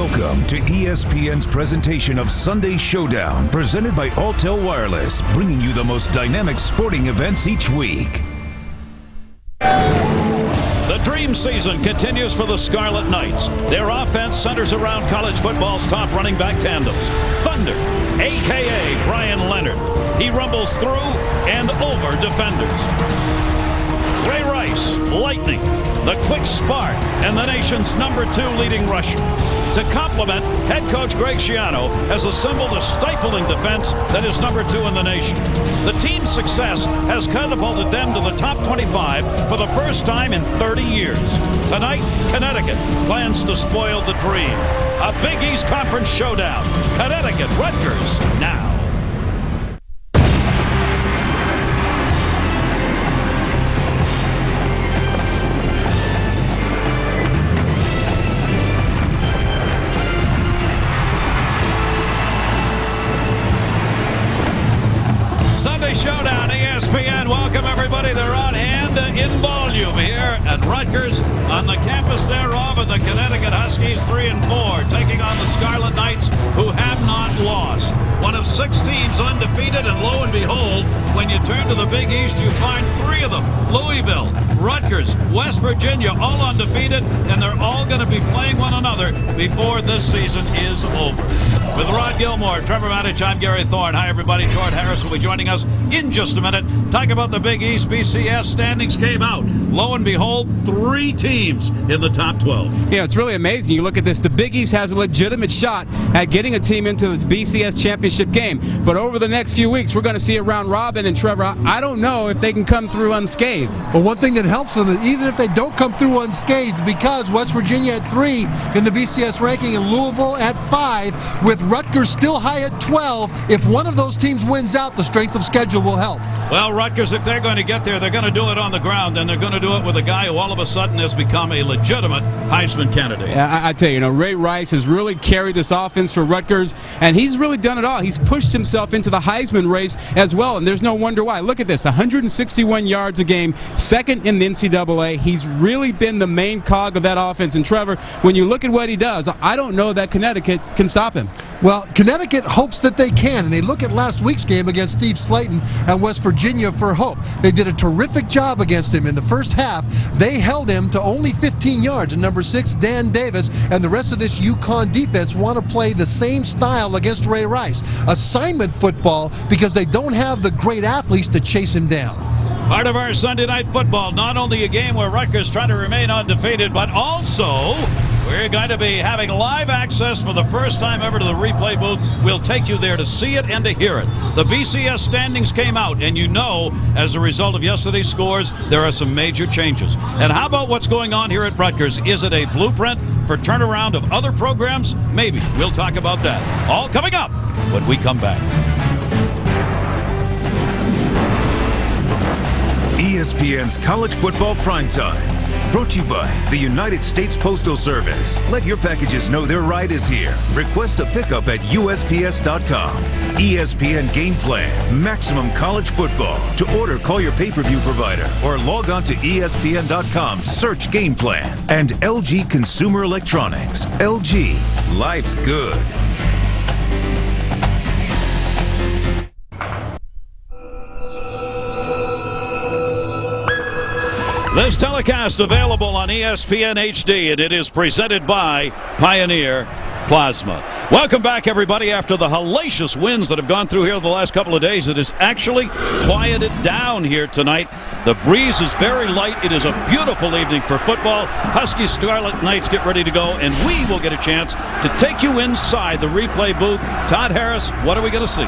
Welcome to ESPN's presentation of Sunday Showdown, presented by Alltel Wireless, bringing you the most dynamic sporting events each week. The dream season continues for the Scarlet Knights. Their offense centers around college football's top running back tandems. Thunder, a.k.a. Brian Leonard. He rumbles through and over defenders. Ray Rice, lightning, the quick spark, and the nation's #2 leading rusher. To complement, head coach Greg Schiano has assembled a stifling defense that is #2 in the nation. The team's success has catapulted them to the top 25 for the first time in 30 years. Tonight, Connecticut plans to spoil the dream. A Big East Conference showdown. Connecticut, Rutgers, now. Sunday Showdown, ESPN. Welcome, everybody. They're on hand in volume here at Rutgers on the campus thereof of the Connecticut Huskies, 3-4, taking on the Scarlet Knights, who have not lost. One of 6 teams undefeated, and lo and behold, when you turn to the Big East, you find 3 of them. Louisville, Rutgers, West Virginia, all undefeated, and they're all going to be playing one another before this season is over. With Rod Gilmore, Trevor Mattich, I'm Gary Thorne. Hi, everybody. George Harris will be joining us in just a minute. Talk about the Big East. BCS standings came out. Lo and behold, 3 teams in the top 12. Yeah, it's really amazing. You look at this. The Big East has a legitimate shot at getting a team into the BCS championship game. But over the next few weeks, we're going to see a round robin. And Trevor, I don't know if they can come through unscathed. Well, one thing that helps them is even if they don't come through unscathed, because West Virginia at 3 in the BCS ranking and Louisville at 5, with Rutgers still high at 12, if one of those teams wins out, the strength of schedule will help. Well, Rutgers, if they're going to get there, they're going to do it on the ground, and they're going to do it with a guy who all of a sudden has become a legitimate Heisman candidate. Yeah, I tell you, Ray Rice has really carried this offense for Rutgers, and he's really done it all. He's pushed himself into the Heisman race as well, and there's no wonder why. Look at this, 161 yards a game, 2nd in the NCAA. He's really been the main cog of that offense. And Trevor, when you look at what he does, I don't know that Connecticut can stop him. Well, Connecticut hopes that they can, and they look at last week's game against Steve Slayton and West Virginia for hope. They did a terrific job against him in the first half. They held him to only 15 yards, and number 6, Dan Davis, and the rest of this UConn defense want to play the same style against Ray Rice. Assignment football, because they don't have the great athletes to chase him down. Part of our Sunday Night Football, not only a game where Rutgers try to remain undefeated, but also we're going to be having live access for the first time ever to the replay booth. We'll take you there to see it and to hear it. The BCS standings came out, and you know, as a result of yesterday's scores, there are some major changes. And how about what's going on here at Rutgers? Is it a blueprint for turnaround of other programs? Maybe. We'll talk about that. All coming up when we come back. ESPN's College Football Primetime, brought to you by the United States Postal Service. Let your packages know their ride is here. Request a pickup at USPS.com. ESPN Game Plan, maximum college football. To order, call your pay-per-view provider or log on to ESPN.com, search Game Plan. And LG Consumer Electronics. LG, life's good. This telecast available on ESPN HD, and it is presented by Pioneer Plasma. Welcome back, everybody. After the hellacious winds that have gone through here the last couple of days, it has actually quieted down here tonight. The breeze is very light. It is a beautiful evening for football. Husky Scarlet Knights get ready to go, and we will get a chance to take you inside the replay booth. Todd Harris, what are we going to see?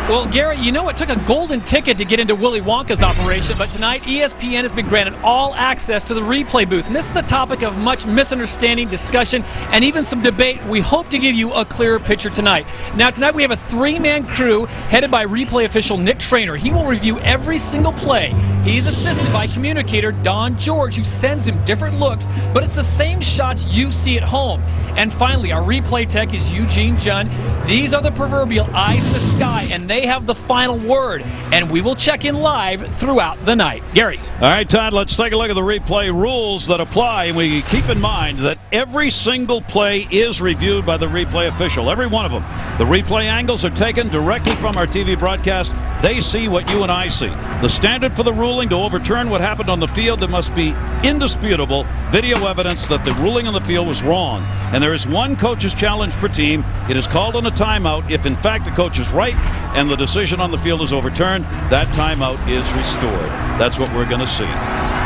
Well, Gary, you know it took a golden ticket to get into Willy Wonka's operation, but tonight ESPN has been granted all access to the replay booth. And this is the topic of much misunderstanding, discussion, and even some debate. We hope to give you a clearer picture tonight. Now, tonight we have a 3-man crew headed by replay official Nick Traynor. He will review every single play. He's assisted by communicator Don George, who sends him different looks, but it's the same shots you see at home. And finally, our replay tech is Eugene Jun. These are the proverbial eyes in the sky, and they have the final word. And we will check in live throughout the night. Gary. All right, Todd, let's take a look at the replay rules that apply. We keep in mind that every single play is reviewed by the replay official, every one of them. The replay angles are taken directly from our TV broadcast. They see what you and I see. The standard for the ruling to overturn what happened on the field, there must be indisputable video evidence that the ruling on the field was wrong. And there is one coach's challenge per team. It is called on a timeout. If, in fact, the coach is right and the decision on the field is overturned, that timeout is restored. That's what we're going to see.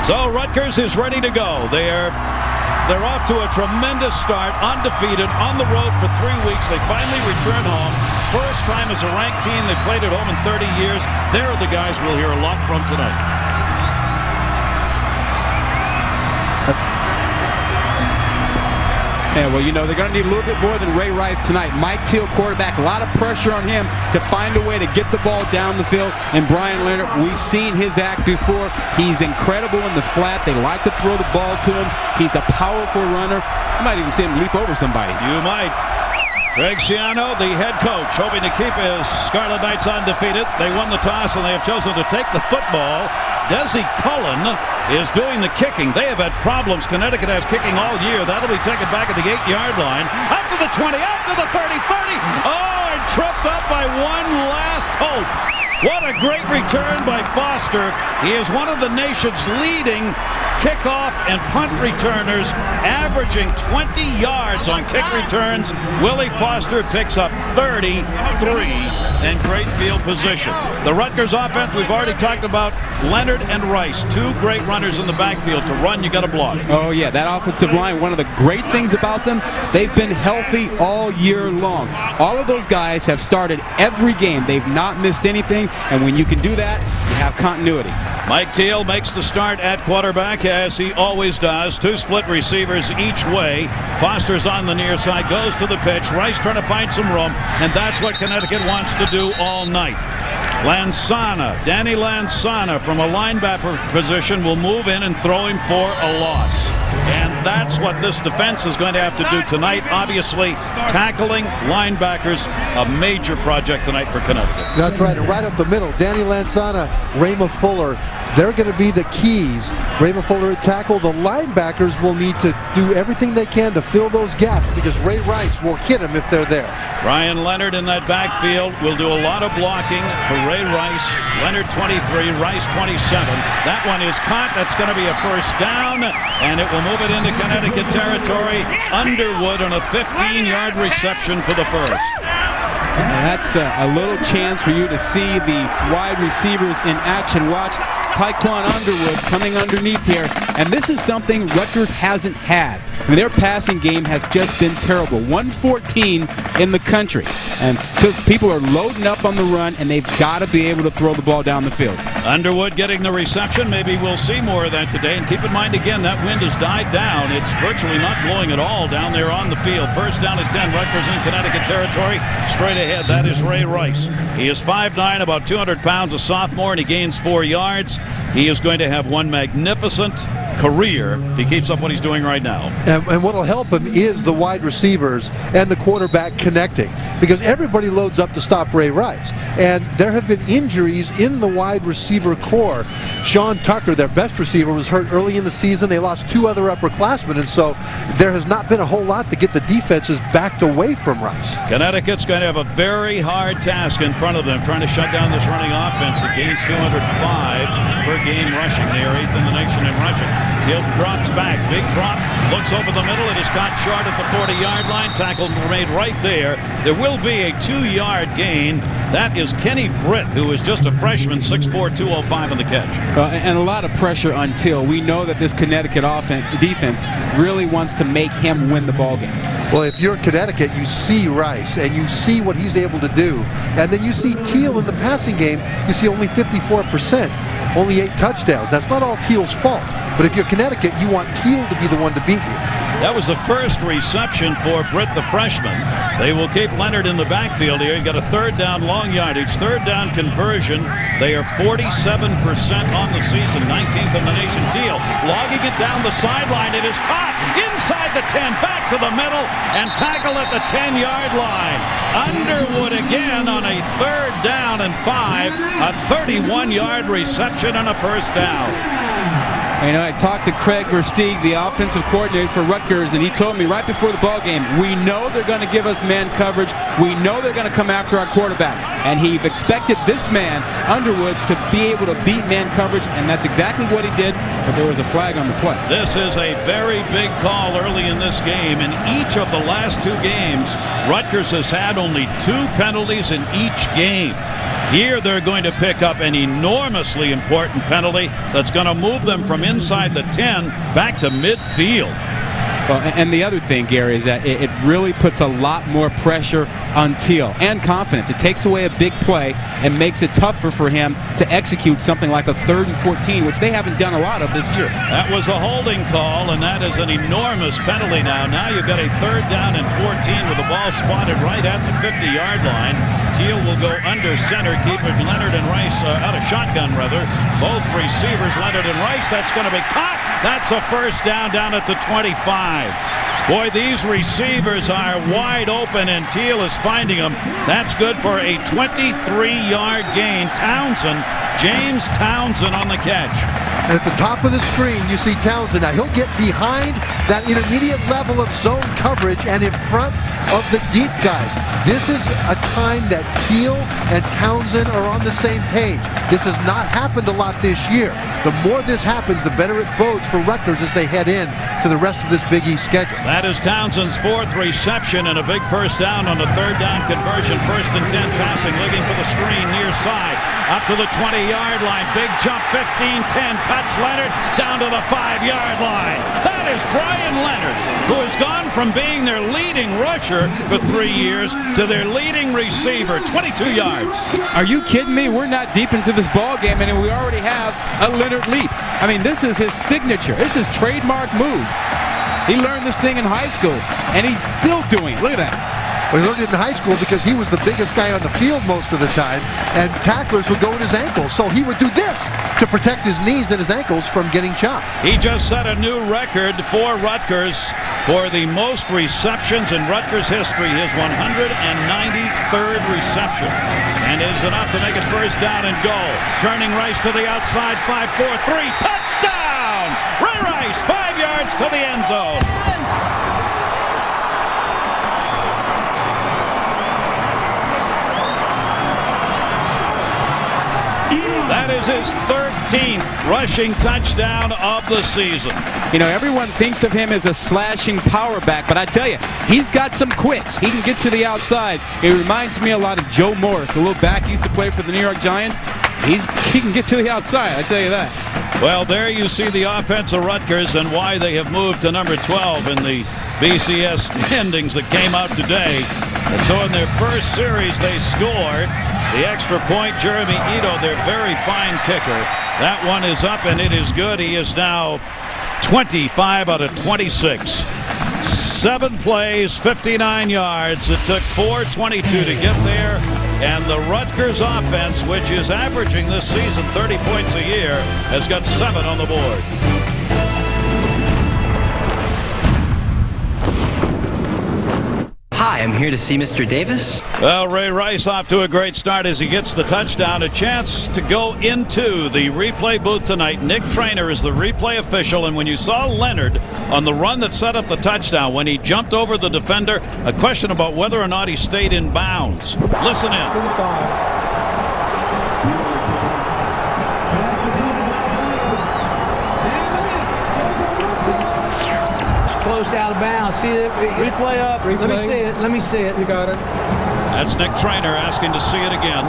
So Rutgers is ready to go. They're off to a tremendous start, undefeated, on the road for 3 weeks. They finally return home. First time as a ranked team. They've played at home in 30 years. They're the guys we'll hear a lot from tonight. Yeah, well, you know, they're going to need a little bit more than Ray Rice tonight. Mike Teal, quarterback, a lot of pressure on him to find a way to get the ball down the field. And Brian Leonard, we've seen his act before. He's incredible in the flat. They like to throw the ball to him. He's a powerful runner. You might even see him leap over somebody. You might. Greg Schiano, the head coach, hoping to keep his Scarlet Knights undefeated. They won the toss, and they have chosen to take the football. Desi Cullen is doing the kicking. They have had problems. Connecticut has kicking all year. That'll be taken back at the 8-yard line. Up to the 20, up to the 30, 30. Oh, and tripped up by one last hope. What a great return by Foster. He is one of the nation's leading kickoff and punt returners, averaging 20 yards on kick returns. Willie Foster picks up 33 and great field position. The Rutgers offense, we've already talked about Leonard and Rice, two great runners in the backfield. To run, you got to block. Oh, yeah, that offensive line, one of the great things about them, they've been healthy all year long. All of those guys have started every game. They've not missed anything, and when you can do that, you have continuity. Mike Teal makes the start at quarterback, as he always does. Two split receivers each way. Foster's on the near side, goes to the pitch. Rice trying to find some room, and that's what Connecticut wants to do all night. Danny Lansana from a linebacker position will move in and throw him for a loss. And that's what this defense is going to have to do tonight. Obviously, tackling linebackers, a major project tonight for Connecticut. That's right. And right up the middle, Danny Lansana, Raymond Fuller, they're going to be the keys. Raymond Fuller at tackle. The linebackers will need to do everything they can to fill those gaps because Ray Rice will hit them if they're there. Brian Leonard in that backfield will do a lot of blocking for Ray Rice. Leonard 23, Rice 27. That one is caught. That's going to be a first down, and it will move it into Connecticut territory. Underwood on a 15-yard reception for the first. And that's a little chance for you to see the wide receivers in action. Watch Tyquan Underwood coming underneath here. And this is something Rutgers hasn't had. I mean, their passing game has just been terrible. 114 in the country. And people are loading up on the run, and they've got to be able to throw the ball down the field. Underwood getting the reception. Maybe we'll see more of that today. And keep in mind, again, that wind has died down. It's virtually not blowing at all down there on the field. First down at 10, Rutgers in Connecticut territory. Straight ahead, that is Ray Rice. He is 5'9", about 200 pounds, a sophomore, and he gains 4 yards. He is going to have one magnificent career if he keeps up what he's doing right now. And what will help him is the wide receivers and the quarterback connecting, because everybody loads up to stop Ray Rice. And there have been injuries in the wide receiver core. Sean Tucker, their best receiver, was hurt early in the season. They lost 2 other upperclassmen, and so there has not been a whole lot to get the defenses backed away from Rice. Connecticut's going to have a very hard task in front of them, trying to shut down this running offense that gains 205 per game rushing. They are 8th in the nation in rushing. Hill drops back. Big drop. Looks over the middle. It is caught short at the 40-yard line. Tackle made right there. There will be a 2-yard gain. That is Kenny Britt, who is just a freshman, 6'4", 205 on the catch. And a lot of pressure on Till. We know that this Connecticut defense really wants to make him win the ball game. Well, if you're Connecticut, you see Rice, and you see what he's able to do. And then you see Teal in the passing game. You see only 54%. only 8 touchdowns. That's not all Teal's fault. But if you're Connecticut, you want Teal to be the one to beat you. That was the first reception for Britt, the freshman. They will keep Leonard in the backfield here. You got a 3rd down, long yardage, 3rd down conversion. They are 47% on the season, 19th in the nation. Teal logging it down the sideline. It is caught inside the 10, back to the middle, and tackled at the 10-yard line. Underwood again on a 3rd down and 5, a 31-yard reception and a 1st down. You know, I talked to Craig Versteeg, the offensive coordinator for Rutgers, and he told me right before the ball game, we know they're going to give us man coverage. We know they're going to come after our quarterback. And he expected this man, Underwood, to be able to beat man coverage, and that's exactly what he did, but there was a flag on the play. This is a very big call early in this game. In each of the last 2 games, Rutgers has had only 2 penalties in each game. Here they're going to pick up an enormously important penalty that's going to move them from inside the 10 back to midfield. Well, and the other thing, Gary, is that it really puts a lot more pressure on Teal and confidence. It takes away a big play and makes it tougher for him to execute something like a 3rd and 14, which they haven't done a lot of this year. That was a holding call, and that is an enormous penalty now. Now you've got a 3rd down and 14 with the ball spotted right at the 50-yard line. Teal will go under center, keeping Leonard and Rice out of shotgun, rather. Both receivers, Leonard and Rice. That's going to be caught. That's a 1st down at the 25. Boy, these receivers are wide open, and Teal is finding them. That's good for a 23-yard gain. James Townsend on the catch. And at the top of the screen, you see Townsend. Now, he'll get behind that intermediate level of zone coverage and in front of the deep guys. This is a time that Teal and Townsend are on the same page. This has not happened a lot this year. The more this happens, the better it bodes for Rutgers as they head in to the rest of this Big East schedule. That is Townsend's 4th reception and a big 1st down on the 3rd down conversion. 1st and 10 passing, looking for the screen near side. Up to the 20-yard line. Big jump, 15-10. Cuts Leonard down to the 5-yard line. That is Brian Leonard, who has gone from being their leading rusher for 3 years to their leading receiver. 22 yards. Are you kidding me? We're not deep into this ball game, and we already have a Leonard leap. I mean, this is his signature. It's his trademark move. He learned this thing in high school, and he's still doing it. Look at that. Well, he learned it in high school because he was the biggest guy on the field most of the time, and tacklers would go in his ankles. So he would do this to protect his knees and his ankles from getting chopped. He just set a new record for Rutgers for the most receptions in Rutgers history, his 193rd reception. And is enough to make it 1st down and goal. Turning Rice to the outside, 5-4-3, touchdown! Ray Rice, 5 yards to the end zone. That is his 13th rushing touchdown of the season. You know, everyone thinks of him as a slashing power back, but I tell you, he's got some quicks. He can get to the outside. It reminds me a lot of Joe Morris, the little back he used to play for the New York Giants. He can get to the outside, I tell you that. Well, there you see the offense of Rutgers and why they have moved to number 12 in the BCS standings that came out today. And so in their first series, they scored the extra point. Jeremy Ito, their very fine kicker. That one is up, and it is good. He is now 25 out of 26. 7 plays, 59 yards. It took 4:22 to get there. And the Rutgers offense, which is averaging this season 30 points a year, has got 7 on the board. Hi, I'm here to see Mr. Davis. Well, Ray Rice off to a great start as he gets the touchdown. A chance to go into the replay booth tonight. Nick Traynor is the replay official, and when you saw Leonard on the run that set up the touchdown, when he jumped over the defender, a question about whether or not he stayed in bounds. Listen in. Close out of bounds. See it? Replay up. Replay. Let me see it. Let me see it. You got it. That's Nick Traynor asking to see it again.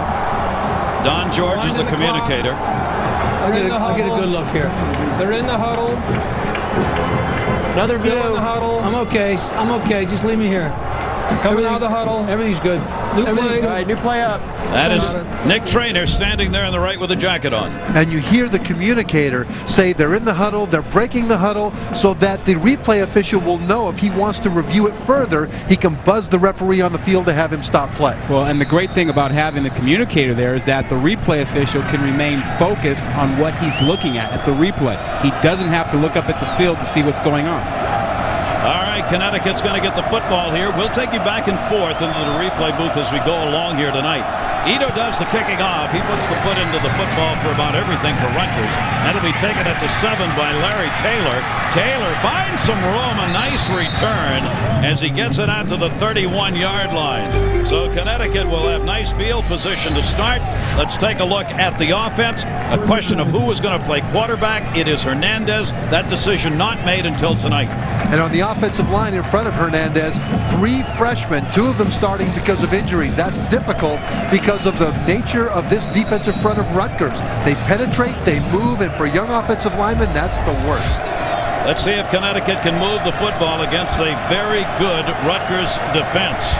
Don George is the communicator. I'll get a good look here. They're in the huddle. Another Still view. in the huddle. I'm okay. I'm okay. Just leave me here. Coming out of the huddle. Everything's good. New Everything's play. good. All right, new play up. That is Nick Traynor standing there on the right with a jacket on. And you hear the communicator say they're in the huddle, they're breaking the huddle, so that the replay official will know if he wants to review it further, he can buzz the referee on the field to have him stop play. Well, and the great thing about having the communicator there is that the replay official can remain focused on what he's looking at the replay. He doesn't have to look up at the field to see what's going on. All right, Connecticut's going to get the football here. We'll take you back and forth into the replay booth as we go along here tonight. Ito does the kicking off. He puts the foot into the football for about everything for Rutgers. That'll be taken at the 7 by Larry Taylor. Taylor finds some room, a nice return as he gets it out to the 31-yard line. So Connecticut will have nice field position to start. Let's take a look at the offense. A question of who is going to play quarterback. It is Hernandez. That decision not made until tonight. And on the offensive line in front of Hernandez, 3 freshmen, 2 of them starting because of injuries. That's difficult because of the nature of this defensive front of Rutgers. They penetrate, they move, and for young offensive linemen, that's the worst. Let's see if Connecticut can move the football against a very good Rutgers defense.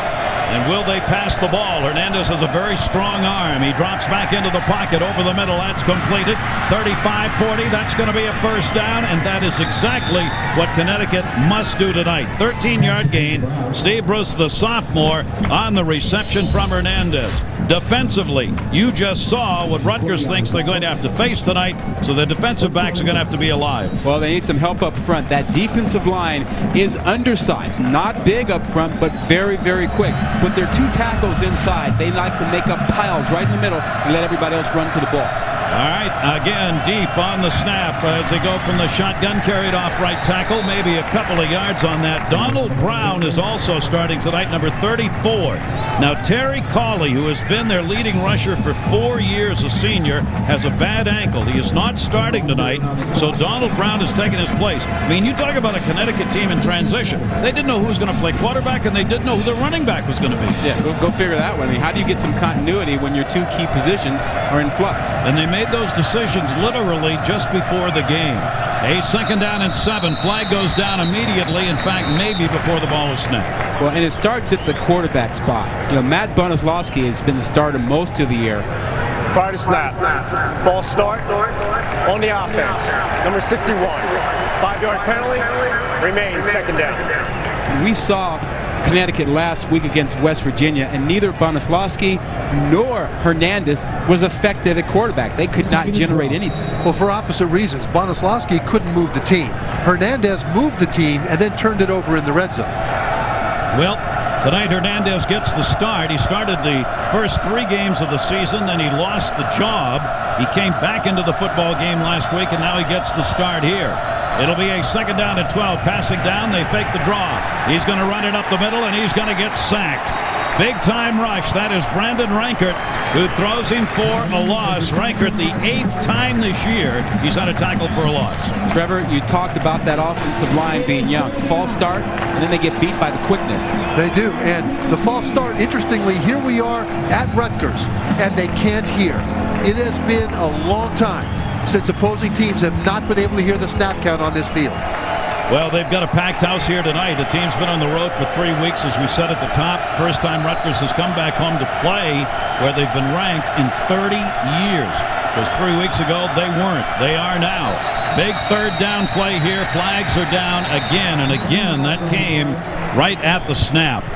And will they pass the ball? Hernandez has a very strong arm. He drops back into the pocket over the middle. That's completed. 35-40. That's going to be a first down, and that is exactly what Connecticut must do tonight. 13-yard gain. Steve Bruce, the sophomore, on the reception from Hernandez. Defensively, you just saw what Rutgers thinks they're going to have to face tonight, so the defensive backs are going to have to be alive. Well, they need some help up front. That defensive line is undersized. Not big up front, but very, very quick. Put their 2 tackles inside. They like to make up piles right in the middle and let everybody else run to the ball. All right, again, deep on the snap as they go from the shotgun, carried off right tackle, maybe a couple of yards on that. Donald Brown is also starting tonight, number 34. Now, Terry Cawley, who has been their leading rusher for 4 years, a senior, has a bad ankle. He is not starting tonight, so Donald Brown has taken his place. I mean, you talk about a Connecticut team in transition. They didn't know who was going to play quarterback, and they didn't know who their running back was going to be. Yeah, go figure that one. I mean, how do you get some continuity when your 2 key positions are in flux? And they made those decisions literally just before the game. A 2nd down and 7. Flag goes down immediately. In fact, maybe before the ball was snapped. Well, and it starts at the quarterback spot. You know, Matt Bonoslawski has been the starter most of the year. Prior to snap, false start on the offense. Number 61, 5-yard penalty, remains 2nd down. We saw Connecticut last week against West Virginia, and neither Bonoslawski nor Hernandez was effective at quarterback. They could not generate anything. Well, for opposite reasons. Bonoslawski couldn't move the team. Hernandez moved the team and then turned it over in the red zone. Well, tonight Hernandez gets the start. He started the first 3 games of the season, then he lost the job. He came back into the football game last week, and now he gets the start here. It'll be a 2nd down and 12. Passing down, they fake the draw. He's going to run it up the middle, and he's going to get sacked. Big-time rush. That is Brandon Rankert, who throws him for a loss. Rankert, the 8th time this year he's had a tackle for a loss. Trevor, you talked about that offensive line being young. False start, and then they get beat by the quickness. They do, and the false start, interestingly, here we are at Rutgers, and they can't hear. It has been a long time since opposing teams have not been able to hear the snap count on this field. Well, they've got a packed house here tonight. The team's been on the road for 3 weeks, as we said at the top. First time Rutgers has come back home to play where they've been ranked in 30 years. Because 3 weeks ago, they weren't. They are now. Big 3rd down play here. Flags are down again and again. That came right at the snap.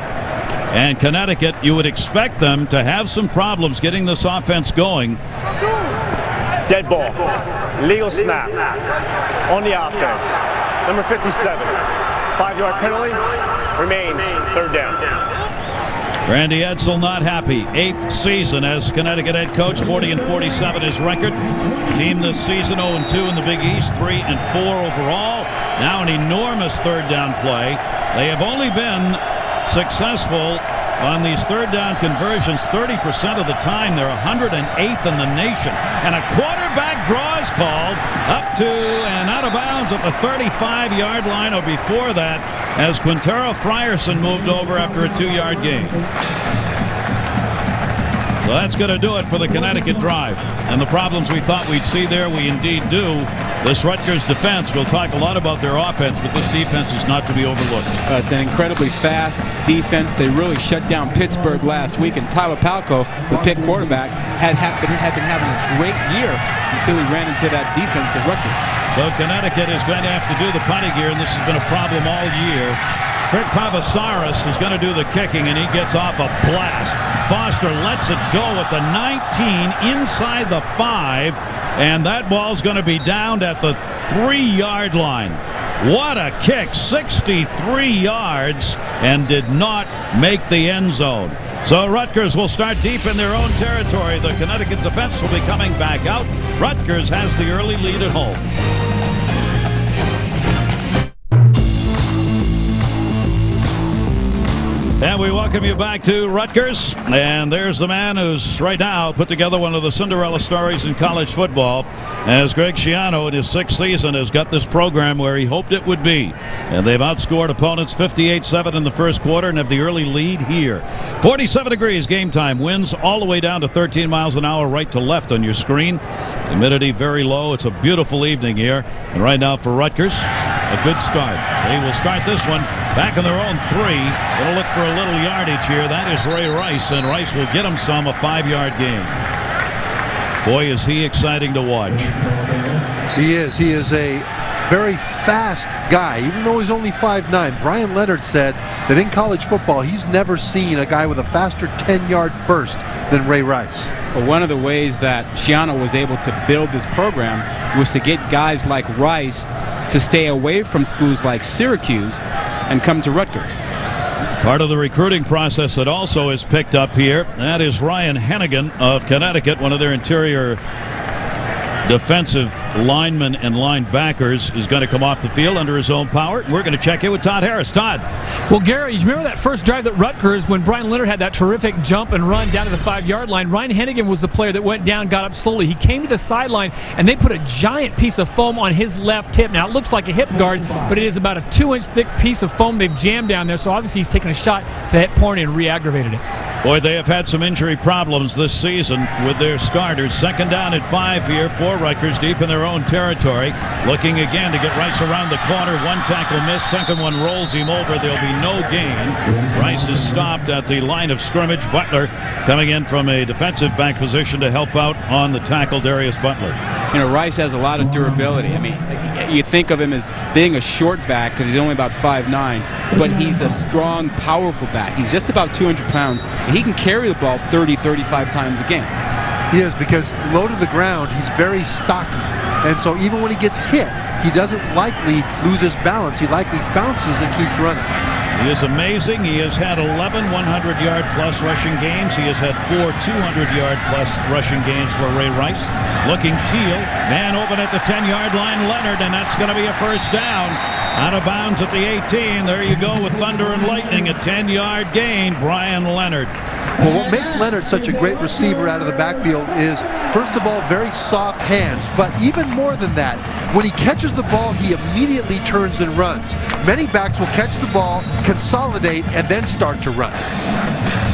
And Connecticut, you would expect them to have some problems getting this offense going. Dead ball, legal snap on the offense. Number 57, 5-yard penalty, remains 3rd down. Randy Edsall not happy. 8th season as Connecticut head coach. 40-47 his record. Team this season 0-2 in the Big East, 3-4 overall. Now an enormous 3rd down play. They have only been successful on these 3rd down conversions 30% of the time. They're 108th in the nation. And a quarterback draw is called up to and out of bounds at the 35-yard line, or before that, as Quintero Frierson moved over after a 2-yard gain. So that's going to do it for the Connecticut drive. And the problems we thought we'd see there, we indeed do. This Rutgers defense, we'll talk a lot about their offense, but this defense is not to be overlooked. It's an incredibly fast defense. They really shut down Pittsburgh last week, and Tyler Palco, the Pitt quarterback, had been having a great year until he ran into that defense at Rutgers. So Connecticut is going to have to do the punting gear, and this has been a problem all year. Kirk Pavasaris is going to do the kicking, and he gets off a blast. Foster lets it go at the 19 inside the 5, and that ball's going to be downed at the 3-yard line. What a kick, 63 yards, and did not make the end zone. So Rutgers will start deep in their own territory. The Connecticut defense will be coming back out. Rutgers has the early lead at home. And we welcome you back to Rutgers. And there's the man who's right now put together one of the Cinderella stories in college football, as Greg Schiano in his 6th season has got this program where he hoped it would be. And they've outscored opponents 58-7 in the first quarter and have the early lead here. 47 degrees game time. Winds all the way down to 13 miles an hour right to left on your screen. Humidity very low. It's a beautiful evening here. And right now for Rutgers, a good start. They will start this one back in their own 3. They'll look for a little yardage here. That is Ray Rice, and Rice will get him some, a 5-yard gain. Boy, is he exciting to watch. He is. He is a very fast guy, even though he's only 5'9". Brian Leonard said that in college football, he's never seen a guy with a faster 10-yard burst than Ray Rice. Well, one of the ways that Schiano was able to build this program was to get guys like Rice to stay away from schools like Syracuse and come to Rutgers. Part of the recruiting process that also is picked up here, that is Ryan Hennigan of Connecticut, one of their interior defensive linemen and linebackers, is going to come off the field under his own power. We're going to check in with Todd Harris. Todd. Well, Gary, you remember that first drive that Rutgers, when Brian Leonard had that terrific jump and run down to the 5-yard line, Ryan Hennigan was the player that went down, got up slowly. He came to the sideline, and they put a giant piece of foam on his left hip. Now, it looks like a hip guard, but it is about a 2-inch thick piece of foam they've jammed down there, so obviously he's taken a shot that hit Porney and re-aggravated it. Boy, they have had some injury problems this season with their starters. 2nd down at 5 here for Rutgers, deep in their own territory. Looking again to get Rice around the corner. 1 tackle miss. Second one rolls him over. There'll be no gain. Rice is stopped at the line of scrimmage. Butler coming in from a defensive back position to help out on the tackle, Darius Butler. You know, Rice has a lot of durability. I mean, you think of him as being a short back because he's only about 5'9", but he's a strong, powerful back. He's just about 200 pounds, and he can carry the ball 30, 35 times a game. He is, because low to the ground, he's very stocky. And so even when he gets hit, he doesn't likely lose his balance. He likely bounces and keeps running. He is amazing. He has had 11 100-yard-plus rushing games. He has had 4 200-yard-plus rushing games for Ray Rice. Looking Teal. Man open at the 10-yard line, Leonard, and that's going to be a first down. Out of bounds at the 18. There you go with thunder and lightning. A 10-yard gain, Brian Leonard. Well, what makes Leonard such a great receiver out of the backfield is, first of all, very soft hands. But even more than that, when he catches the ball, he immediately turns and runs. Many backs will catch the ball, consolidate, and then start to run.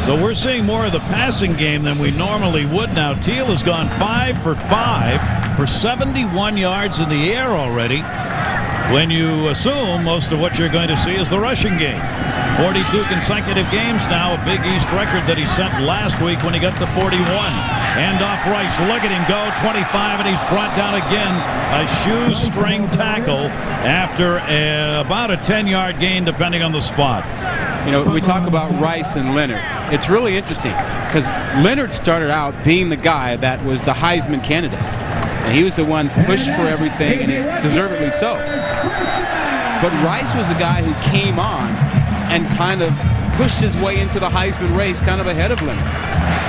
So we're seeing more of the passing game than we normally would now. Teal has gone 5 for 5 for 71 yards in the air already, when you assume most of what you're going to see is the rushing game. 42 consecutive games now, a Big East record that he set last week when he got the 41. Handoff Rice, look at him go, 25, and he's brought down again. A shoestring tackle after about a 10-yard gain, depending on the spot. You know, we talk about Rice and Leonard. It's really interesting because Leonard started out being the guy that was the Heisman candidate. And he was the one pushed for everything, and he deservedly so. But Rice was the guy who came on and kind of pushed his way into the Heisman race kind of ahead of Leonard.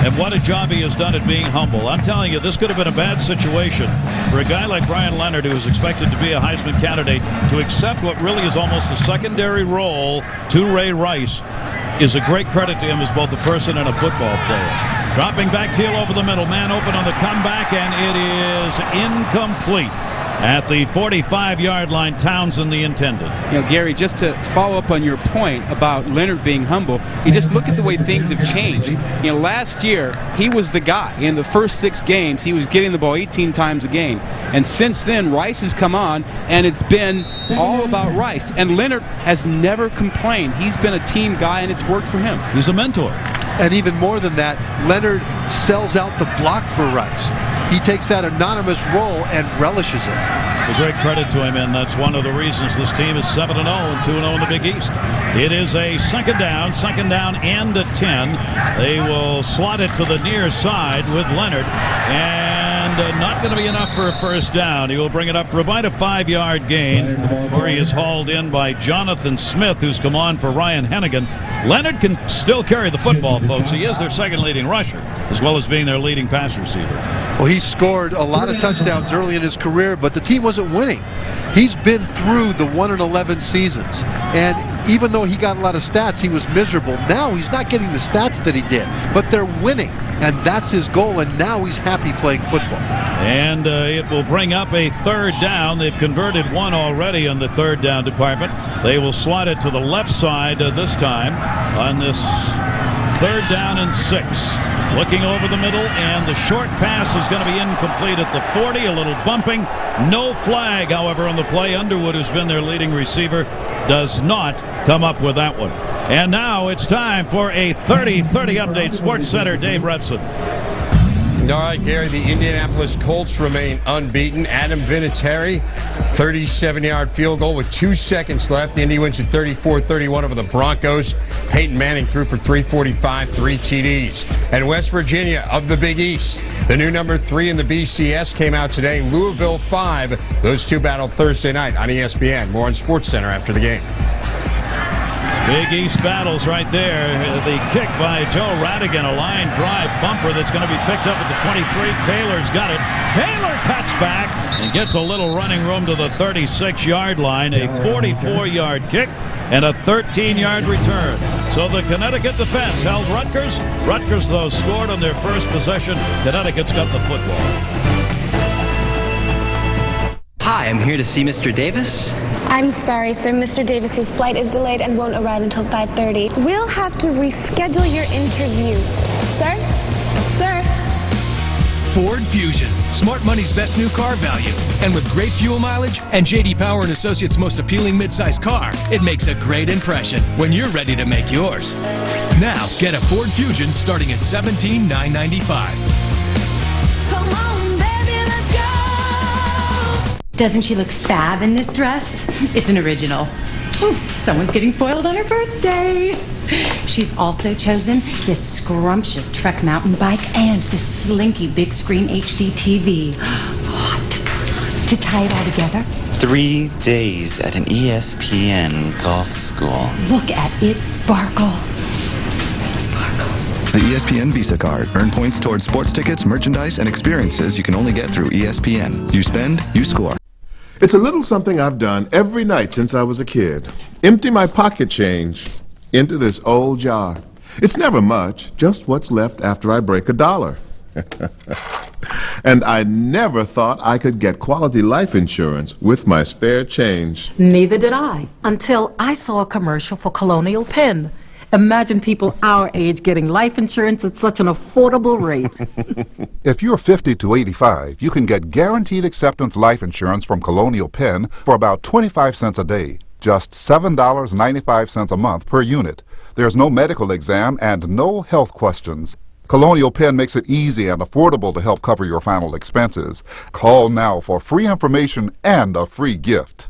And what a job he has done at being humble. I'm telling you, this could have been a bad situation for a guy like Brian Leonard, who is expected to be a Heisman candidate, to accept what really is almost a secondary role to Ray Rice is a great credit to him as both a person and a football player. Dropping back Teal over the middle. Man open on the comeback, and it is incomplete. At the 45-yard line, Townsend the intended. Gary, just to follow up on your point about Leonard being humble, you just look at the way things have changed. Last year, he was the guy. In the first 6 games, he was getting the ball 18 times a game. And since then, Rice has come on, and it's been all about Rice. And Leonard has never complained. He's been a team guy, and it's worked for him. He's a mentor. And even more than that, Leonard sells out the block for Rice. He takes that anonymous role and relishes it. It's a great credit to him, and that's one of the reasons this team is 7-0 and 2-0 in the Big East. It is a second down and a 10. They will slot it to the near side with Leonard, and not going to be enough for a first down. He will bring it up for about a 5-yard gain, where he is hauled in by Jonathan Smith, who's come on for Ryan Hennigan. Leonard can still carry the football, folks. He is their second leading rusher, as well as being their leading pass receiver. Well, he scored a lot of touchdowns early in his career, but the team wasn't winning. He's been through the 1-11 seasons, and even though he got a lot of stats, he was miserable. Now he's not getting the stats that he did, but they're winning, and that's his goal, and now he's happy playing football. And it will bring up a third down. They've converted one already in the third down department. They will slot it to the left side this time on this third down and 6. Looking over the middle, and the short pass is going to be incomplete at the 40. A little bumping. No flag, however, on the play. Underwood, who's been their leading receiver, does not come up with that one. And now it's time for a 30-30 update. SportsCenter, Dave Refson. All right, Gary, the Indianapolis Colts remain unbeaten. Adam Vinatieri, 37-yard field goal with 2 seconds left. Indy wins at 34-31 over the Broncos. Peyton Manning threw for 345, 3 TDs. And West Virginia of the Big East, the new number 3 in the BCS, came out today. Louisville 5. Those two battled Thursday night on ESPN. More on SportsCenter after the game. Big East battles right there. The kick by Joe Radigan, a line drive bumper that's going to be picked up at the 23. Taylor's got it. Taylor cuts back and gets a little running room to the 36-yard line. A 44-yard kick and a 13-yard return. So the Connecticut defense held Rutgers. Rutgers, though, scored on their first possession. Connecticut's got the football. Hi, I'm here to see Mr. Davis. I'm sorry, sir. Mr. Davis's flight is delayed and won't arrive until 5:30. We'll have to reschedule your interview. Sir? Sir? Ford Fusion, smart money's best new car value. And with great fuel mileage and J.D. Power and Associates' most appealing midsize car, it makes a great impression when you're ready to make yours. Now, get a Ford Fusion starting at $17,995. Come on, baby, let's go. Doesn't she look fab in this dress? It's an original. Ooh, someone's getting spoiled on her birthday. She's also chosen this scrumptious Trek mountain bike and this slinky big screen HD TV. What? To tie it all together? 3 days at an ESPN golf school. Look at it sparkle. It sparkles. The ESPN Visa Card. Earn points towards sports tickets, merchandise, and experiences you can only get through ESPN. You spend, you score. It's a little something I've done every night since I was a kid. Empty my pocket change into this old jar. It's never much, just what's left after I break $1. And I never thought I could get quality life insurance with my spare change. Neither did I, until I saw a commercial for Colonial Penn. Imagine people our age getting life insurance at such an affordable rate. If you're 50 to 85, you can get guaranteed acceptance life insurance from Colonial Penn for about 25 cents a day. Just $7.95 a month per unit. There's no medical exam and no health questions. Colonial Penn makes it easy and affordable to help cover your final expenses. Call now for free information and a free gift.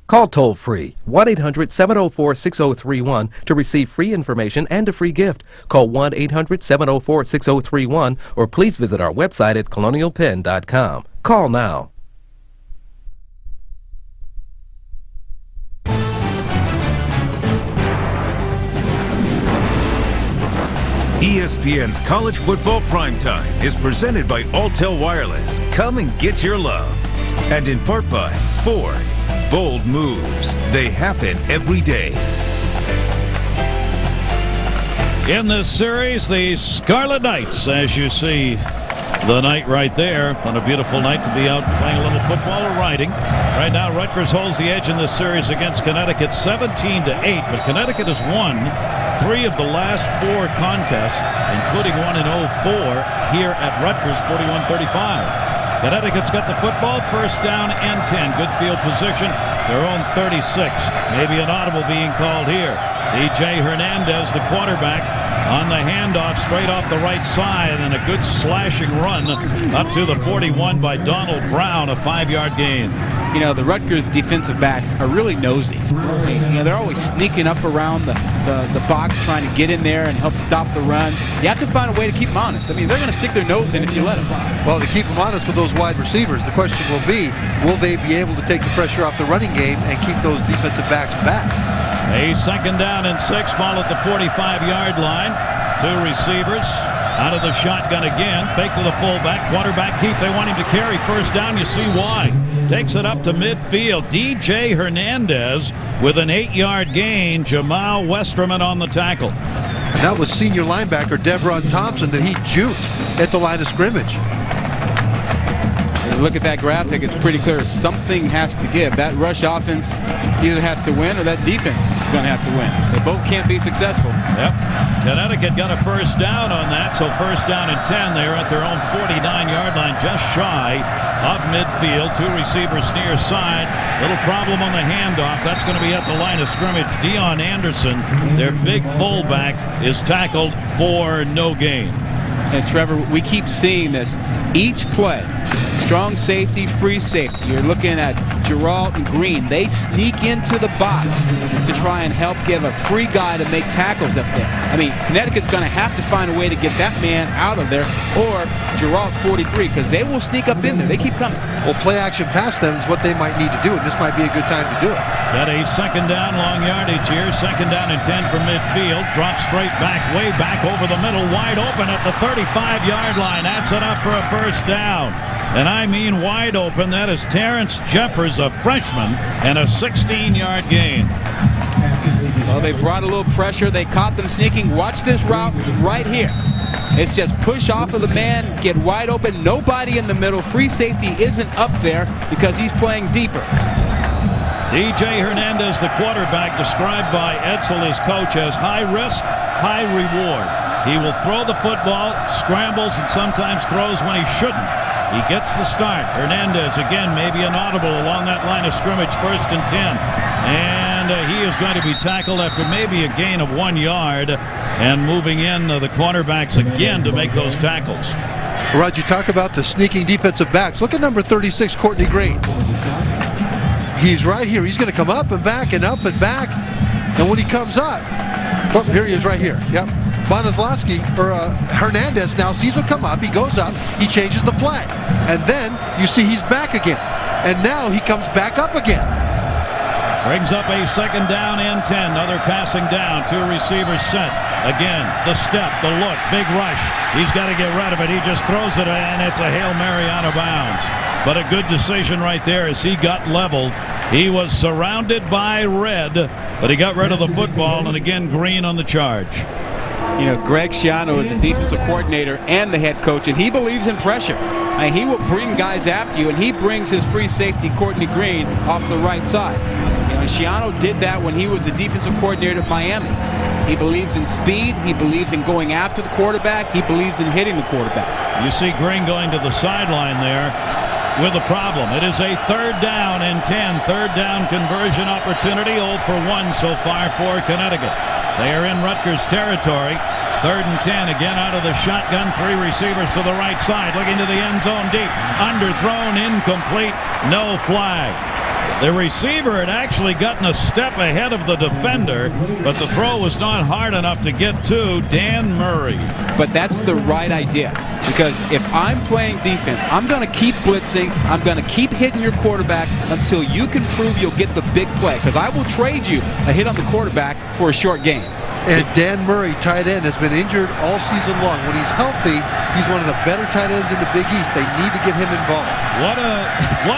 Call toll-free 1-800-704-6031 to receive free information and a free gift. Call 1-800-704-6031 or please visit our website at colonialpenn.com. Call now. ESPN's College Football Primetime is presented by Alltel Wireless. Come and get your love. And in part by Ford. Bold moves. They happen every day. in this series, the Scarlet Knights, as you see the night right there. On a beautiful night to be out playing a little football or riding. Right now, Rutgers holds the edge in this series against Connecticut 17-8, but Connecticut has won 3 of the last 4 contests, including one in 04 here at Rutgers, 41-35. Connecticut's got the football, first down and 10. Good field position, their own 36. Maybe an audible being called here. DJ Hernandez, the quarterback, on the handoff straight off the right side, and a good slashing run up to the 41 by Donald Brown, a 5-yard gain. You know, the Rutgers defensive backs are really nosy. You know, they're always sneaking up around the box trying to get in there and help stop the run. You have to find a way to keep them honest. I mean, they're going to stick their nose in if you let them. Well, to keep them honest with those wide receivers, the question will be, will they be able to take the pressure off the running game and keep those defensive backs back? A second down and 6, ball at the 45-yard line. 2 receivers out of the shotgun again. Fake to the fullback. Quarterback keep. They want him to carry. First down. You see why. Takes it up to midfield. DJ Hernandez with an 8-yard gain. Jamal Westerman on the tackle. And that was senior linebacker Devron Thompson that he juked at the line of scrimmage. Look at that graphic. It's pretty clear something has to give. That rush offense either has to win or that defense is going to have to win. They both can't be successful. Yep. Connecticut got a first down on that, so first down and 10. They're at their own 49-yard line, just shy of midfield. 2 receivers near side. Little problem on the handoff. That's going to be at the line of scrimmage. Dion Anderson, their big fullback, is tackled for no gain. And Trevor, we keep seeing this each play. Strong safety, free safety. You're looking at Gerald and Green. They sneak into the box to try and help give a free guy to make tackles up there. I mean, Connecticut's going to have to find a way to get that man out of there, or Gerald 43, because they will sneak up in there. They keep coming. Well, play action past them is what they might need to do, and this might be a good time to do it. Got a second down, long yardage here. Second down and 10 from midfield. Drops straight back, way back over the middle, wide open at the 35-yard line. That's enough for a first down. And I mean wide open. That is Terrence Jeffers, a freshman, and a 16-yard gain. Well, they brought a little pressure. They caught them sneaking. Watch this route right here. It's just push off of the man, get wide open. Nobody in the middle. Free safety isn't up there because he's playing deeper. DJ Hernandez, the quarterback, described by Edsel, his coach, as high risk, high reward. He will throw the football, scrambles, and sometimes throws when he shouldn't. He gets the start. Hernandez, again, maybe an audible along that line of scrimmage, first and 10. And he is going to be tackled after maybe a gain of 1 yard. And moving in the cornerbacks again to make those tackles. Rod, you talk about the sneaking defensive backs. Look at number 36, Courtney Green. He's right here. He's going to come up and back and up and back. And when he comes up, oh, here he is right here. Yep. Hernandez now sees him come up. He goes up. He changes the play. And then you see he's back again. And now he comes back up again. Brings up a second down and 10. Another passing down. 2 receivers set. Again, the step, the look, big rush. He's got to get rid of it. He just throws it, and it's a Hail Mary out of bounds. But a good decision right there as he got leveled. He was surrounded by red, but he got rid of the football, and again, Green on the charge. You know, Greg Schiano is a defensive coordinator and the head coach, and he believes in pressure. I mean, he will bring guys after you, and he brings his free safety, Courtney Green, off the right side. You know, Schiano did that when he was the defensive coordinator at Miami. He believes in speed. He believes in going after the quarterback. He believes in hitting the quarterback. You see Green going to the sideline there with a problem. It is a third down and 10. Third down conversion opportunity. 0 for 1 so far for Connecticut. They are in Rutgers territory. Third and 10, again out of the shotgun. 3 receivers to the right side, looking to the end zone deep. Underthrown, incomplete, no flag. The receiver had actually gotten a step ahead of the defender, but the throw was not hard enough to get to Dan Murray. But that's the right idea, because if I'm playing defense, I'm going to keep blitzing. I'm going to keep hitting your quarterback until you can prove you'll get the big play, because I will trade you a hit on the quarterback for a short gain. And Dan Murray, tight end, has been injured all season long. When he's healthy, he's one of the better tight ends in the Big East. They need to get him involved. What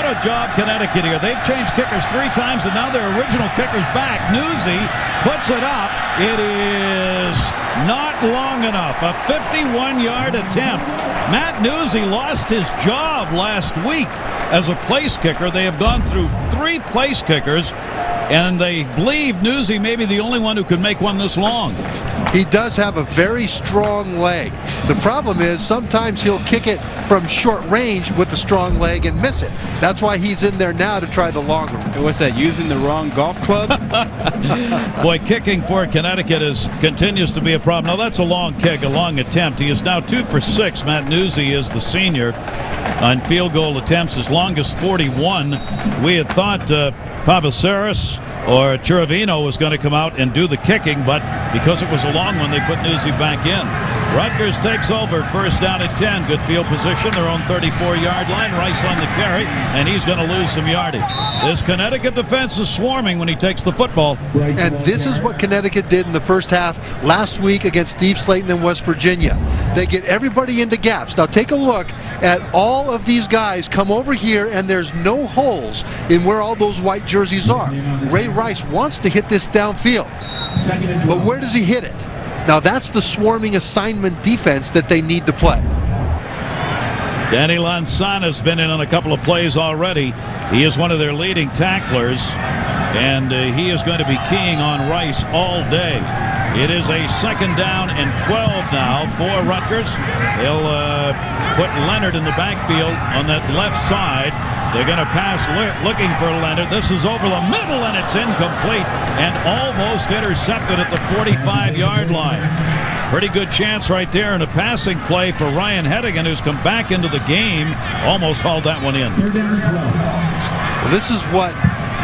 a job Connecticut here. They've changed kickers 3 times, and now their original kicker's back. Newsy puts it up. It is not long enough. A 51-yard attempt. Matt Newsy lost his job last week as a place kicker. They have gone through 3 place kickers, and they believe Newsy may be the only one who could make one this long. He does have a very strong leg. The problem is sometimes he'll kick it from short range with a strong leg and miss it. That's why he's in there now to try the longer one. What's that, using the wrong golf club? Boy, kicking for Connecticut continues to be a problem. Now, that's a long kick, a long attempt. He is now 2 for 6. Matt Newsy is the senior on field goal attempts, his longest 41. We had thought Pavasaris or Chiravino was going to come out and do the kicking, but because it was a long one, they put Newsy back in. Rutgers takes over, first down at 10. Good field position, their own 34-yard line. Rice on the carry, and he's going to lose some yardage. This Connecticut defense is swarming when he takes the football. And this is what Connecticut did in the first half last week against Steve Slayton in West Virginia. They get everybody into gaps. Now take a look at all of these guys come over here, and there's no holes in where all those white jerseys are. Ray Rice wants to hit this downfield, but where does he hit it? Now that's the swarming assignment defense that they need to play. Danny Lansana's been in on a couple of plays already. He is one of their leading tacklers, and he is going to be keying on Rice all day. It is a second down and 12 now for Rutgers. They'll put Leonard in the backfield on that left side. They're going to pass looking for Leonard. This is over the middle, and it's incomplete and almost intercepted at the 45-yard line. Pretty good chance right there in a passing play for Ryan Hedigan, who's come back into the game. Almost hauled that one in. Well, this is what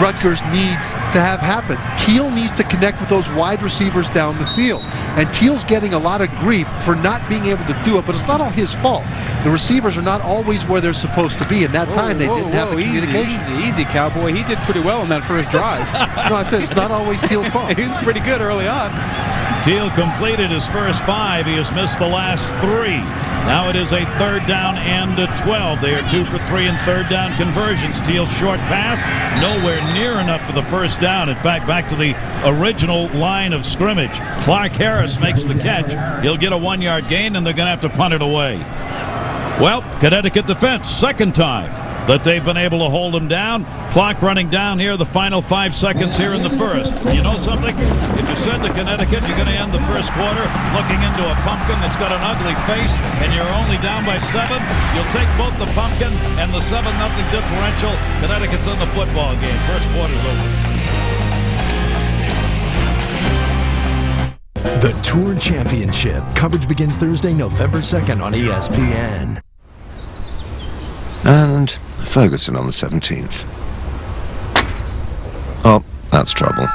Rutgers needs to have happen. Teal needs to connect with those wide receivers down the field. And Teal's getting a lot of grief for not being able to do it, but it's not all his fault. The receivers are not always where they're supposed to be, and that time they didn't have the communication. Easy, Cowboy. He did pretty well on that first drive. No, I said it's not always Teal's fault. He was pretty good early on. Teal completed his first 5. He has missed the last 3. Now it is a third down and 12. They are 2 for 3 in third down conversions. Teal's short pass, nowhere near enough for the first down. In fact, back to the original line of scrimmage. Clark Harris makes the catch. He'll get a 1-yard gain, and they're going to have to punt it away. Well, Connecticut defense, second time that they've been able to hold him down. Clock running down here, the final 5 seconds here in the first. You know something? If you said to Connecticut you're going to end the first quarter looking into a pumpkin that's got an ugly face and you're only down by 7, you'll take both the pumpkin and the 7-0 differential. Connecticut's in the football game. First quarter's over. The Tour Championship. Coverage begins Thursday, November 2nd on ESPN. And Ferguson on the 17th. Oh, that's trouble.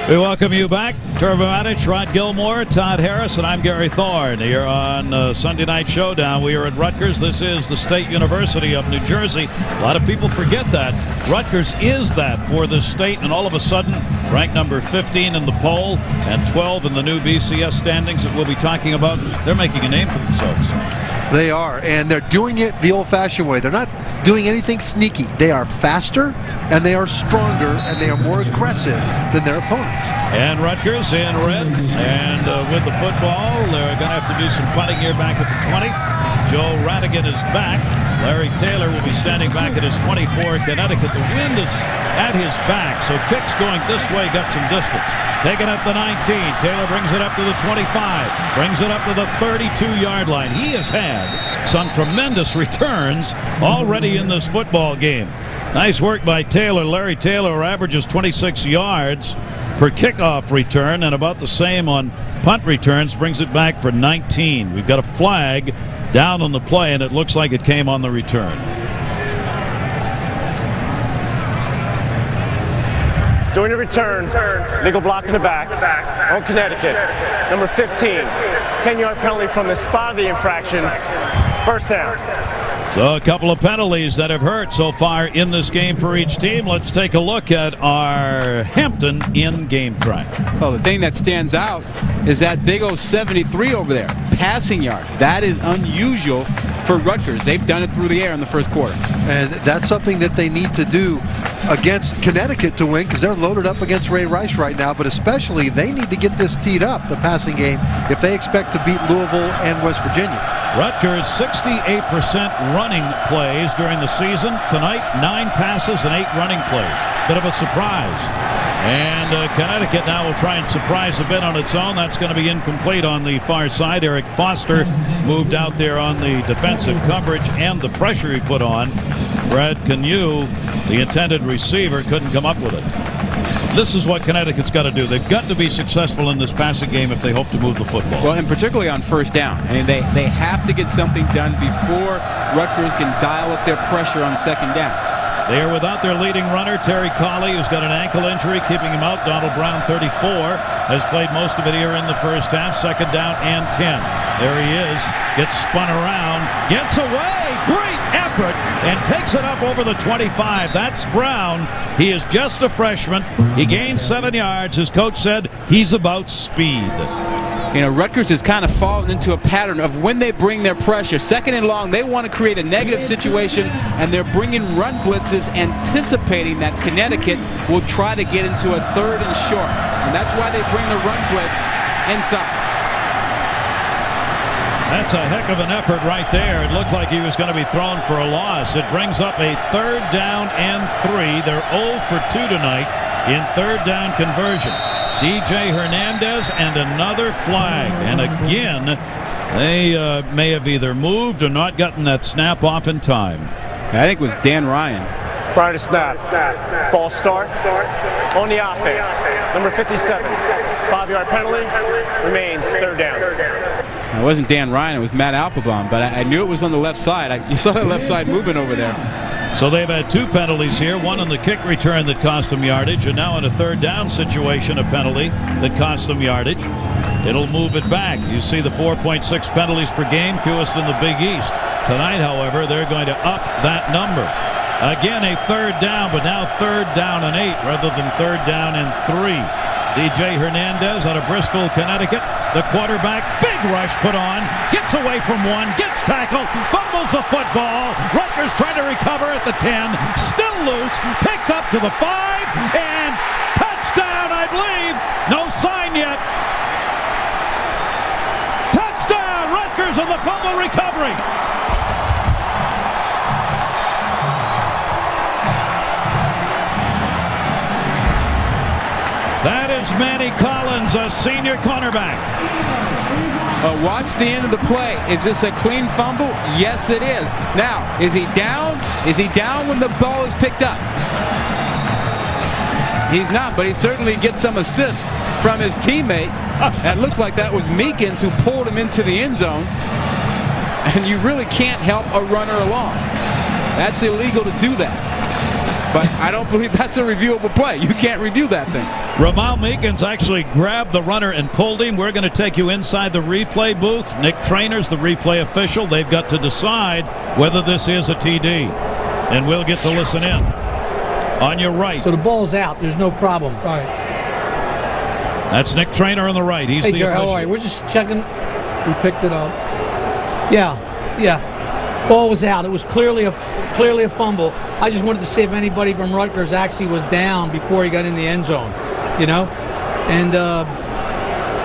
We welcome you back. Trevor Maddich, Rod Gilmore, Todd Harris, and I'm Gary Thorne here on Sunday Night Showdown. We are at Rutgers. This is the State University of New Jersey. A lot of people forget that. Rutgers is that for this state, and all of a sudden, ranked number 15 in the poll and 12 in the new BCS standings that we'll be talking about. They're making a name for themselves. They are, and they're doing it the old-fashioned way. They're not doing anything sneaky. They are faster, and they are stronger, and they are more aggressive than their opponents. And Rutgers in red, and with the football, they're going to have to do some punting here back at the 20. Joe Radigan is back. Larry Taylor will be standing back at his 24. Connecticut, the wind is at his back, so kicks going this way got some distance. Taken at the 19. Taylor brings it up to the 25. Brings it up to the 32-yard line. He has had some tremendous returns already in this football game. Nice work by Taylor. Larry Taylor averages 26 yards per kickoff return and about the same on punt returns. Brings it back for 19. We've got a flag down on the play, and it looks like it came on the return. Doing a return, legal block in the back on Connecticut. Number 15, 10-yard penalty from the spot of the infraction. First down. So a couple of penalties that have hurt so far in this game for each team. Let's take a look at our Hampton in-game track. Well, the thing that stands out is that big old 73 over there, passing yards. That is unusual for Rutgers. They've done it through the air in the first quarter. And that's something that they need to do against Connecticut to win because they're loaded up against Ray Rice right now, but especially they need to get this teed up, the passing game, if they expect to beat Louisville and West Virginia. Rutgers 68% running plays during the season. Tonight, 9 passes and 8 running plays. Bit of a surprise. And Connecticut now will try and surprise a bit on its own. That's going to be incomplete on the far side. Eric Foster moved out there on the defensive coverage and the pressure he put on. Brad Canu, the intended receiver, couldn't come up with it. This is what Connecticut's got to do. They've got to be successful in this passing game if they hope to move the football. Well, and particularly on first down. I mean, they have to get something done before Rutgers can dial up their pressure on second down. They are without their leading runner, Terry Colley, who's got an ankle injury keeping him out. Donald Brown, 34, has played most of it here in the first half. Second down and 10. There he is. Gets spun around. Gets away. Great effort. And takes it up over the 25. That's Brown. He is just a freshman. He gained 7 yards. His coach said he's about speed. You know, Rutgers has kind of fallen into a pattern of when they bring their pressure. Second and long, they want to create a negative situation, and they're bringing run blitzes, anticipating that Connecticut will try to get into a third and short. And that's why they bring the run blitz inside. That's a heck of an effort right there. It looked like he was going to be thrown for a loss. It brings up a 3rd down and 3. They're 0 for 2 tonight in 3rd down conversions. DJ Hernandez and another flag. And again, they may have either moved or not gotten that snap off in time. I think it was Dan Ryan. Prior to snap, false start on the offense. Number 57, 5-yard penalty, remains 3rd down. It wasn't Dan Ryan, it was Matt Applebaum, but I knew it was on the left side. You saw that left side moving over there. So they've had 2 penalties here, one on the kick return that cost them yardage, and now in a 3rd down situation, a penalty that cost them yardage. It'll move it back. You see the 4.6 penalties per game, fewest in the Big East. Tonight, however, they're going to up that number. Again, a 3rd down, but now 3rd down and 8 rather than 3rd down and 3. DJ Hernandez out of Bristol, Connecticut. The quarterback, big rush put on, gets away from one, gets tackled, fumbles the football. Rutgers trying to recover at the 10, still loose, picked up to the 5, and touchdown, I believe. No sign yet. Touchdown, Rutgers on the fumble recovery. That is Manny Collins, a senior cornerback. Watch the end of the play. Is this a clean fumble? Yes, it is. Now, is he down? Is he down when the ball is picked up? He's not, but he certainly gets some assist from his teammate. It looks like that was Meekins who pulled him into the end zone. And you really can't help a runner along. That's illegal to do that. But I don't believe that's a reviewable play. You can't review that thing. Ramal Meekins actually grabbed the runner and pulled him. We're going to take you inside the replay booth. Nick Trainer's the replay official. They've got to decide whether this is a TD. And we'll get to listen in. On your right. So the ball's out. There's no problem. All right. That's Nick Trainer on the right. He's hey, the Jerry, official. how are you? We're just checking. We picked it up. Yeah. Ball was out. It was clearly a fumble. I just wanted to see if anybody from Rutgers actually was down before he got in the end zone, you know. And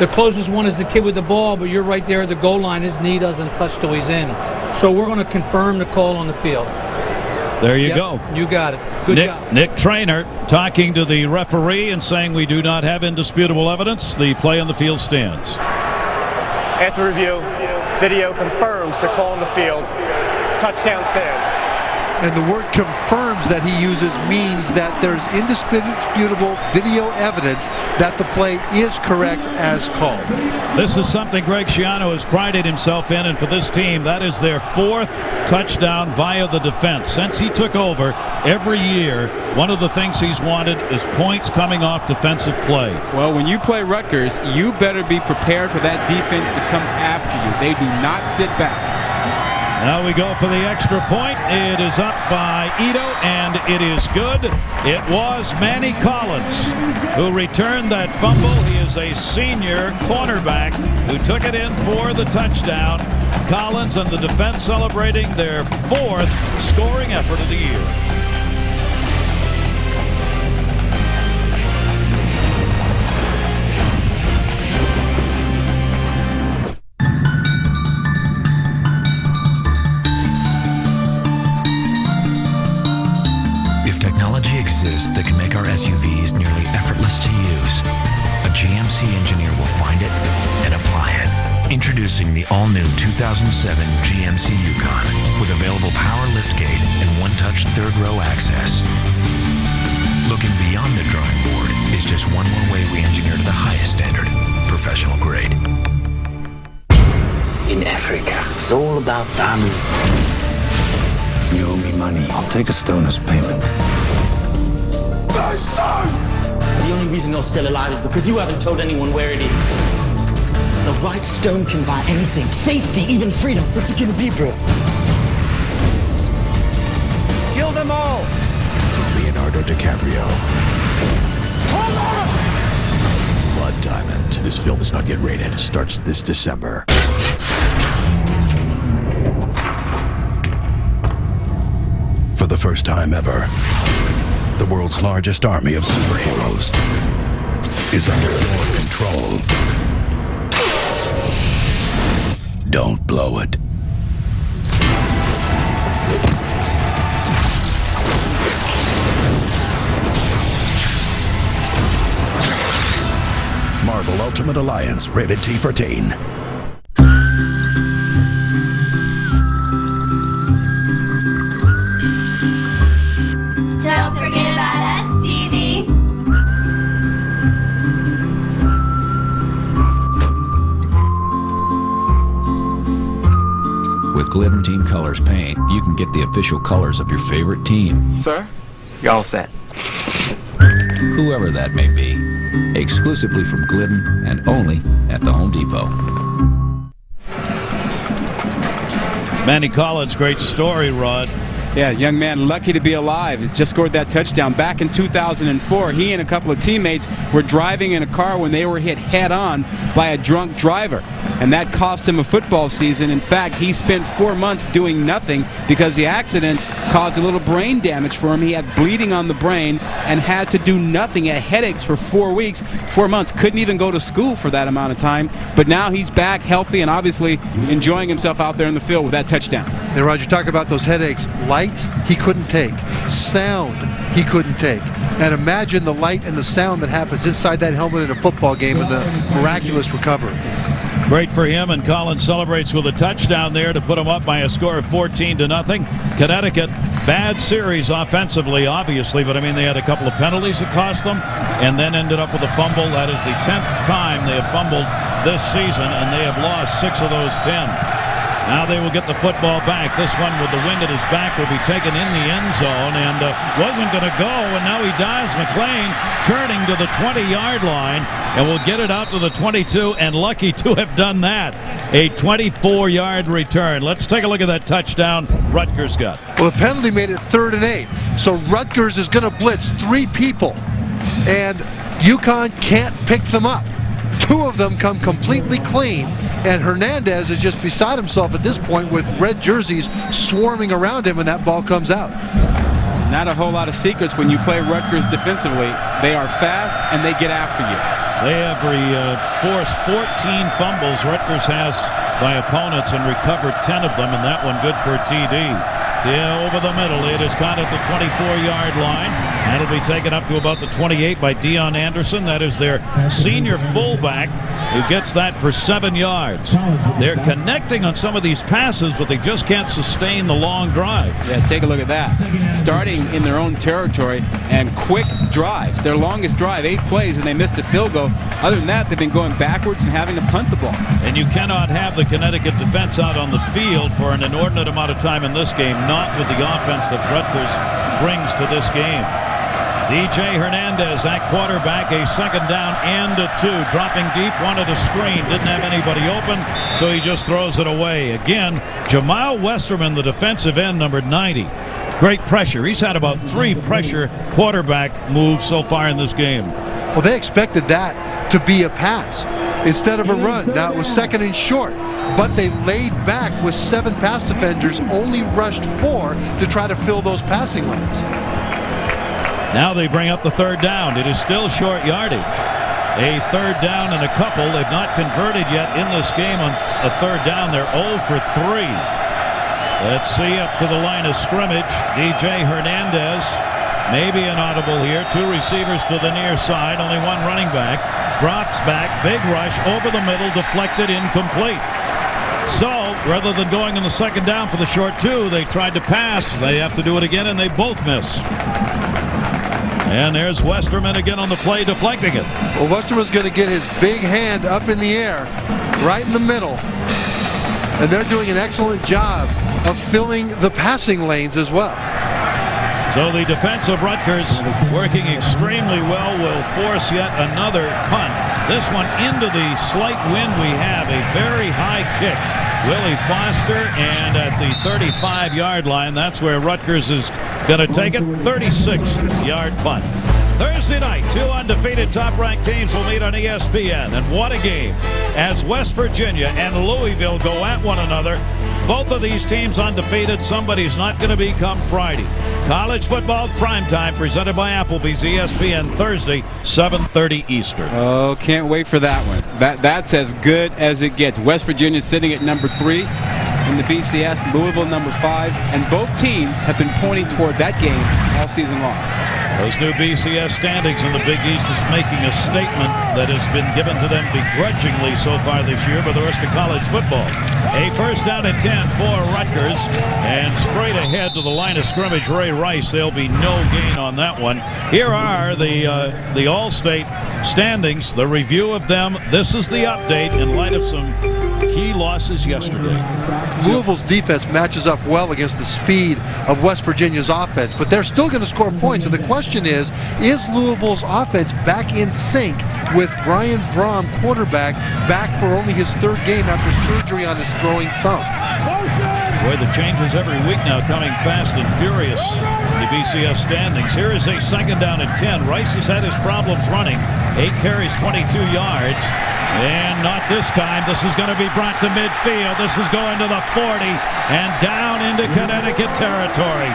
the closest one is the kid with the ball, but you're right there at the goal line. His knee doesn't touch till he's in. So we're going to confirm the call on the field. There you go. You got it. Good job. Nick Trainer talking to the referee and saying we do not have indisputable evidence. The play on the field stands. After review, video confirms the call on the field. Touchdown stands. And the word confirms that he uses means that there's indisputable video evidence that the play is correct as called. This is something Greg Schiano has prided himself in, and for this team, that is their 4th touchdown via the defense. Since he took over, every year, one of the things he's wanted is points coming off defensive play. Well, when you play Rutgers, you better be prepared for that defense to come after you. They do not sit back. Now we go for the extra point. It is up by Ito, and it is good. It was Manny Collins who returned that fumble. He is a senior cornerback who took it in for the touchdown. Collins and the defense celebrating their 4th scoring effort of the year. SUV is nearly effortless to use, a GMC engineer will find it and apply it. Introducing the all-new 2007 GMC UConn with available power liftgate and one-touch third-row access. Looking beyond the drawing board is just one more way we engineer to the highest standard, professional grade. In Africa, it's all about diamonds. You owe me money. I'll take a stone as payment. The only reason you're still alive is because you haven't told anyone where it is. The right stone can buy anything. Safety, even freedom. What's it gonna be, bro? Kill them all! Leonardo DiCaprio. Blood Diamond. This film is not yet rated. Starts this December. For the first time ever, the world's largest army of superheroes is under your control. Don't blow it. Marvel Ultimate Alliance, rated T for teen. Don't forget about us, Stevie. With Glidden Team Colors paint, you can get the official colors of your favorite team. Sir, you're all set. Whoever that may be. Exclusively from Glidden and only at the Home Depot. Manny Collins, great story, Rod. Yeah, young man lucky to be alive. He just scored that touchdown. Back in 2004, he and a couple of teammates were driving in a car when they were hit head-on by a drunk driver. And that cost him a football season. In fact, he spent 4 months doing nothing because the accident caused a little brain damage for him. He had bleeding on the brain and had to do nothing. He had headaches for 4 weeks, 4 months. Couldn't even go to school for that amount of time. But now he's back healthy and obviously enjoying himself out there in the field with that touchdown. Hey, Roger, talk about those headaches. Light, he couldn't take. Sound, he couldn't take. And imagine the light and the sound that happens inside that helmet in a football game and the miraculous recovery. Great for him, and Collins celebrates with a touchdown there to put him up by a score of 14-0. Connecticut, bad series offensively, obviously, but I mean they had a couple of penalties that cost them and then ended up with a fumble. That is the 10th time they have fumbled this season, and they have lost 6 of those 10. Now they will get the football back. This one with the wind at his back will be taken in the end zone and wasn't going to go, and now he dives. McLean turning to the 20-yard line and will get it out to the 22, and lucky to have done that. A 24-yard return. Let's take a look at that touchdown Rutgers got. Well, the penalty made it 3rd and 8, so Rutgers is going to blitz 3 people, and UConn can't pick them up. 2 of them come completely clean, and Hernandez is just beside himself at this point with red jerseys swarming around him, and that ball comes out. Not a whole lot of secrets when you play Rutgers defensively. They are fast, and they get after you. They have forced 14 fumbles Rutgers has by opponents and recovered 10 of them, and that one good for a TD. Over the middle, it is caught at the 24-yard line. That'll be taken up to about the 28 by Deion Anderson. That is their senior fullback who gets that for 7 yards. They're connecting on some of these passes, but they just can't sustain the long drive. Yeah, take a look at that. Starting in their own territory and quick drives. Their longest drive, 8 plays, and they missed a field goal. Other than that, they've been going backwards and having to punt the ball. And you cannot have the Connecticut defense out on the field for an inordinate amount of time in this game, not with the offense that Rutgers brings to this game. DJ Hernandez at quarterback, a 2nd down and a 2. Dropping deep, wanted a screen, didn't have anybody open, so he just throws it away. Again, Jamal Westerman, the defensive end, number 90. Great pressure. He's had about 3 pressure quarterback moves so far in this game. Well, they expected that to be a pass instead of a run. Now it was 2nd and short, but they laid back with 7 pass defenders, only rushed 4 to try to fill those passing lanes. Now they bring up the 3rd down. It is still short yardage. A 3rd down and a couple. They've not converted yet in this game on a 3rd down. They're 0 for 3. Let's see, up to the line of scrimmage. DJ Hernandez Maybe an audible here. Two receivers to the near side. Only one running back. Drops back. Big rush over the middle. Deflected. Incomplete. So rather than going in the second down for the short two, they tried to pass. They have to do it again, and they both miss. And there's Westerman again on the play, deflecting it. Well, Westerman's going to get his big hand up in the air, right in the middle. And they're doing an excellent job of filling the passing lanes as well. So the defense of Rutgers, working extremely well, will force yet another punt. This one into the slight wind we have. A very high kick. Willie Foster, and at the 35-yard line, that's where Rutgers is going to take it. 36-yard punt. Thursday night, two undefeated top-ranked teams will meet on ESPN. And what a game as West Virginia and Louisville go at one another. Both of these teams undefeated. Somebody's not going to be come Friday. College football primetime presented by Applebee's, ESPN, Thursday, 7:30 Eastern. Oh, can't wait for that one. That's as good as it gets. West Virginia sitting at number 3 in the BCS, Louisville number 5, and both teams have been pointing toward that game all season long. Those new BCS standings in the Big East is making a statement that has been given to them begrudgingly so far this year by the rest of college football. A first down and 10 for Rutgers, and straight ahead to the line of scrimmage, Ray Rice. There'll be no gain on that one. Here are the All-State standings, the review of them. This is the update in light of some key losses yesterday. Louisville's defense matches up well against the speed of West Virginia's offense, but they're still going to score points. And the question is Louisville's offense back in sync with Brian Brom, quarterback, back for only his 3rd game after surgery on his throwing thumb? Boy, the changes every week now coming fast and furious. The BCS standings. Here is a second down and 10. Rice has had his problems running. 8 carries, 22 yards. And not this time. This is going to be brought to midfield. This is going to the 40 and down into Connecticut territory.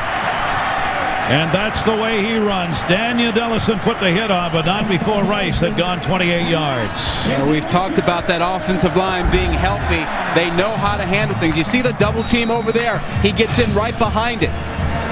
And that's the way he runs. Daniel Dellison put the hit on, but not before Rice had gone 28 yards. Yeah, we've talked about that offensive line being healthy. They know how to handle things. You see the double team over there. He gets in right behind it.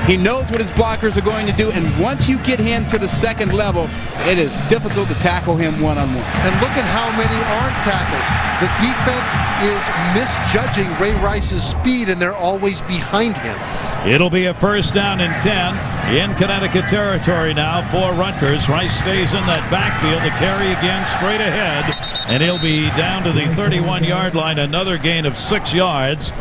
He knows what his blockers are going to do, and once you get him to the second level, it is difficult to tackle him one-on-one. And look at how many arm tackles. The defense is misjudging Ray Rice's speed, and they're always behind him. It'll be a first down and 10 in Connecticut territory now for Rutgers. Rice stays in that backfield. The carry again straight ahead, and he'll be down to the 31-yard line. Another gain of 6 yards.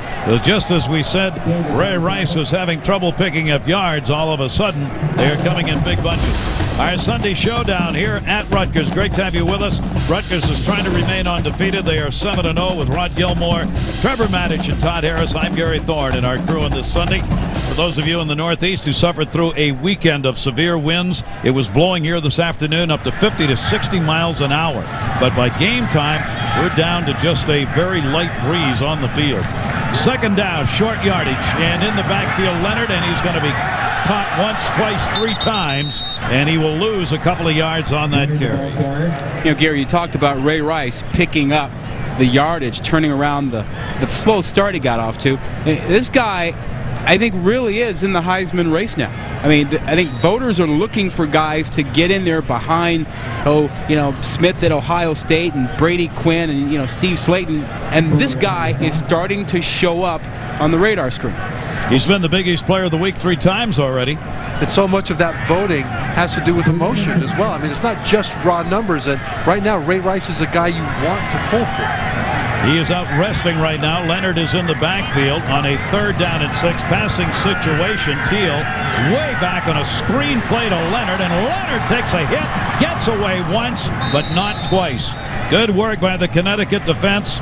Just as we said, Ray Rice was having trouble picking up yards. All of a sudden, they're coming in big bunches. Our Sunday showdown here at Rutgers. Great to have you with us. Rutgers is trying to remain undefeated. They are 7-0 with Rod Gilmore, Trevor Maddich, and Todd Harris. I'm Gary Thorne, and our crew on this Sunday. For those of you in the Northeast who suffered through a weekend of severe winds, it was blowing here this afternoon up to 50 to 60 miles an hour. But by game time, we're down to just a very light breeze on the field. Second down, short yardage, and in the backfield, Leonard, and he's going to be caught once, twice, 3 times, and he will lose a couple of yards on that carry. You know, Gary, you talked about Ray Rice picking up the yardage, turning around the slow start he got off to. This guy, I think, really is in the Heisman race now. I mean, I think voters are looking for guys to get in there behind, Smith at Ohio State and Brady Quinn and, Steve Slayton. And this guy is starting to show up on the radar screen. He's been the Big East Player of the Week 3 times already. And so much of that voting has to do with emotion as well. I mean, it's not just raw numbers. And right now, Ray Rice is a guy you want to pull for. He is out resting right now. Leonard is in the backfield on a 3rd down and 6 passing situation. Teal way back on a screen play to Leonard, and Leonard takes a hit, gets away once, but not twice. Good work by the Connecticut defense.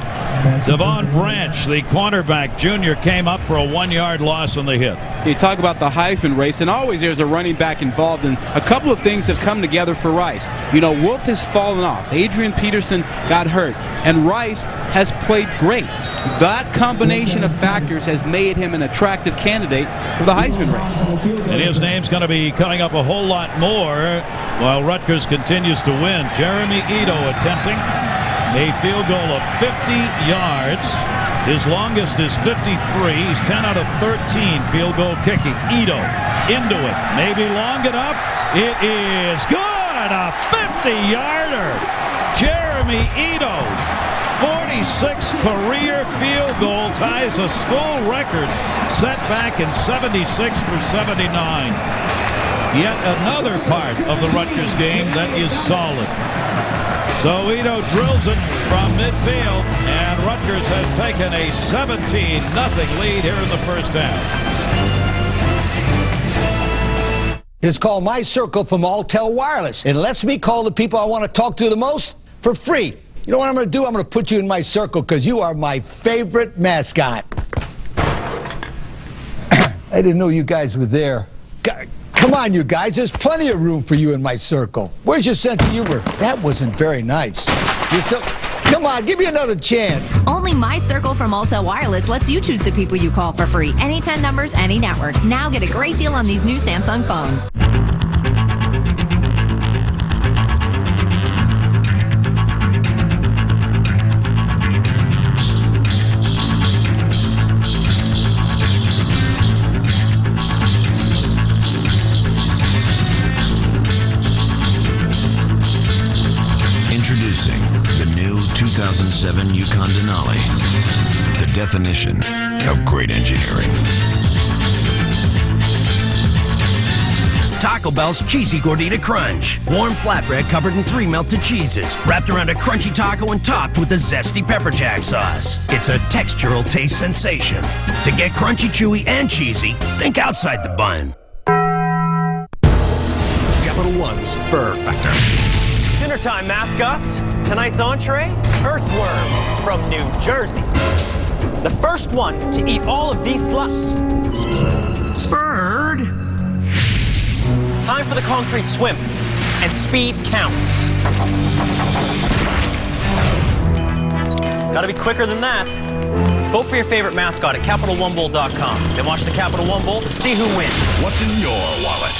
Devon Branch, the cornerback junior, came up for a 1-yard loss on the hit. You talk about the Heisman race, and always there's a running back involved, and a couple of things have come together for Rice. Wolf has fallen off. Adrian Peterson got hurt, and Rice has played great. That combination of factors has made him an attractive candidate for the Heisman race. And his name's going to be coming up a whole lot more while Rutgers continues to win. Jeremy Ito attempting a field goal of 50 yards. His longest is 53. He's 10 out of 13 field goal kicking. Ito into it. Maybe long enough. It is good. A 50-yarder. Jeremy Ito, 46 career field goal, ties a school record set back in 76 through 79. Yet another part of the Rutgers game that is solid. So Ito drills it from midfield, and Rutgers has taken a 17-0 lead here in the first half. It's called My Circle from Alltel Wireless. It lets me call the people I want to talk to the most for free. You know what I'm going to do? I'm going to put you in my circle because you are my favorite mascot. I didn't know you guys were there. Come on, you guys. There's plenty of room for you in my circle. Where's your sense of humor? That wasn't very nice. You're still... Come on, give me another chance. Only My Circle from Alltel Wireless lets you choose the people you call for free. Any 10 numbers, any network. Now get a great deal on these new Samsung phones. Introducing the new 2007 UConn Denali, the definition of great engineering. Taco Bell's Cheesy Gordita Crunch. Warm flatbread covered in 3 melted cheeses, wrapped around a crunchy taco and topped with a zesty pepper jack sauce. It's a textural taste sensation. To get crunchy, chewy, and cheesy, think outside the bun. Capital One's Fur Factor. Dinner time, mascots. Tonight's entree, earthworms from New Jersey. The first one to eat all of these Bird. Time for the concrete swim, and speed counts. Gotta be quicker than that. Vote for your favorite mascot at CapitalOneBowl.com. Then watch the Capital One Bowl to see who wins. What's in your wallet?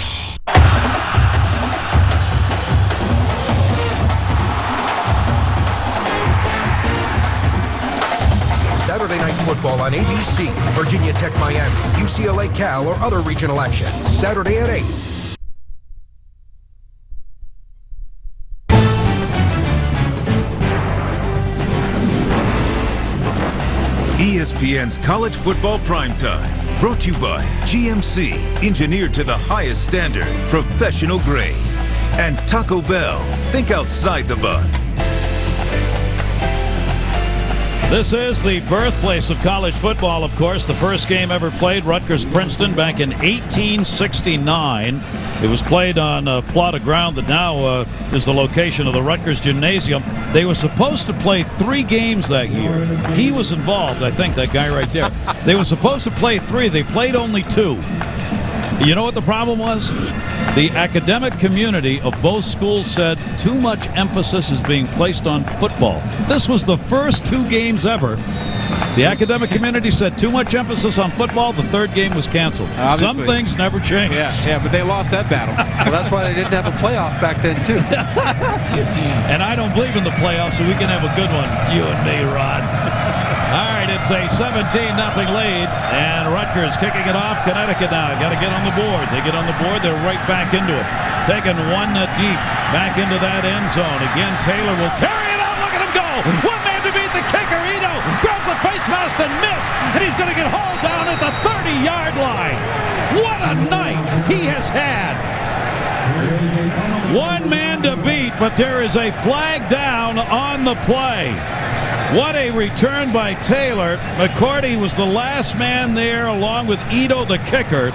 Saturday Night Football on ABC, Virginia Tech Miami, UCLA Cal, or other regional action. Saturday at 8. ESPN's College Football Primetime, brought to you by GMC, engineered to the highest standard, professional grade. And Taco Bell, think outside the bun. This is the birthplace of college football, of course. The first game ever played, Rutgers-Princeton, back in 1869. It was played on a plot of ground that now is the location of the Rutgers Gymnasium. They were supposed to play 3 games that year. He was involved, I think, that guy right there. They were supposed to play 3. They played only 2. You know what the problem was? The academic community of both schools said too much emphasis is being placed on football. This was the first 2 games ever. The academic community said too much emphasis on football. The 3rd game was canceled. Some things never change. Yeah, but they lost that battle. Well, that's why they didn't have a playoff back then, too. And I don't believe in the playoffs, so we can have a good one, you and me, Rod. All right, it's a 17-0 lead, and Rutgers kicking it off. Connecticut now got to get on the board. They get on the board, they're right back into it. Taking one deep, back into that end zone. Again, Taylor will carry it out. Look at him go. One man to beat the kicker. Ito grabs the face mask and missed, and he's going to get hauled down at the 30-yard line. What a night he has had. One man to beat, but there is a flag down on the play. What a return by Taylor. McCourty was the last man there along with Ito, the kicker.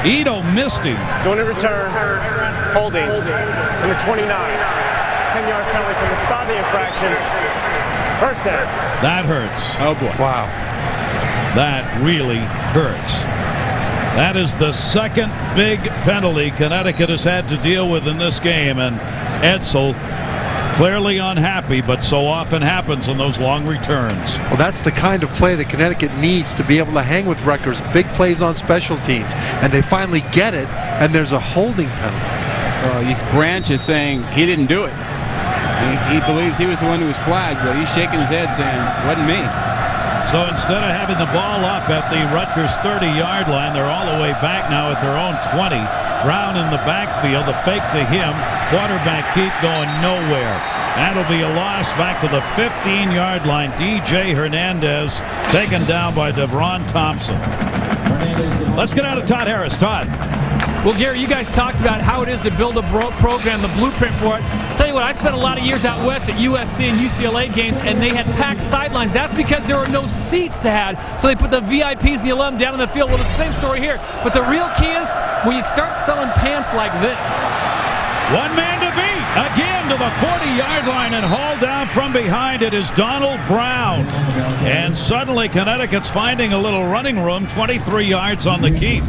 Ito missed him. Doing a return, holding, number 29. 10-yard penalty from the spot of the infraction. First down. That hurts. Oh, boy. Wow. That really hurts. That is the second big penalty Connecticut has had to deal with in this game, and Edsel clearly unhappy, but so often happens on those long returns. Well, that's the kind of play that Connecticut needs to be able to hang with Rutgers. Big plays on special teams, and they finally get it, and there's a holding penalty. Branch is saying he didn't do it. He believes he was the one who was flagged, but he's shaking his head saying, wasn't me. So instead of having the ball up at the Rutgers 30-yard line, they're all the way back now at their own 20. Brown in the backfield, the fake to him. Quarterback keep going nowhere. That'll be a loss back to the 15-yard line. DJ Hernandez taken down by Devron Thompson. Let's get out of Todd Harris. Todd. Well, Gary, you guys talked about how it is to build a program, the blueprint for it. I'll tell you what, I spent a lot of years out west at USC and UCLA games, and they had packed sidelines. That's because there were no seats to have. So they put the VIPs and the alum down in the field. Well, it's the same story here. But the real key is when you start selling pants like this. One man to beat. Again to the 40-yard line and hauled down from behind. It is Donald Brown. And suddenly Connecticut's finding a little running room, 23 yards on the keep.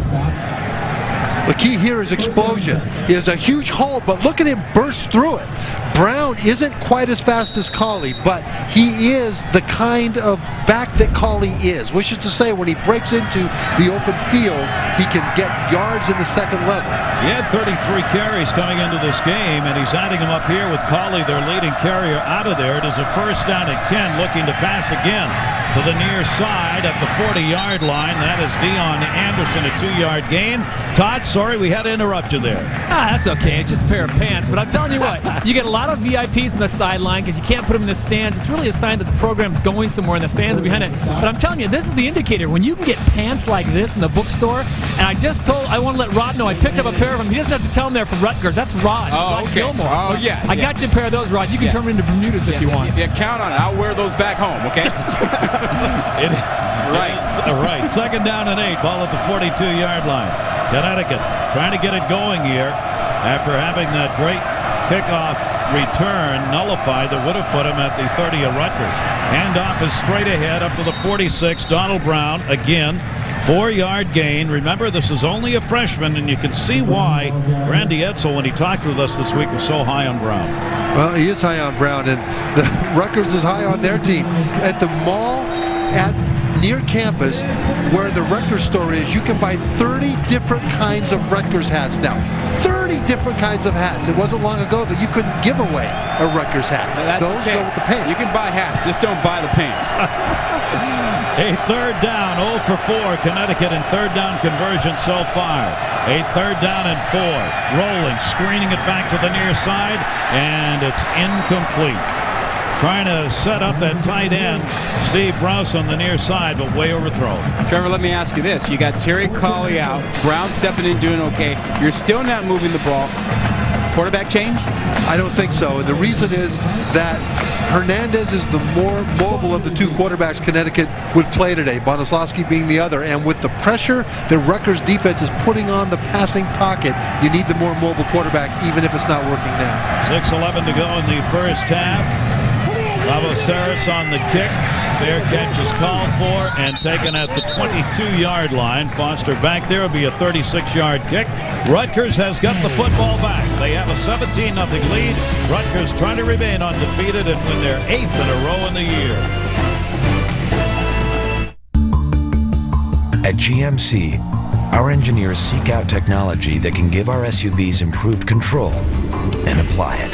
The key here is explosion. He has a huge hole, but look at him burst through it. Brown isn't quite as fast as Colley, but he is the kind of back that Colley is. Which is to say, when he breaks into the open field, he can get yards in the second level. He had 33 carries coming into this game, and he's adding them up here with Colley, their leading carrier, out of there. It is a first down at 10, looking to pass again to the near side at the 40-yard line. That is Dion Anderson, a 2-yard gain. Todd, sorry we had to interrupt you there. That's okay. It's just a pair of pants. But I'm telling you what, you get a lot of VIPs in the sideline because you can't put them in the stands. It's really a sign that the program's going somewhere and the fans are behind it. But I'm telling you, this is the indicator. When you can get pants like this in the bookstore, and I want to let Rod know I picked up a pair of them. He doesn't have to tell him they're from Rutgers. That's Rod. Oh, okay. Gilmore. Oh, So yeah. I got you a pair of those, Rod. You can turn them into Bermudas if you want. Yeah, count on it. I'll wear those back home, okay? Right. Second down and 8. Ball at the 42-yard line. Connecticut trying to get it going here after having that great kickoff return nullified that would have put him at the 30 of Rutgers. Handoff is straight ahead up to the 46. Donald Brown again. 4-yard gain. Remember, this is only a freshman, and you can see why Randy Edsel, when he talked with us this week, was so high on Brown. Well, he is high on Brown, and the Rutgers is high on their team. At the mall near campus, where the Rutgers store is, you can buy 30 different kinds of Rutgers hats now. 30 different kinds of hats. It wasn't long ago that you couldn't give away a Rutgers hat. Those go with the pants. You can buy hats, just don't buy the pants. A third down, 0 for 4, Connecticut in third down conversion so far. A third down and 4. Rolling, screening it back to the near side, and it's incomplete. Trying to set up that tight end, Steve Brous on the near side, but way overthrown. Trevor, let me ask you this. You got Terry Colley out, Brown stepping in doing okay. You're still not moving the ball. Quarterback change? I don't think so. And the reason is that Hernandez is the more mobile of the two quarterbacks Connecticut would play today, Bonoslawski being the other. And with the pressure that Rutgers defense is putting on the passing pocket, you need the more mobile quarterback, even if it's not working now. 6:11 to go in the first half. Lavosaris on the kick. Fair catch is called for and taken at the 22-yard line. Foster back there. Will be a 36-yard kick. Rutgers has got the football back. They have a 17-0 lead. Rutgers trying to remain undefeated and win their 8th in a row in the year. At GMC, our engineers seek out technology that can give our SUVs improved control and apply it.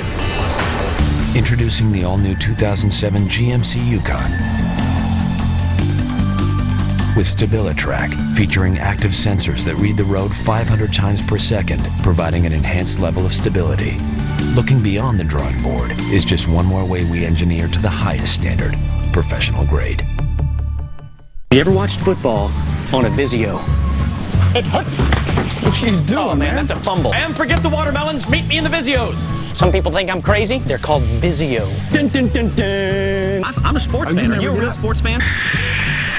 Introducing the all-new 2007 GMC UConn. With StabiliTrack, featuring active sensors that read the road 500 times per second, providing an enhanced level of stability. Looking beyond the drawing board is just one more way we engineer to the highest standard, professional grade. You ever watched football on a Vizio? What are you doing, Oh, man, that's a fumble. And forget the watermelons. Meet me in the Vizios. Some people think I'm crazy. They're called Vizio. Dun, dun, dun, dun. I'm a sports fan. Are you a real sports fan?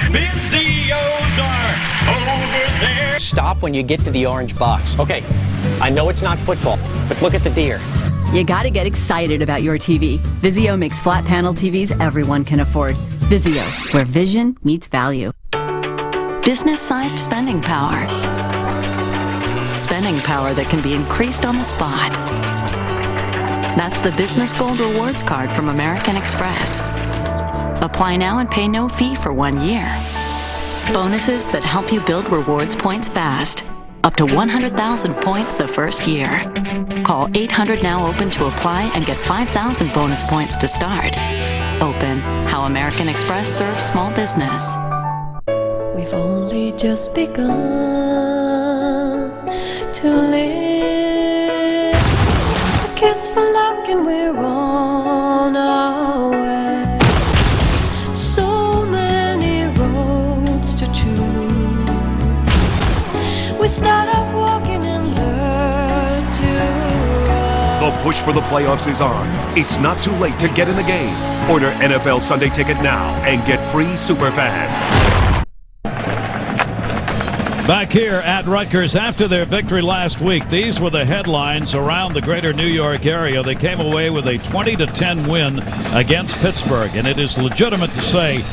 Vizios are over there. Stop when you get to the orange box. Okay, I know it's not football, but look at the deer. You gotta get excited about your TV. Vizio makes flat panel TVs everyone can afford. Vizio, where vision meets value. Business-sized spending power. Spending power that can be increased on the spot. That's the Business Gold Rewards Card from American Express. Apply now and pay no fee for 1 year. Bonuses that help you build rewards points fast. Up to 100,000 points the first year. Call 800 NOW OPEN to apply and get 5,000 bonus points to start. Open, how American Express serves small business. We've only just begun to live. A kiss for luck and we're on our way. So many roads to choose. We start off walking and learn to run. The push for the playoffs is on. It's not too late to get in the game. Order NFL Sunday Ticket now and get free Superfan. Back here at Rutgers after their victory last week, these were the headlines around the greater New York area. They came away with a 20-10 win against Pittsburgh, and it is legitimate to say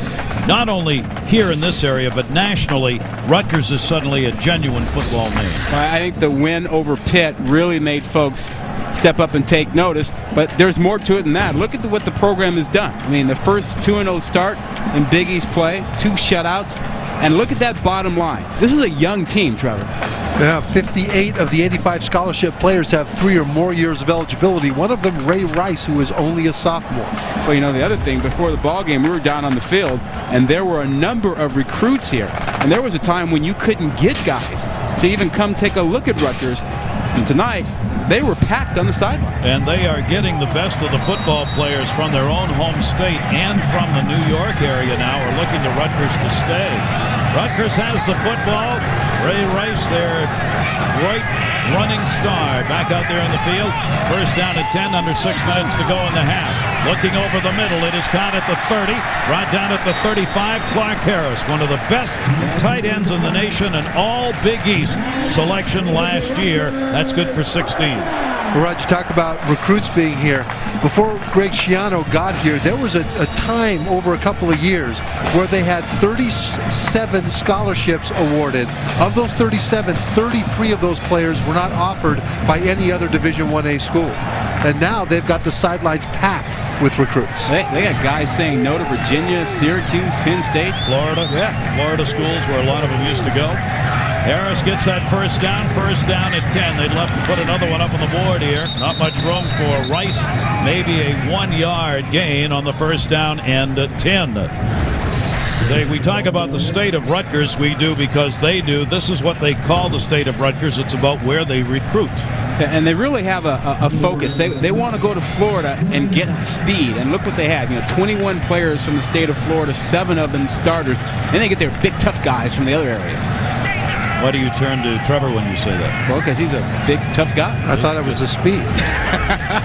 not only here in this area but nationally, Rutgers is suddenly a genuine football name. I think the win over Pitt really made folks step up and take notice, but there's more to it than that. Look at what the program has done. I mean, the first 2-0 start in Big East play, 2 shutouts. And look at that bottom line. This is a young team, Trevor. Yeah, 58 of the 85 scholarship players have 3 or more years of eligibility. One of them, Ray Rice, who is only a sophomore. Well, you know, the other thing, before the ball game, we were down on the field, and there were a number of recruits here. And there was a time when you couldn't get guys to even come take a look at Rutgers. And tonight, they were packed on the sideline. And they are getting the best of the football players from their own home state and from the New York area now are looking to Rutgers to stay. Rutgers has the football. Ray Rice, their great running star, back out there in the field. First down at 10, under 6 minutes to go in the half. Looking over the middle, it is caught at the 30, brought down at the 35. Clark Harris, one of the best tight ends in the nation, and all Big East selection last year. That's good for 16. Roger, talk about recruits being here. Before Greg Schiano got here, there was a time over a couple of years where they had 37 scholarships awarded. Of those 37, 33 of those players were not offered by any other Division I-A school. And now they've got the sidelines packed with recruits. They got guys saying no to Virginia, Syracuse, Penn State. Florida. Yeah. Florida schools where a lot of them used to go. Harris gets that first down at 10. They'd love to put another one up on the board here. Not much room for Rice. Maybe a 1-yard gain on the first down and 10. We talk about the state of Rutgers. We do because they do. This is what they call the state of Rutgers. It's about where they recruit. And they really have a focus. They want to go to Florida and get speed. And look what they have. 21 players from the state of Florida, 7 of them starters. Then they get their big, tough guys from the other areas. Why do you turn to Trevor when you say that? Well, because he's a big, tough guy. I thought it was the speed.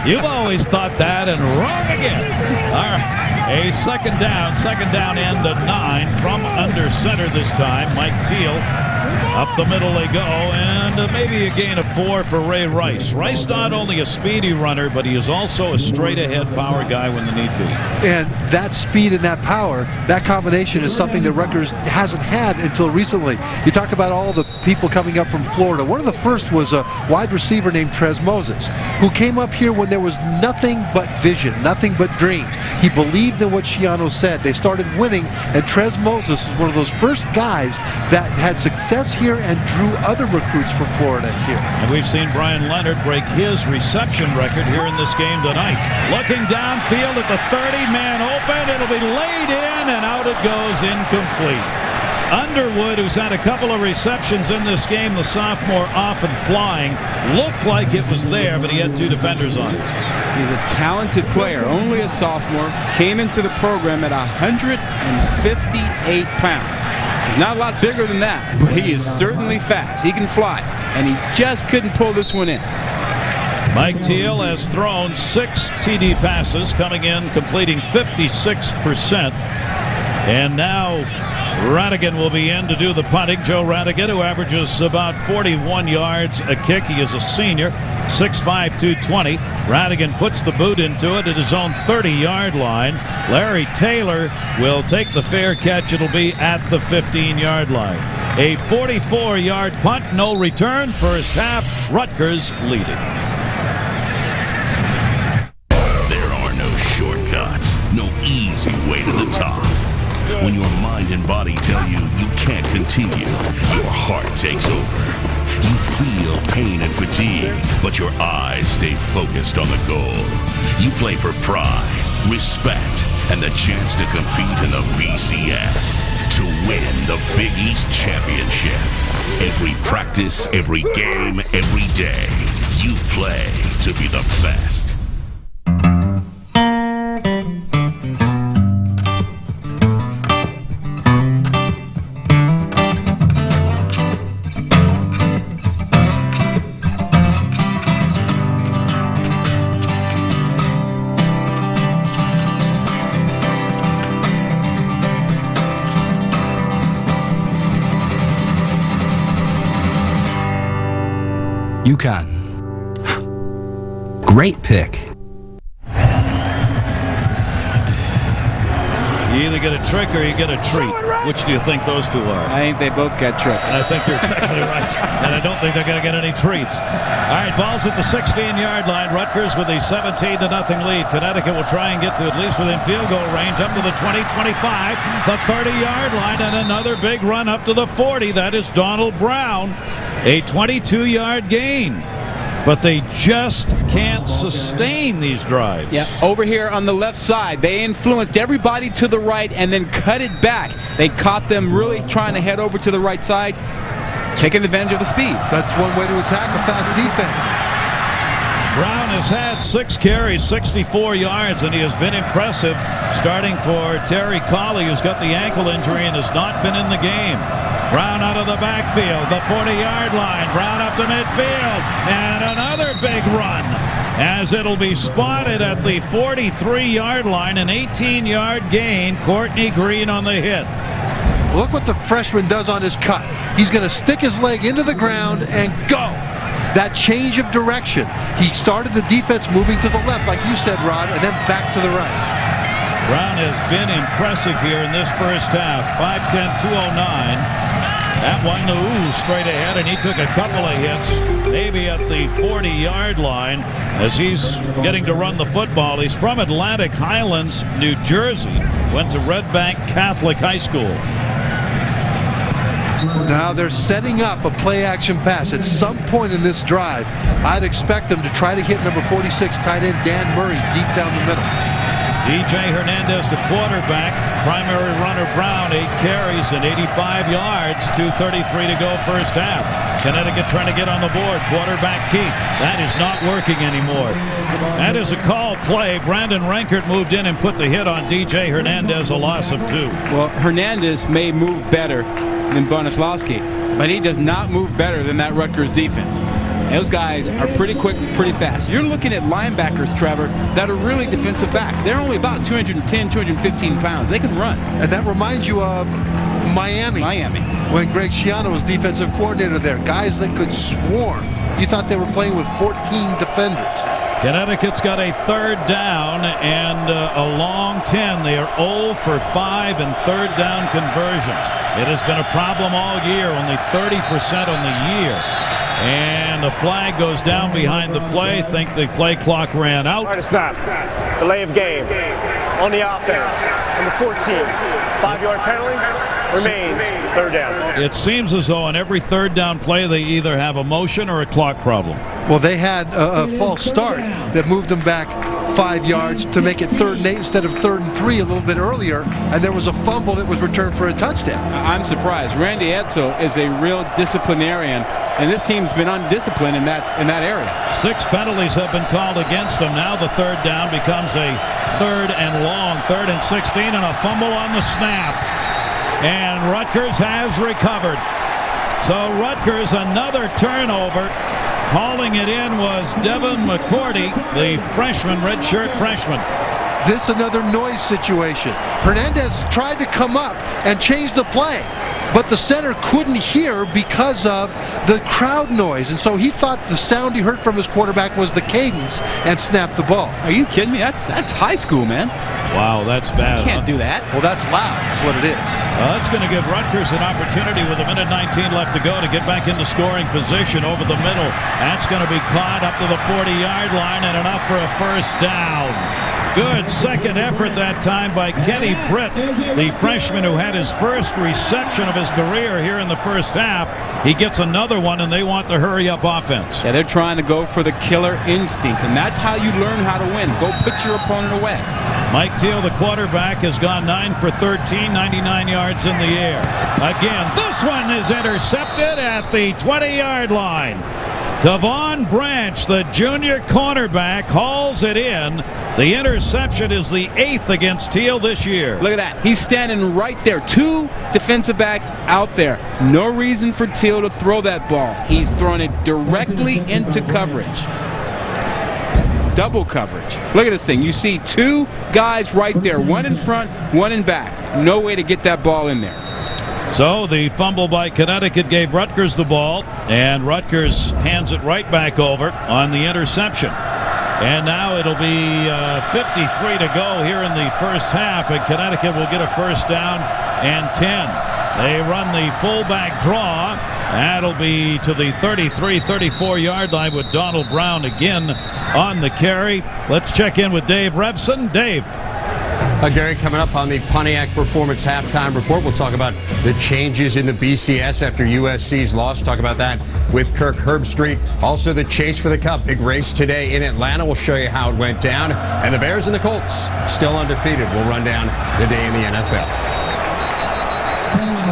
You've always thought that, and wrong again. All right. A second down end at 9 from under center this time. Mike Teal. Up the middle they go, and maybe a gain of 4 for Ray Rice. Rice not only a speedy runner, but he is also a straight-ahead power guy when the need be. And that speed and that power, that combination is something that Rutgers hasn't had until recently. You talk about all the people coming up from Florida. One of the first was a wide receiver named Trez Moses, who came up here when there was nothing but vision, nothing but dreams. He believed in what Schiano said. They started winning, and Trez Moses was one of those first guys that had success here and drew other recruits from Florida here. And we've seen Brian Leonard break his reception record here in this game tonight. Looking downfield at the 30, man open, it'll be laid in, and out it goes, incomplete. Underwood, who's had a couple of receptions in this game, the sophomore often flying, looked like it was there, but he had 2 defenders on it. He's a talented player, only a sophomore, came into the program at 158 pounds. He's not a lot bigger than that, but he is certainly fast. He can fly, and he just couldn't pull this one in. Mike Teal has thrown 6 TD passes, coming in, completing 56%. And now Radigan will be in to do the punting. Joe Radigan, who averages about 41 yards a kick. He is a senior, 6'5", 220. Radigan puts the boot into it at his own 30-yard line. Larry Taylor will take the fair catch. It'll be at the 15-yard line. A 44-yard punt, no return. First half, Rutgers leading. There are no shortcuts, no easy way to the top. When your mind and body tell you can't continue, your heart takes over. You feel pain and fatigue, but your eyes stay focused on the goal. You play for pride, respect, and the chance to compete in the BCS to win the Big East Championship. Every practice, every game, every day, you play to be the best. UConn. Great pick. You either get a trick or you get a treat. Which do you think those two are? I think they both got tricked. I think you're exactly right. And I don't think they're going to get any treats. All right, ball's at the 16-yard line. Rutgers with a 17-0 lead. Connecticut will try and get to at least within field goal range, up to the 20, 25, the 30-yard line, and another big run up to the 40. That is Donald Brown. A 22-yard gain. But they just can't sustain these drives. Yeah, over here on the left side, they influenced everybody to the right and then cut it back. They caught them really trying to head over to the right side, taking advantage of the speed. That's one way to attack a fast defense. Brown has had 6 carries, 64 yards, and he has been impressive, starting for Terry Colley, who's got the ankle injury and has not been in the game. Brown out of the backfield, the 40-yard line. Brown up to midfield, and another big run as it'll be spotted at the 43-yard line, an 18-yard gain. Courtney Green on the hit. Look what the freshman does on his cut. He's going to stick his leg into the ground and go. That change of direction. He started the defense moving to the left, like you said, Rod, and then back to the right. Brown has been impressive here in this first half. 5'10", 209. That one, straight ahead, and he took a couple of hits, maybe at the 40-yard line, as he's getting to run the football. He's from Atlantic Highlands, New Jersey. Went to Red Bank Catholic High School. Now they're setting up a play-action pass. At some point in this drive, I'd expect them to try to hit number 46 tight end Dan Murray deep down the middle. DJ Hernandez, the quarterback. Primary runner Brown, 8 carries and 85 yards. 2:33 to go first half. Connecticut trying to get on the board. Quarterback keep. That is not working anymore. That is a called play. Brandon Rankert moved in and put the hit on DJ Hernandez, a loss of 2. Well, Hernandez may move better than Bonoslawski, but he does not move better than that Rutgers defense. Those guys are pretty quick, pretty fast. You're looking at linebackers, Trevor, that are really defensive backs. They're only about 210, 215 pounds. They can run. And that reminds you of Miami. When Greg Schiano was defensive coordinator there. Guys that could swarm. You thought they were playing with 14 defenders. Connecticut's got a 3rd down and a long 10. They are 0 for 5 in 3rd down conversions. It has been a problem all year, only 30% on the year. And the flag goes down behind the play. Think the play clock ran out. All right, snap. Delay of game on the offense. Number 14. 5-yard penalty. Remains 3rd down. It seems as though on every 3rd down play they either have a motion or a clock problem. Well, they had a false start that moved them back 5 yards to make it 3rd and 8 instead of 3rd and 3 a little bit earlier, and there was a fumble that was returned for a touchdown. I'm surprised. Randy Edsel is a real disciplinarian, and this team's been undisciplined in that area. 6 penalties have been called against them. Now the 3rd down becomes a 3rd and long, 3rd and 16, and a fumble on the snap. And Rutgers has recovered. So Rutgers, another turnover. Hauling it in was Devin McCourty, the freshman, redshirt freshman. This another noise situation. Hernandez tried to come up and change the play, but the center couldn't hear because of the crowd noise, and so he thought the sound he heard from his quarterback was the cadence and snapped the ball. Are you kidding me? That's high school, man. Wow, that's bad. You can't do that. Well, that's loud. That's what it is. That's going to give Rutgers an opportunity with 1:19 left to go to get back into scoring position over the middle. That's going to be caught up to the 40-yard line and enough for a first down. good second effort that time by Kenny Britt, the freshman who had his first reception of his career here in the first half. He gets another one, and they want the hurry-up offense. Yeah, they're trying to go for the killer instinct, and that's how you learn how to win. Go put your opponent away. Mike Teal, the quarterback, has gone 9 for 13, 99 yards in the air. Again, this one is intercepted at the 20-yard line. Devon Branch, the junior cornerback, hauls it in. The interception is the 8th against Teal this year. Look at that. He's standing right there. 2 defensive backs out there. No reason for Teal to throw that ball. He's throwing it directly into coverage. Double coverage. Look at this thing. You see 2 guys right there. One in front, one in back. No way to get that ball in there. So the fumble by Connecticut gave Rutgers the ball, and Rutgers hands it right back over on the interception. And now it'll be 53 to go here in the first half, and Connecticut will get a first down and 10. They run the fullback draw. That'll be to the 33, 34-yard line with Donald Brown again on the carry. Let's check in with Dave Revson. Dave. Gary, coming up on the Pontiac Performance Halftime Report, we'll talk about the changes in the BCS after USC's loss. Talk about that with Kirk Herbstreit. Also, the chase for the Cup. Big race today in Atlanta. We'll show you how it went down. And the Bears and the Colts still undefeated. We'll run down the day in the NFL.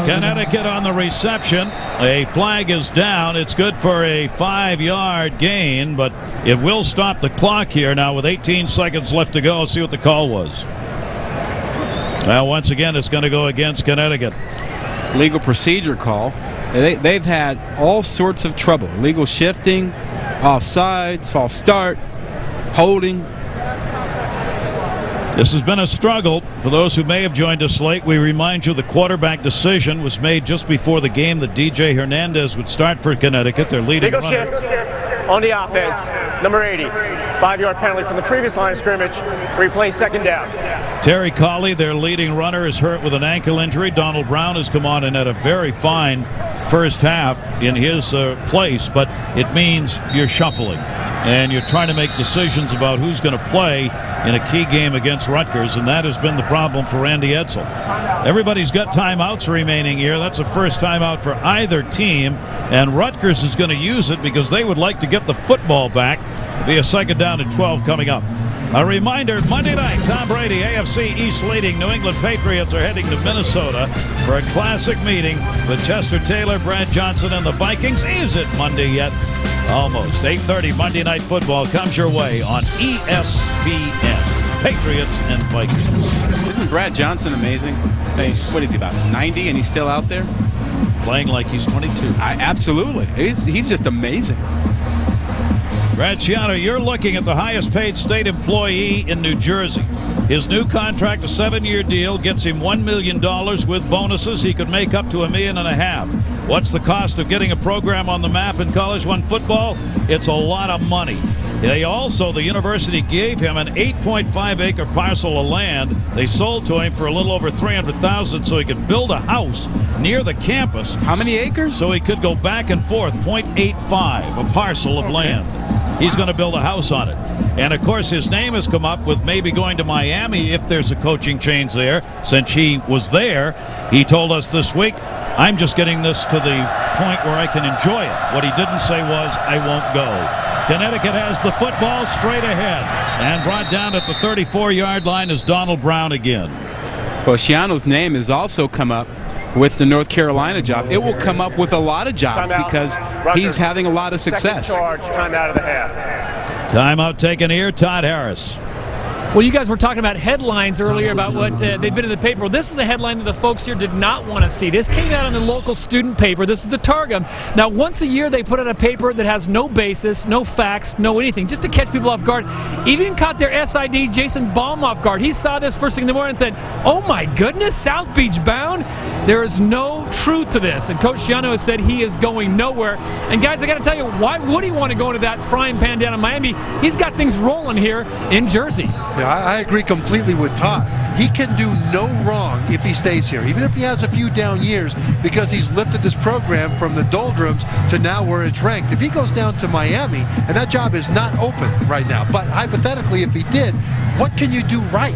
Connecticut on the reception. A flag is down. It's good for a 5-yard gain, but it will stop the clock here now with 18 seconds left to go. See what the call was. Well, once again, it's going to go against Connecticut. Legal procedure call. They've had all sorts of trouble. Legal shifting, offsides, false start, holding. This has been a struggle. For those who may have joined us late, we remind you the quarterback decision was made just before the game that DJ Hernandez would start for Connecticut. Their leading legal runner. Shift on the offense. Number 80. 5-yard penalty from the previous line of scrimmage. Replay second down. Terry Colley, their leading runner, is hurt with an ankle injury. Donald Brown has come on and had a very fine first half in his place, but it means you're shuffling and you're trying to make decisions about who's going to play in a key game against Rutgers, and that has been the problem for Randy Edsall. Everybody's got timeouts remaining here. That's the first timeout for either team, and Rutgers is going to use it because they would like to get the football back. It'll be a second down and 12 coming up. A reminder, Monday night, Tom Brady, AFC East leading New England Patriots are heading to Minnesota for a classic meeting with Chester Taylor, Brad Johnson, and the Vikings. Is it Monday yet? Almost. 8:30 Monday Night Football comes your way on ESPN. Patriots and Vikings. Isn't Brad Johnson amazing? Hey, what is he, about 90 and he's still out there? Playing like he's 22. Absolutely. He's just amazing. Brad Schiano, you're looking at the highest paid state employee in New Jersey. His new contract, a 7-year deal, gets him $1 million with bonuses. He could make up to $1.5 million. What's the cost of getting a program on the map in College One football? It's a lot of money. The university gave him an 8.5-acre parcel of land. They sold to him for a little over $300,000 so he could build a house near the campus. How many acres? So he could go back and forth, 0.85, a parcel of land. He's going to build a house on it. And, of course, his name has come up with maybe going to Miami if there's a coaching change there, since he was there. He told us this week, I'm just getting this to the point where I can enjoy it. What he didn't say was, I won't go. Connecticut has the football straight ahead. And brought down at the 34-yard line is Donald Brown again. Well, Schiano's name has also come up with the North Carolina job. It will come up with a lot of jobs because he's having a lot of success. Second charge, time out of the half. Timeout taken here, Todd Harris. Well, you guys were talking about headlines earlier about what they've been in the paper. Well, this is a headline that the folks here did not want to see. This came out in the local student paper. This is the Targum. Now, once a year, they put out a paper that has no basis, no facts, no anything, just to catch people off guard. Even caught their SID, Jason Baum, off guard. He saw this first thing in the morning and said, oh, my goodness, South Beach bound? There is no truth to this. And Coach Schiano has said he is going nowhere. And, guys, I got to tell you, why would he want to go into that frying pan down in Miami? He's got things rolling here in Jersey. Yeah, I agree completely with Todd. he can do no wrong if he stays here, even if he has a few down years, because he's lifted this program from the doldrums to now where it's ranked. If he goes down to Miami, and that job is not open right now, but hypothetically if he did, what can you do right?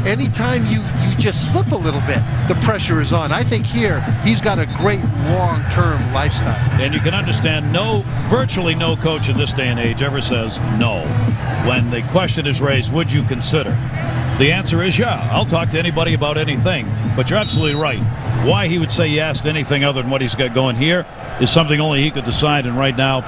Anytime you just slip a little bit, the pressure is on. I think here he's got a great long-term lifestyle. And you can understand virtually no coach in this day and age ever says no. When the question is raised, would you consider? The answer is yeah, I'll talk to anybody about anything. But you're absolutely right. Why he would say yes to anything other than what he's got going here is something only he could decide, and right now,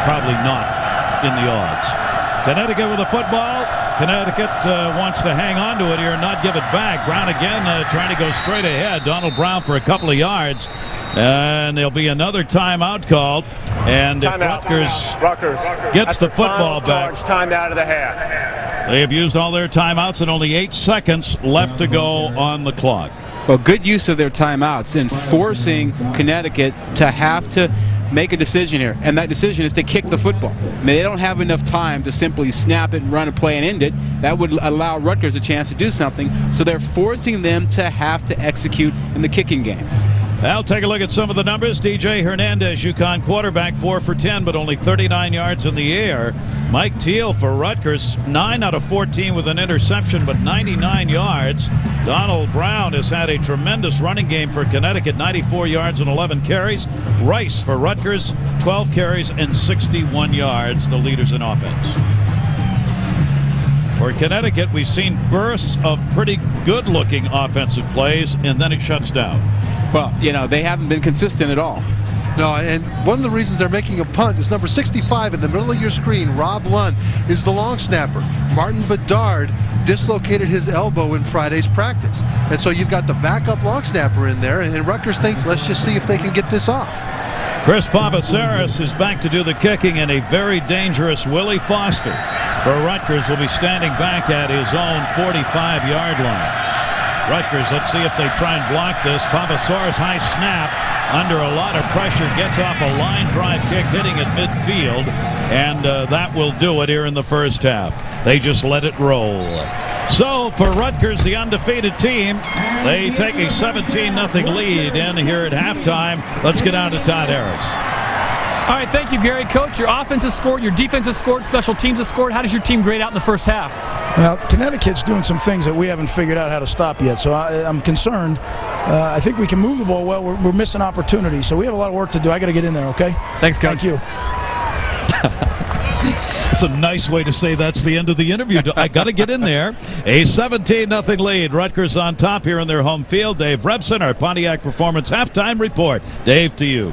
probably not in the odds. Connecticut with the football. Connecticut wants to hang on to it here and not give it back. Brown again trying to go straight ahead. Donald Brown for a couple of yards. And there'll be another timeout called. And if Rutgers gets the football back. Time out of the half. They have used all their timeouts and only 8 seconds left to go on the clock. Well, good use of their timeouts in forcing Connecticut to have to make a decision here, and that decision is to kick the football. I mean, they don't have enough time to simply snap it and run a play and end it. That would allow Rutgers a chance to do something, so they're forcing them to have to execute in the kicking game. Now take a look at some of the numbers. DJ Hernandez, UConn quarterback, 4 for 10, but only 39 yards in the air. Mike Teal for Rutgers, 9 out of 14 with an interception, but 99 yards. Donald Brown has had a tremendous running game for Connecticut, 94 yards and 11 carries. Rice for Rutgers, 12 carries and 61 yards, the leaders in offense. For Connecticut, we've seen bursts of pretty good-looking offensive plays, and then it shuts down. Well, they haven't been consistent at all. No, and one of the reasons they're making a punt is number 65 in the middle of your screen. Rob Lund is the long snapper. Martin Bedard dislocated his elbow in Friday's practice. And so you've got the backup long snapper in there, and Rutgers thinks, let's just see if they can get this off. Chris Papasaris is back to do the kicking, and a very dangerous Willie Foster for Rutgers will be standing back at his own 45-yard line. Rutgers, let's see if they try and block this. Papasaurus high snap under a lot of pressure, gets off a line drive kick hitting at midfield, and that will do it here in the first half. They just let it roll. So for Rutgers, the undefeated team, they take a 17-0 lead in here at halftime. Let's get on to Todd Harris. All right, thank you, Gary. Coach, your offense has scored, your defense has scored, special teams has scored. How does your team grade out in the first half? Well, Connecticut's doing some things that we haven't figured out how to stop yet, so I'm concerned. I think we can move the ball well. We're missing opportunities, so we have a lot of work to do. I got to get in there, okay? Thanks, Coach. Thank you. It's a nice way to say that's the end of the interview. I got to get in there. A 17-0 lead. Rutgers on top here in their home field. Dave Revson, our Pontiac Performance halftime report. Dave, to you.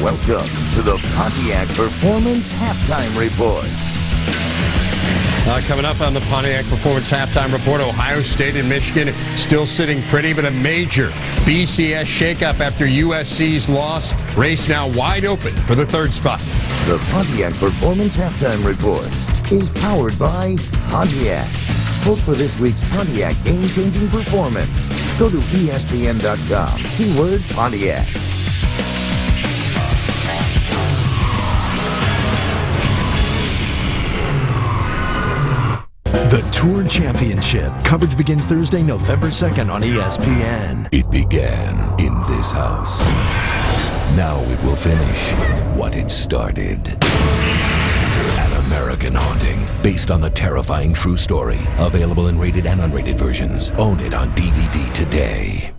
Welcome to the Pontiac Performance Halftime Report. Coming up on the Pontiac Performance Halftime Report, Ohio State and Michigan still sitting pretty, but a major BCS shakeup after USC's loss. Race now wide open for the third spot. The Pontiac Performance Halftime Report is powered by Pontiac. Vote for this week's Pontiac game-changing performance. Go to ESPN.com, keyword Pontiac. The Tour Championship. Coverage begins Thursday, November 2nd on ESPN. It began in this house. Now it will finish what it started. An American Haunting, based on the terrifying true story. Available in rated and unrated versions. Own it on DVD today.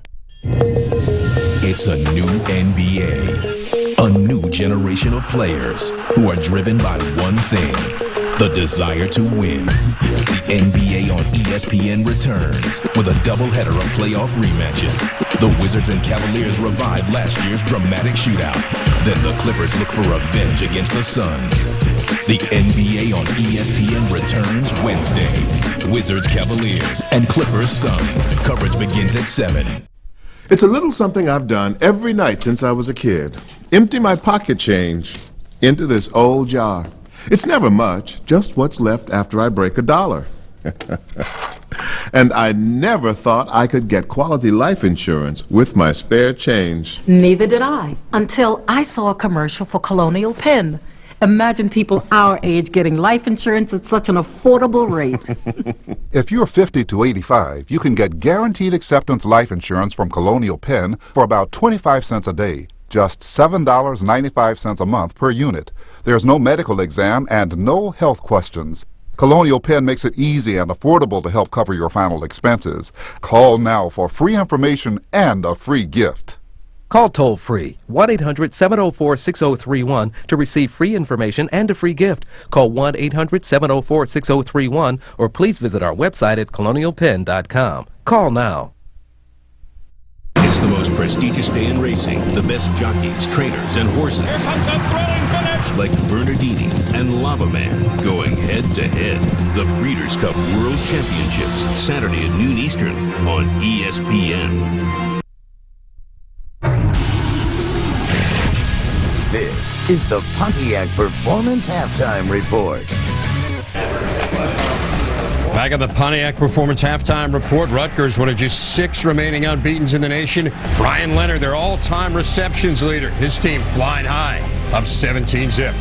It's a new NBA. A new generation of players who are driven by one thing. The desire to win. The NBA on ESPN returns with a doubleheader of playoff rematches. The Wizards and Cavaliers revive last year's dramatic shootout. Then the Clippers look for revenge against the Suns. The NBA on ESPN returns Wednesday. Wizards, Cavaliers, and Clippers, Suns. Coverage begins at 7. It's a little something I've done every night since I was a kid. Empty my pocket change into this old jar. It's never much, just what's left after I break $1. And I never thought I could get quality life insurance with my spare change. Neither did I, until I saw a commercial for Colonial Penn. Imagine people our age getting life insurance at such an affordable rate. If you're 50 to 85, you can get guaranteed acceptance life insurance from Colonial Penn for about 25 cents a day, just $7.95 a month per unit. There's no medical exam and no health questions. Colonial Penn makes it easy and affordable to help cover your final expenses. Call now for free information and a free gift. Call toll-free 1-800-704-6031 to receive free information and a free gift. Call 1-800-704-6031 or please visit our website at colonialpenn.com. Call now. It's the most prestigious day in racing. The best jockeys, trainers, and horses. Here comes a thrilling finish. Like Bernardini and Lava Man going head-to-head. The Breeders' Cup World Championships, Saturday at noon Eastern on ESPN. This is the Pontiac Performance Halftime Report. Back on the Pontiac Performance Halftime Report, Rutgers, one of just 6 remaining unbeatens in the nation. Brian Leonard, their all-time receptions leader. His team flying high, up 17-zip.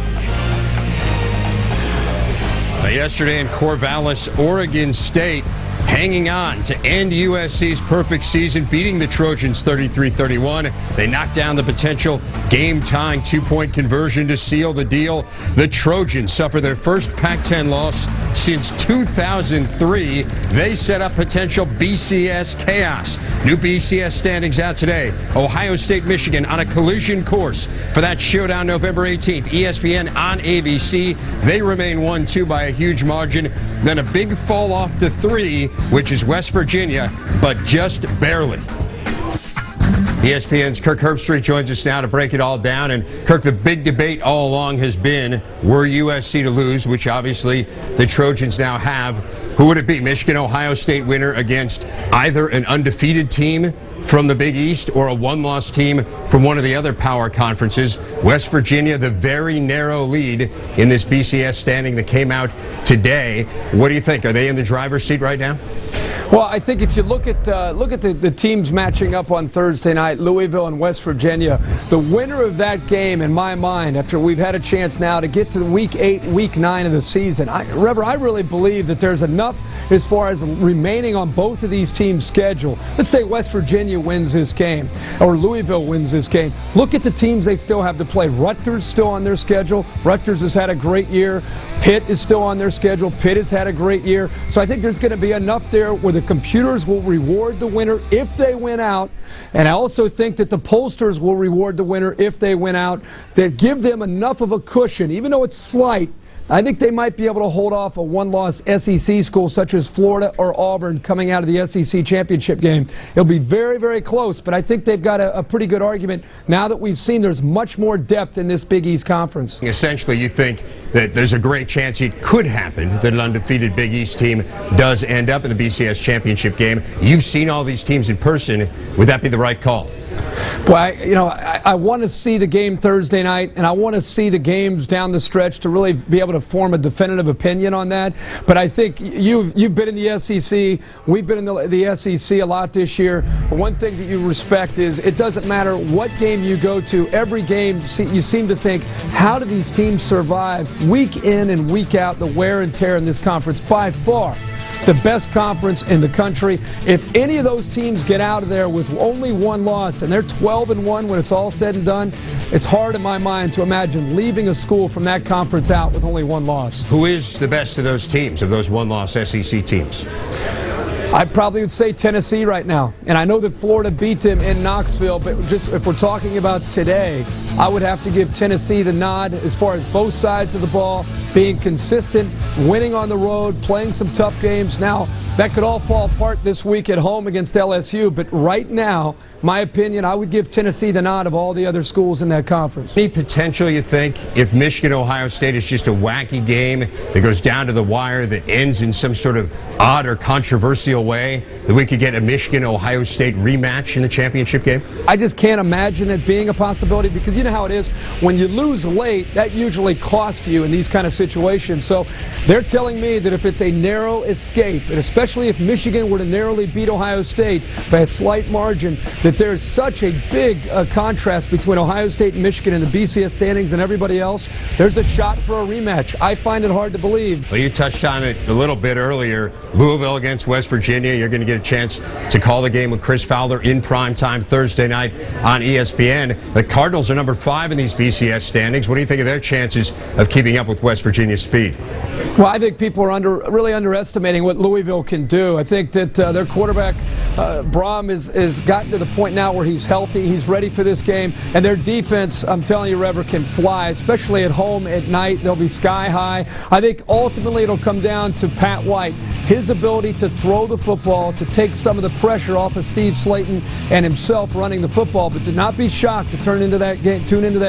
Yesterday in Corvallis, Oregon State, hanging on to end USC's perfect season, beating the Trojans 33-31. They knocked down the potential game-tying 2-point conversion to seal the deal. The Trojans suffer their first Pac-10 loss since 2003. They set up potential BCS chaos. New BCS standings out today. Ohio State, Michigan on a collision course for that showdown November 18th. ESPN on ABC. They remain 1-2 by a huge margin. Then a big fall off to 3, which is West Virginia, but just barely. ESPN's Kirk Herbstreit joins us now to break it all down. And Kirk, the big debate all along has been, were USC to lose, which obviously the Trojans now have, who would it be? Michigan, Ohio State winner against either an undefeated team from the Big East or a one-loss team from one of the other power conferences. West Virginia, the very narrow lead in this BCS standing that came out today. What do you think? Are they in the driver's seat right now? Well, I think if you look at the teams matching up on Thursday night, Louisville and West Virginia, the winner of that game, in my mind, after we've had a chance now to get to week 8, week 9 of the season, I really believe that there's enough as far as remaining on both of these teams' schedule. Let's say West Virginia wins this game, or Louisville wins this game. Look at the teams they still have to play. Rutgers still on their schedule. Rutgers has had a great year. Pitt is still on their schedule. Pitt has had a great year. So I think there's going to be enough there where the computers will reward the winner if they win out. And I also think that the pollsters will reward the winner if they win out, that give them enough of a cushion, even though it's slight. I think they might be able to hold off a one-loss SEC school such as Florida or Auburn coming out of the SEC championship game. It'll be very, very close, but I think they've got a pretty good argument now that we've seen there's much more depth in this Big East conference. Essentially, you think that there's a great chance it could happen that an undefeated Big East team does end up in the BCS championship game. You've seen all these teams in person. Would that be the right call? Well, I want to see the game Thursday night, and I want to see the games down the stretch to really be able to form a definitive opinion on that. But I think you've been in the SEC. We've been in the SEC a lot this year. But one thing that you respect is it doesn't matter what game you go to. Every game, you seem to think, how do these teams survive week in and week out, the wear and tear in this conference? By far the best conference in the country. If any of those teams get out of there with only one loss and they're 12-1 when it's all said and done, it's hard in my mind to imagine leaving a school from that conference out with only one loss. Who is the best of those teams, of those one-loss SEC teams? I probably would say Tennessee right now. And I know that Florida beat them in Knoxville, but just if we're talking about today, I would have to give Tennessee the nod as far as both sides of the ball, being consistent, winning on the road, playing some tough games. Now, that could all fall apart this week at home against LSU, but right now, my opinion, I would give Tennessee the nod of all the other schools in that conference. Any potential, you think, if Michigan, Ohio State is just a wacky game that goes down to the wire that ends in some sort of odd or controversial way, that we could get a Michigan, Ohio State rematch in the championship game? I just can't imagine it being a possibility because you know know how it is. When you lose late, that usually costs you in these kind of situations. So they're telling me that if it's a narrow escape, and especially if Michigan were to narrowly beat Ohio State by a slight margin, that there's such a big contrast between Ohio State and Michigan in the BCS standings and everybody else. There's a shot for a rematch. I find it hard to believe. Well, you touched on it a little bit earlier. Louisville against West Virginia. You're going to get a chance to call the game with Chris Fowler in prime time Thursday night on ESPN. The Cardinals are number 5 in these BCS standings. What do you think of their chances of keeping up with West Virginia's speed? Well, I think people are really underestimating what Louisville can do. I think that their quarterback, Braum, has gotten to the point now where he's healthy, he's ready for this game, and their defense, I'm telling you, Rever, can fly, especially at home at night. They'll be sky high. I think ultimately it'll come down to Pat White, his ability to throw the football, to take some of the pressure off of Steve Slayton and himself running the football, but to not be shocked to tune into that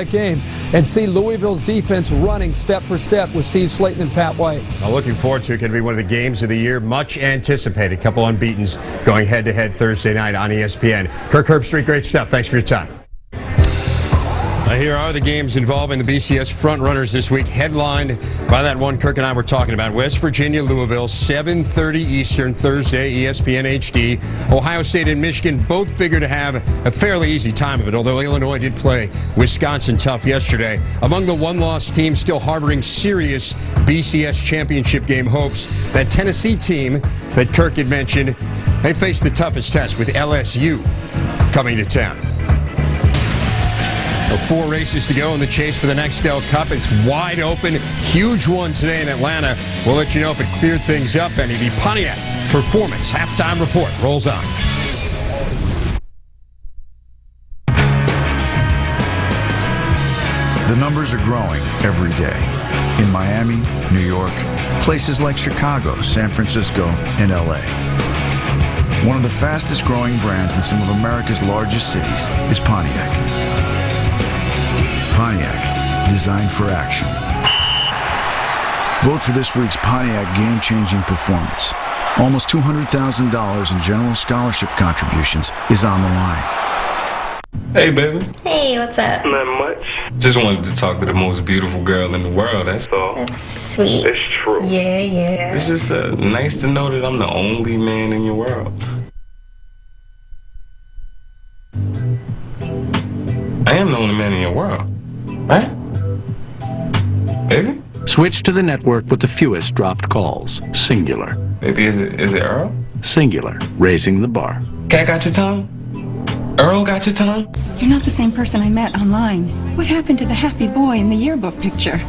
game and see Louisville's defense running step for step with Steve Slayton and Pat White. I'm looking forward to it. Going to be one of the games of the year. Much anticipated. Couple unbeatens going head-to-head Thursday night on ESPN. Kirk Herbstreit, great stuff. Thanks for your time. Here are the games involving the BCS frontrunners this week, headlined by that one Kirk and I were talking about. West Virginia, Louisville, 7:30 Eastern, Thursday, ESPN HD. Ohio State and Michigan both figure to have a fairly easy time of it, although Illinois did play Wisconsin tough yesterday. Among the one-loss teams still harboring serious BCS championship game hopes, that Tennessee team that Kirk had mentioned, they face the toughest test with LSU coming to town. 4 races to go in the chase for the Nextel Cup. It's wide open. Huge one today in Atlanta. We'll let you know if it cleared things up. And the Pontiac Performance Halftime Report rolls on. The numbers are growing every day. In Miami, New York, places like Chicago, San Francisco, and LA. One of the fastest growing brands in some of America's largest cities is Pontiac. Pontiac, designed for action. Vote for this week's Pontiac game-changing performance. Almost $200,000 in general scholarship contributions is on the line. Hey, baby. Hey, what's up? Not much. Just wanted to talk to the most beautiful girl in the world, that's all. That's sweet. It's true. Yeah. It's just nice to know that I'm the only man in your world. I am the only man in your world. Right? Baby? Switch to the network with the fewest dropped calls. Singular. Baby, is it Earl? Singular. Raising the bar. Cat got your tongue? Earl got your tongue? You're not the same person I met online. What happened to the happy boy in the yearbook picture?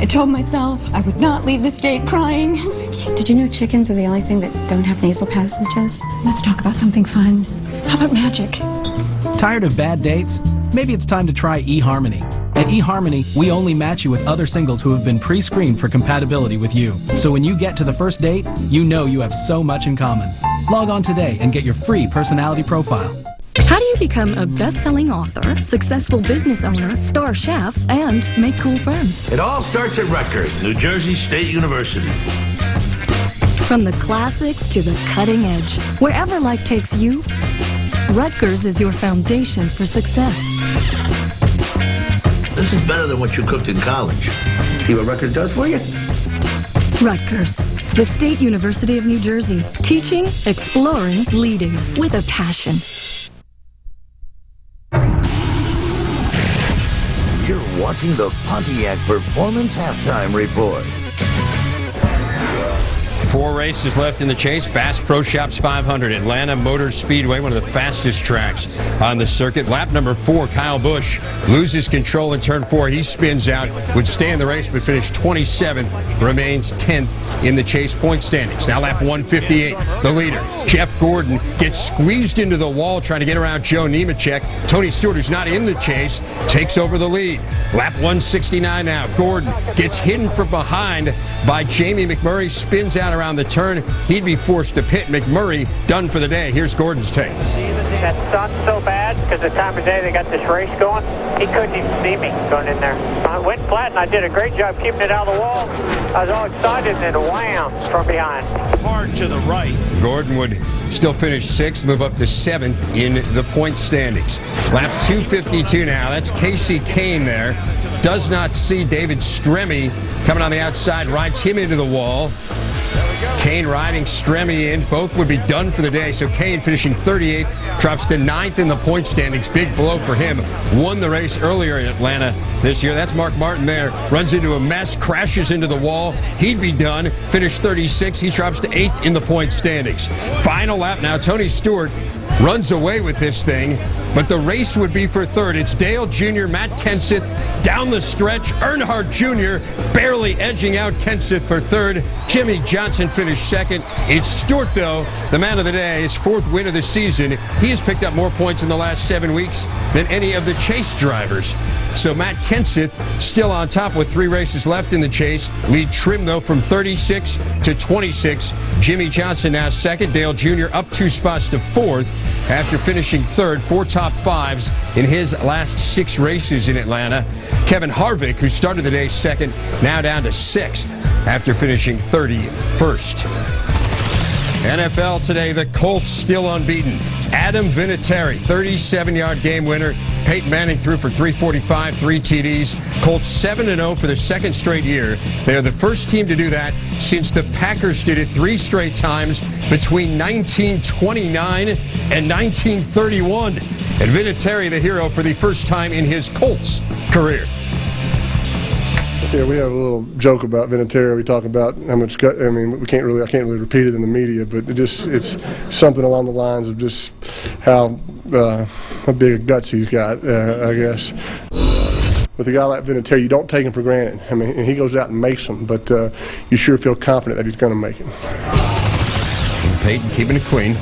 I told myself I would not leave this date crying. Did you know chickens are the only thing that don't have nasal passages? Let's talk about something fun. How about magic? Tired of bad dates? Maybe it's time to try eHarmony. At eHarmony, we only match you with other singles who have been pre-screened for compatibility with you. So when you get to the first date, you know you have so much in common. Log on today and get your free personality profile. How do you become a best-selling author, successful business owner, star chef, and make cool friends? It all starts at Rutgers, New Jersey State University. From the classics to the cutting edge, wherever life takes you, Rutgers is your foundation for success. This is better than what you cooked in college. See what Rutgers does for you? Rutgers, the State University of New Jersey. Teaching, exploring, leading with a passion. You're watching the Pontiac Performance Halftime Report. 4 races left in the chase. Bass Pro Shops 500, Atlanta Motor Speedway, one of the fastest tracks on the circuit. Lap number 4, Kyle Busch loses control in turn 4. He spins out, would stay in the race, but finished 27th, remains 10th in the chase point standings. Now lap 158, the leader, Jeff Gordon, gets squeezed into the wall trying to get around Joe Nemechek. Tony Stewart, who's not in the chase, takes over the lead. Lap 169 now, Gordon gets hidden from behind by Jamie McMurray, spins out around around the turn. He'd be forced to pit. McMurray done for the day. Here's Gordon's take. That sun's so bad because the time of day they got this race going, he couldn't even see me going in there. I went flat and I did a great job keeping it out of the wall. I was all excited and then wham from behind. Hard to the right. Gordon would still finish 6th, move up to 7th in the point standings. Lap 252 now. That's Casey Kane there. Does not see David Stremme coming on the outside, rides him into the wall. Kane riding Stremme in. Both would be done for the day. So Kane finishing 38th, drops to 9th in the point standings. Big blow for him. Won the race earlier in Atlanta this year. That's Mark Martin there. Runs into a mess, crashes into the wall. He'd be done. Finished 36th. He drops to 8th in the point standings. Final lap now. Tony Stewart runs away with this thing, but the race would be for 3rd. It's Dale Jr., Matt Kenseth down the stretch. Earnhardt Jr. barely edging out Kenseth for 3rd. Jimmy Johnson finished 2nd. It's Stewart, though, the man of the day, his 4th win of the season. He has picked up more points in the last 7 weeks than any of the chase drivers. So Matt Kenseth still on top with 3 races left in the chase. Lead trim, though, from 36 to 26. Jimmy Johnson now 2nd. Dale Jr. up 2 spots to 4th after finishing 3rd. 4 top 5s in his last 6 races in Atlanta. Kevin Harvick, who started the day 2nd, now down to 6th after finishing 31st. NFL today, the Colts still unbeaten. Adam Vinatieri, 37-yard game winner. Peyton Manning threw for 345, 3 TDs. Colts 7-0 for the 2nd straight year. They are the first team to do that since the Packers did it 3 straight times between 1929 and 1931. And Vinatieri, the hero for the first time in his Colts career. Yeah, we have a little joke about Vinatieri. We talk about how much gut. I mean, I can't really repeat it in the media, but it's something along the lines of just how big guts he's got, I guess. With a guy like Vinatieri, you don't take him for granted. I mean, he goes out and makes them, but you sure feel confident that he's going to make it. Peyton keeping it clean.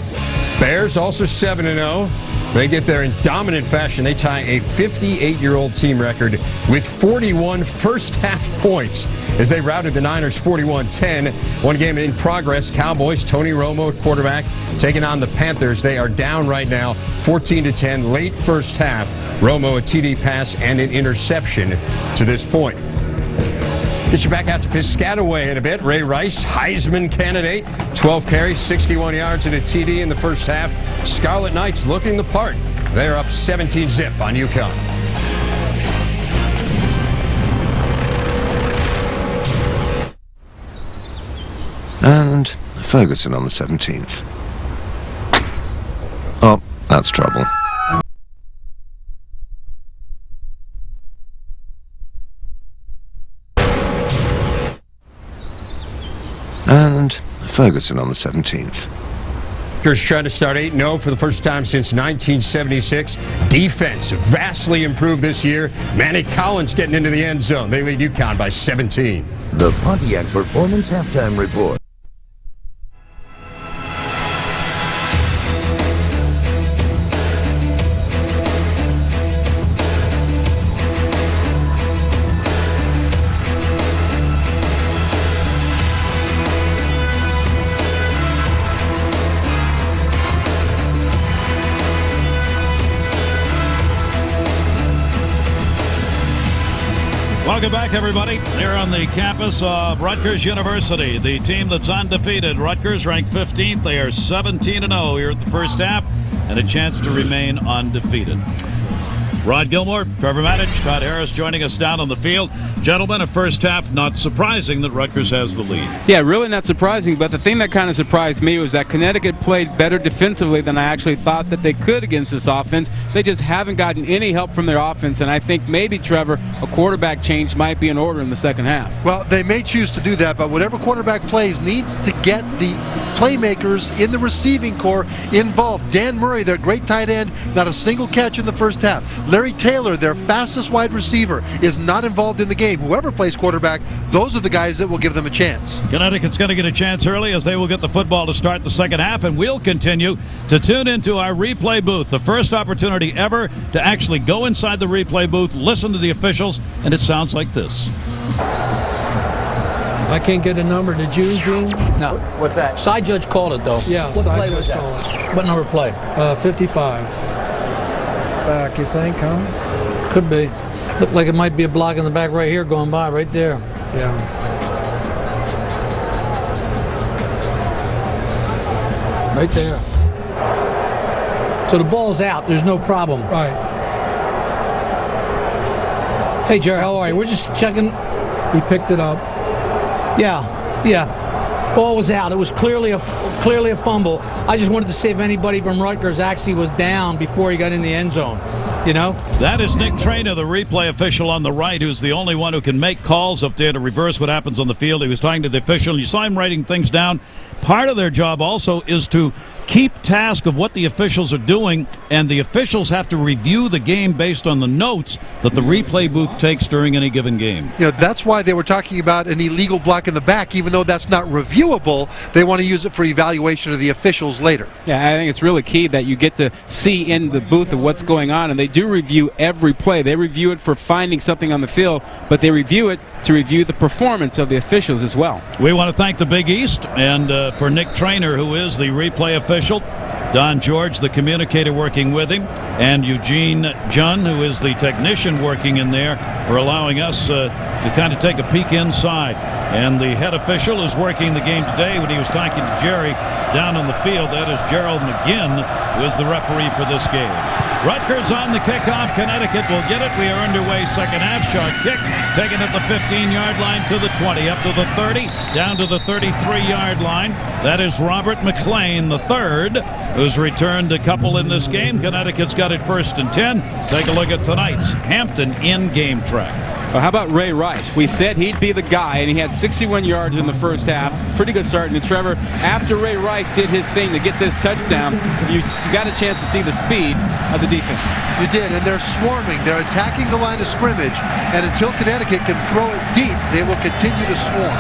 Bears also 7-0. They get there in dominant fashion. They tie a 58-year-old team record with 41 first-half points as they routed the Niners 41-10. One game in progress. Cowboys, Tony Romo at quarterback, taking on the Panthers. They are down right now 14-10, late first half. Romo a TD pass and an interception to this point. Get you back out to Piscataway in a bit. Ray Rice, Heisman candidate, 12 carries, 61 yards and a TD in the first half. Scarlet Knights looking the part. They're up 17-zip on UConn. And Ferguson on the 17th. Oh, that's trouble. And Ferguson on the 17th. Rutgers trying to start 8-0 for the first time since 1976. Defense vastly improved this year. Manny Collins getting into the end zone. They lead UConn by 17. The Pontiac Performance Halftime Report. Welcome back, everybody. Here on the campus of Rutgers University, the team that's undefeated. Rutgers ranked 15th. They are 17-0 here at the first half and a chance to remain undefeated. Rod Gilmore, Trevor Matich, Todd Harris joining us down on the field. Gentlemen, a first half, not surprising that Rutgers has the lead. Yeah, really not surprising, but the thing that kind of surprised me was that Connecticut played better defensively than I actually thought that they could against this offense. They just haven't gotten any help from their offense, and I think maybe, Trevor, a quarterback change might be in order in the second half. Well, they may choose to do that, but whatever quarterback plays needs to get the playmakers in the receiving corps involved. Dan Murray, their great tight end, not a single catch in the first half. Larry Taylor, their fastest wide receiver, is not involved in the game. Whoever plays quarterback, those are the guys that will give them a chance. Connecticut's going to get a chance early as they will get the football to start the second half, and we'll continue to tune into our replay booth. The first opportunity ever to actually go inside the replay booth, listen to the officials, and it sounds like this. I can't get a number. Did you, Gene? No. What's that? Side judge called it, though. Yeah. What play was that? What number play? 55. Back, you think, huh? Could be. Looked like it might be a block in the back right here going by, right there. Yeah. Right there. So the ball's out. There's no problem. Right. Hey, Jerry, how are you? We're just checking. He picked it up. Yeah. Ball was out. It was clearly a fumble. I just wanted to see if anybody from Rutgers actually was down before he got in the end zone. You know? That is Nick Traynor, the replay official on the right, who's the only one who can make calls up there to reverse what happens on the field. He was talking to the official. You saw him writing things down. Part of their job also is to keep task of what the officials are doing, and the officials have to review the game based on the notes that the replay booth takes during any given game. That's why they were talking about an illegal block in the back. Even though that's not reviewable, they want to use it for evaluation of the officials later. Yeah, I think it's really key that you get to see in the booth of what's going on, and they do review every play. They review it for finding something on the field, but they review it to review the performance of the officials as well. We want to thank the Big East, and for Nick Traynor, who is the replay official, Don George, the communicator working with him, and Eugene Junn, who is the technician working in there, for allowing us to kind of take a peek inside. And the head official is working the game today when he was talking to Jerry down on the field. That is Gerald McGinn, who is the referee for this game. Rutgers on the kickoff. Connecticut will get it. We are underway. Second half. Short kick taken at the 15-yard line to the 20, up to the 30, down to the 33-yard line. That is Robert McLean, the third, who's returned a couple in this game. Connecticut's got it 1st and 10. Take a look at tonight's Hampton in-game track. Well, how about Ray Rice? We said he'd be the guy, and he had 61 yards in the first half. Pretty good start. And Trevor, after Ray Rice did his thing to get this touchdown, you got a chance to see the speed of the defense. You did, and they're swarming. They're attacking the line of scrimmage, and until Connecticut can throw it deep, they will continue to swarm.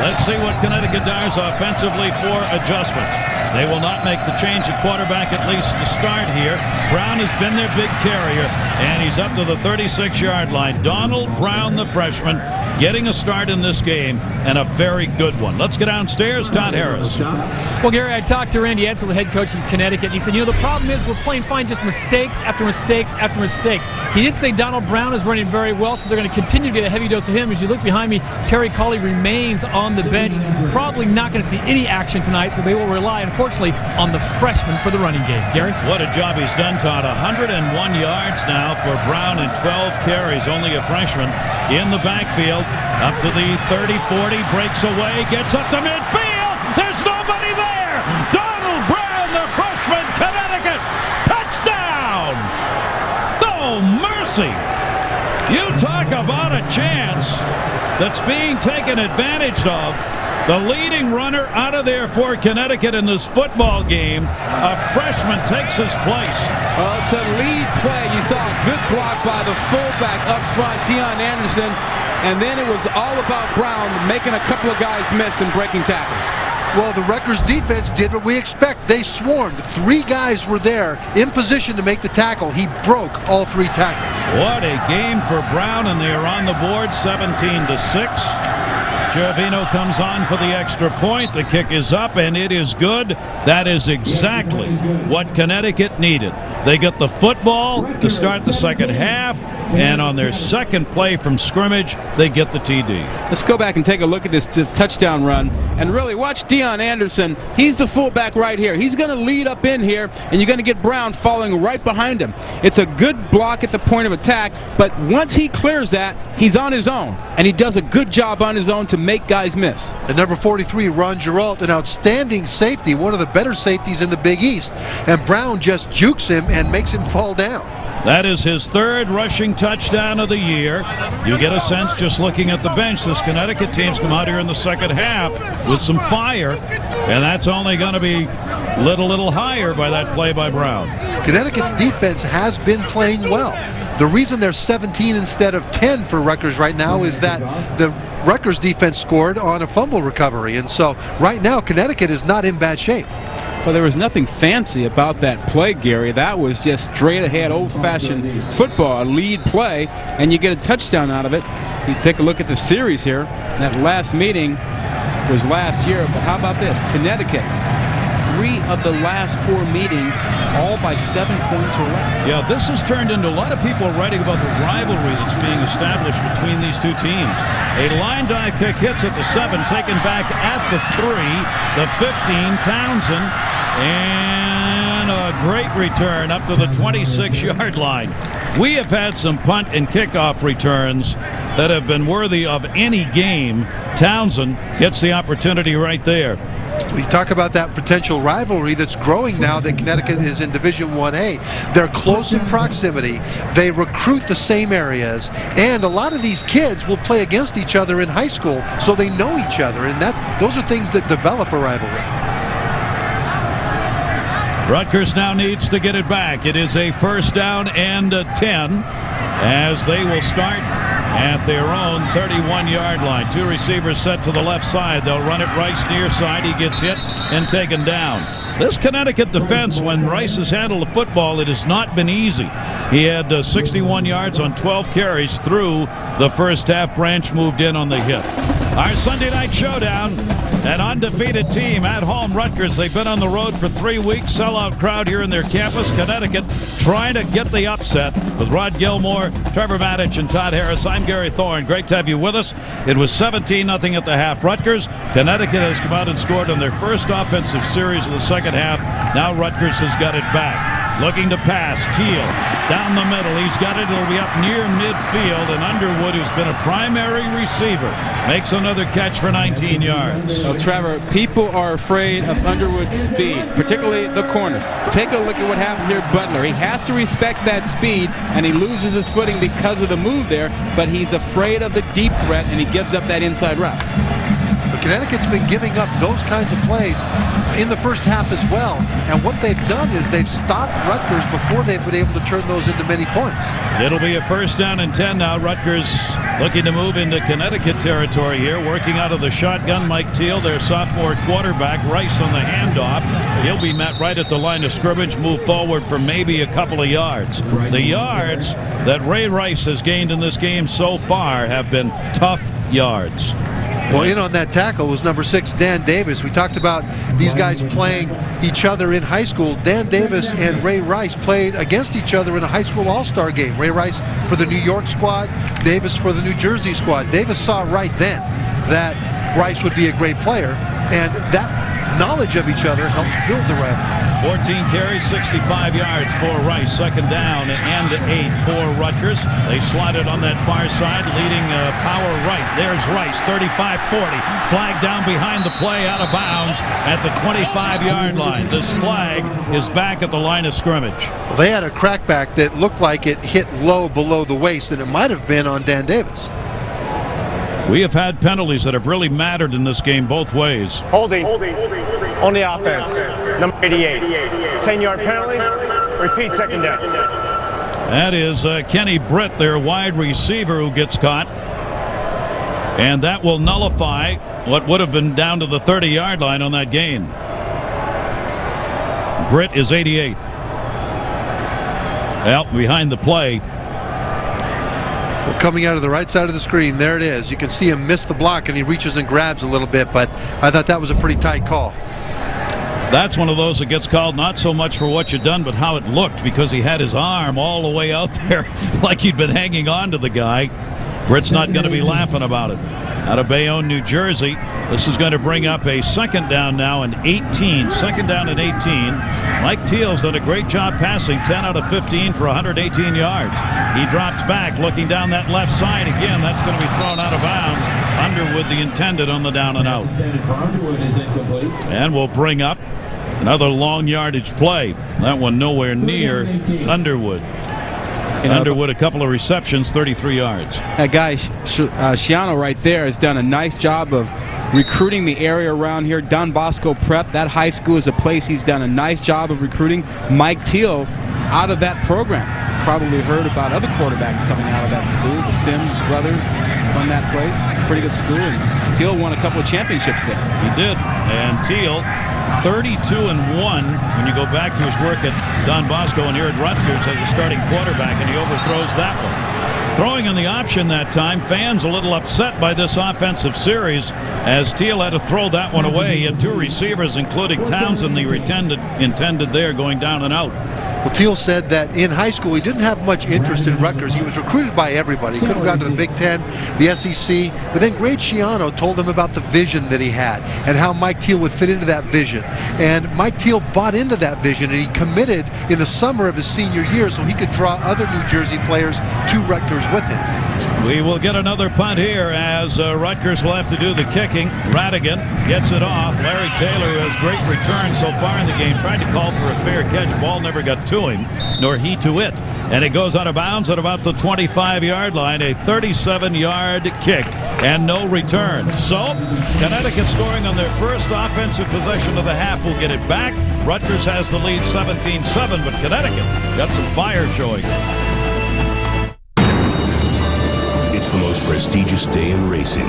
Let's see what Connecticut does offensively for adjustments. They will not make the change at quarterback, at least to start here. Brown has been their big carrier, and he's up to the 36-yard line. Donald Brown, the freshman, getting a start in this game, and a very good one. Let's get downstairs. Todd Harris. Well, Gary, I talked to Randy Edsel, the head coach in Connecticut, and he said, the problem is we're playing fine, just mistakes after mistakes after mistakes. He did say Donald Brown is running very well, so they're going to continue to get a heavy dose of him. As you look behind me, Terry Colley remains on the bench. Probably not going to see any action tonight, so they will rely, unfortunately, on the freshman for the running game. Gary? What a job he's done, Todd. 101 yards now for Brown and 12 carries. Only a freshman in the backfield. Up to the 30-40, breaks away, gets up to midfield. There's nobody there. Donald Brown, the freshman, Connecticut. Touchdown! Oh, mercy. You talk about a chance that's being taken advantage of. The leading runner out of there for Connecticut in this football game. A freshman takes his place. Well, it's a lead play. You saw a good block by the fullback up front, Deion Anderson. And then it was all about Brown making a couple of guys miss and breaking tackles. Well, the Rutgers defense did what we expect. They swarmed. 3 guys were there in position to make the tackle. He broke all 3 tackles. What a game for Brown, and they are on the board 17-6. Gervino comes on for the extra point. The kick is up, and it is good. That is exactly what Connecticut needed. They get the football to start the second half, and on their second play from scrimmage, they get the TD. Let's go back and take a look at this touchdown run, and really watch Deion Anderson. He's the fullback right here. He's going to lead up in here, and you're going to get Brown following right behind him. It's a good block at the point of attack, but once he clears that, he's on his own, and he does a good job on his own to make guys miss. And number 43, Ron Geralt, an outstanding safety, one of the better safeties in the Big East, and Brown just jukes him and makes him fall down. That is his 3rd rushing touchdown of the year. You get a sense just looking at the bench, this Connecticut team's come out here in the second half with some fire, and that's only going to be little higher by that play by Brown. Connecticut's defense has been playing well. The reason they're 17 instead of 10 for Rutgers right now is that the Rutgers defense scored on a fumble recovery, and so right now Connecticut is not in bad shape. Well, there was nothing fancy about that play, Gary. That was just straight-ahead, old-fashioned football, a lead play, and you get a touchdown out of it. You take a look at the series here. That last meeting was last year, but how about this? Connecticut, 3 of the last 4 meetings, all by 7 points or less. Yeah, this has turned into a lot of people writing about the rivalry that's being established between these two teams. A line drive kick hits at the 7, taken back at the 3, the 15, Townsend, and a great return up to the 26-yard line. We have had some punt and kickoff returns that have been worthy of any game. Townsend gets the opportunity right there. We talk about that potential rivalry that's growing now that Connecticut is in Division 1A. They're close in proximity. They recruit the same areas, and a lot of these kids will play against each other in high school, so they know each other, and those are things that develop a rivalry. Rutgers now needs to get it back. It is a first down and 10 as they will start at their own 31-yard line. 2 receivers set to the left side. They'll run it Rice near side. He gets hit and taken down. This Connecticut defense, when Rice has handled the football, it has not been easy. He had 61 yards on 12 carries through the first half. Branch moved in on the hit. Our Sunday night showdown, an undefeated team at home, Rutgers. They've been on the road for 3 weeks. Sellout crowd here in their campus. Connecticut trying to get the upset with Rod Gilmore, Trevor Matich, and Todd Harris. I'm Gary Thorne. Great to have you with us. It was 17-0 at the half. Rutgers, Connecticut has come out and scored on their first offensive series of the second half. Now Rutgers has got it back. Looking to pass. Teal down the middle. He's got it. It'll be up near midfield. And Underwood, who's been a primary receiver, makes another catch for 19 yards. Well, Trevor, people are afraid of Underwood's speed, particularly the corners. Take a look at what happened here at Butler. He has to respect that speed, and he loses his footing because of the move there, but he's afraid of the deep threat, and he gives up that inside route. But Connecticut's been giving up those kinds of plays in the first half as well, and what they've done is they've stopped Rutgers before they've been able to turn those into many points. It'll be a first down and 10 now. Rutgers looking to move into Connecticut territory here, working out of the shotgun. Mike Teal, their sophomore quarterback. Rice on the handoff. He'll be met right at the line of scrimmage, move forward for maybe a couple of yards. The yards that Ray Rice has gained in this game so far have been tough yards. Well, in on that tackle was number 6, Dan Davis. We talked about these guys playing each other in high school. Dan Davis and Ray Rice played against each other in a high school all-star game. Ray Rice for the New York squad, Davis for the New Jersey squad. Davis saw right then that Rice would be a great player, and that knowledge of each other helps build the rivalry. 14 carries, 65 yards for Rice. Second down and 8 for Rutgers. They slotted on that far side, leading power right. There's Rice, 35-40. Flag down behind the play, out of bounds at the 25-yard line. This flag is back at the line of scrimmage. Well, they had a crackback that looked like it hit low below the waist, and it might have been on Dan Davis. We have had penalties that have really mattered in this game both ways. Holding on the offense. Number 88. 10-yard penalty. Repeat, second down. That is Kenny Britt, their wide receiver, who gets caught. And that will nullify what would have been down to the 30-yard line on that gain. Britt is 88. Well, behind the play. Well, coming out of the right side of the screen, there it is. You can see him miss the block, and he reaches and grabs a little bit, but I thought that was a pretty tight call. That's one of those that gets called not so much for what you've done, but how it looked, because he had his arm all the way out there like he'd been hanging on to the guy. Britt's not going to be laughing about it. Out of Bayonne, New Jersey, this is going to bring up a second down now and 18. Second down and 18. Mike Teal's done a great job passing, 10 out of 15 for 118 yards. He drops back, looking down that left side again. That's going to be thrown out of bounds. Underwood, the intended, on the down and out. And we'll bring up another long yardage play. That one nowhere near Underwood. Underwood, a couple of receptions, 33 yards. That guy, Schiano, right there, has done a nice job of recruiting the area around here. Don Bosco Prep, that high school is a place he's done a nice job of recruiting. Mike Teal out of that program. You've probably heard about other quarterbacks coming out of that school. The Sims brothers from that place. Pretty good school. And Teal won a couple of championships there. He did. And Teal 32-1 when you go back to his work at Don Bosco and here at Rutgers as a starting quarterback, and he overthrows that one. Throwing in the option that time, fans a little upset by this offensive series as Teal had to throw that one away. He had two receivers, including Townsend, the intended there, going down and out. Well, Teal said that in high school he didn't have much interest in Rutgers. He was recruited by everybody. He could have gone to the Big Ten, the SEC, but then Greg Schiano told him about the vision that he had and how Mike Teal would fit into that vision. And Mike Teal bought into that vision, and he committed in the summer of his senior year so he could draw other New Jersey players to Rutgers with him. We will get another punt here as Rutgers will have to do the kicking. Radigan gets it off. Larry Taylor, who has great returns so far in the game, tried to call for a fair catch. Ball never got to him, nor he to it. And it goes out of bounds at about the 25-yard line. A 37-yard kick and no return. So Connecticut scoring on their first offensive possession of the half will get it back. Rutgers has the lead 17-7, but Connecticut got some fire showing. It's the most prestigious day in racing,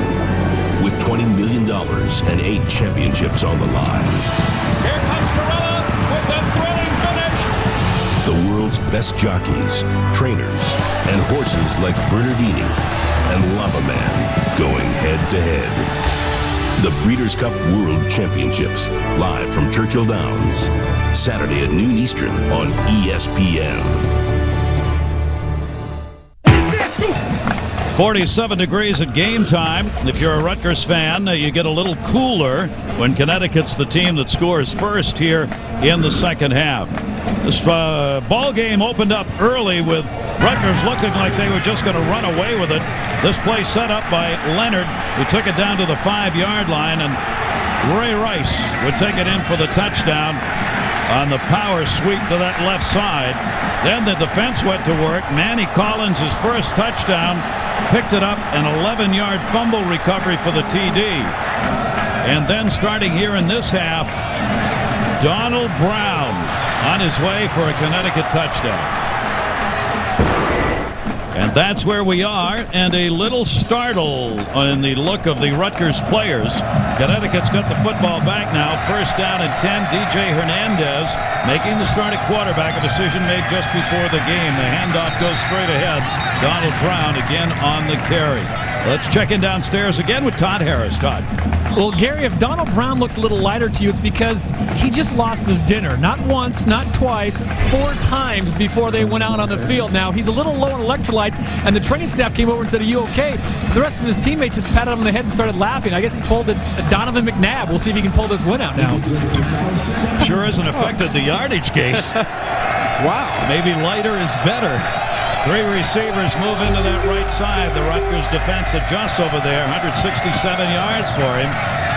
with $20 million and 8 championships on the line. Here comes Corella with a thrilling finish. The world's best jockeys, trainers, and horses like Bernardini and Lava Man going head-to-head. The Breeders' Cup World Championships, live from Churchill Downs, Saturday at noon Eastern on ESPN. 47 degrees at game time. If you're a Rutgers fan, you get a little cooler when Connecticut's the team that scores first here in the second half. This ball game opened up early with Rutgers looking like they were just going to run away with it. This play set up by Leonard, who took it down to the 5-yard line, and Ray Rice would take it in for the touchdown on the power sweep to that left side. Then the defense went to work. Manny Collins, his first touchdown, picked it up, an 11-yard fumble recovery for the TD. And then starting here in this half, Donald Brown on his way for a Connecticut touchdown. And that's where we are, and a little startle in the look of the Rutgers players. Connecticut's got the football back now. First down and 10. DJ Hernandez making the start at quarterback, a decision made just before the game. The handoff goes straight ahead. Donald Brown again on the carry. Let's check in downstairs again with Todd Harris. Todd. Well, Gary, if Donald Brown looks a little lighter to you, it's because he just lost his dinner. Not once, not twice, 4 times before they went out on the field. Now, he's a little low on electrolytes, and the training staff came over and said, "Are you okay?" The rest of his teammates just patted him on the head and started laughing. I guess he pulled a Donovan McNabb. We'll see if he can pull this win out now. Sure hasn't affected the yardage case. Wow. Maybe lighter is better. 3 receivers move into that right side. The Rutgers defense adjusts over there. 167 yards for him.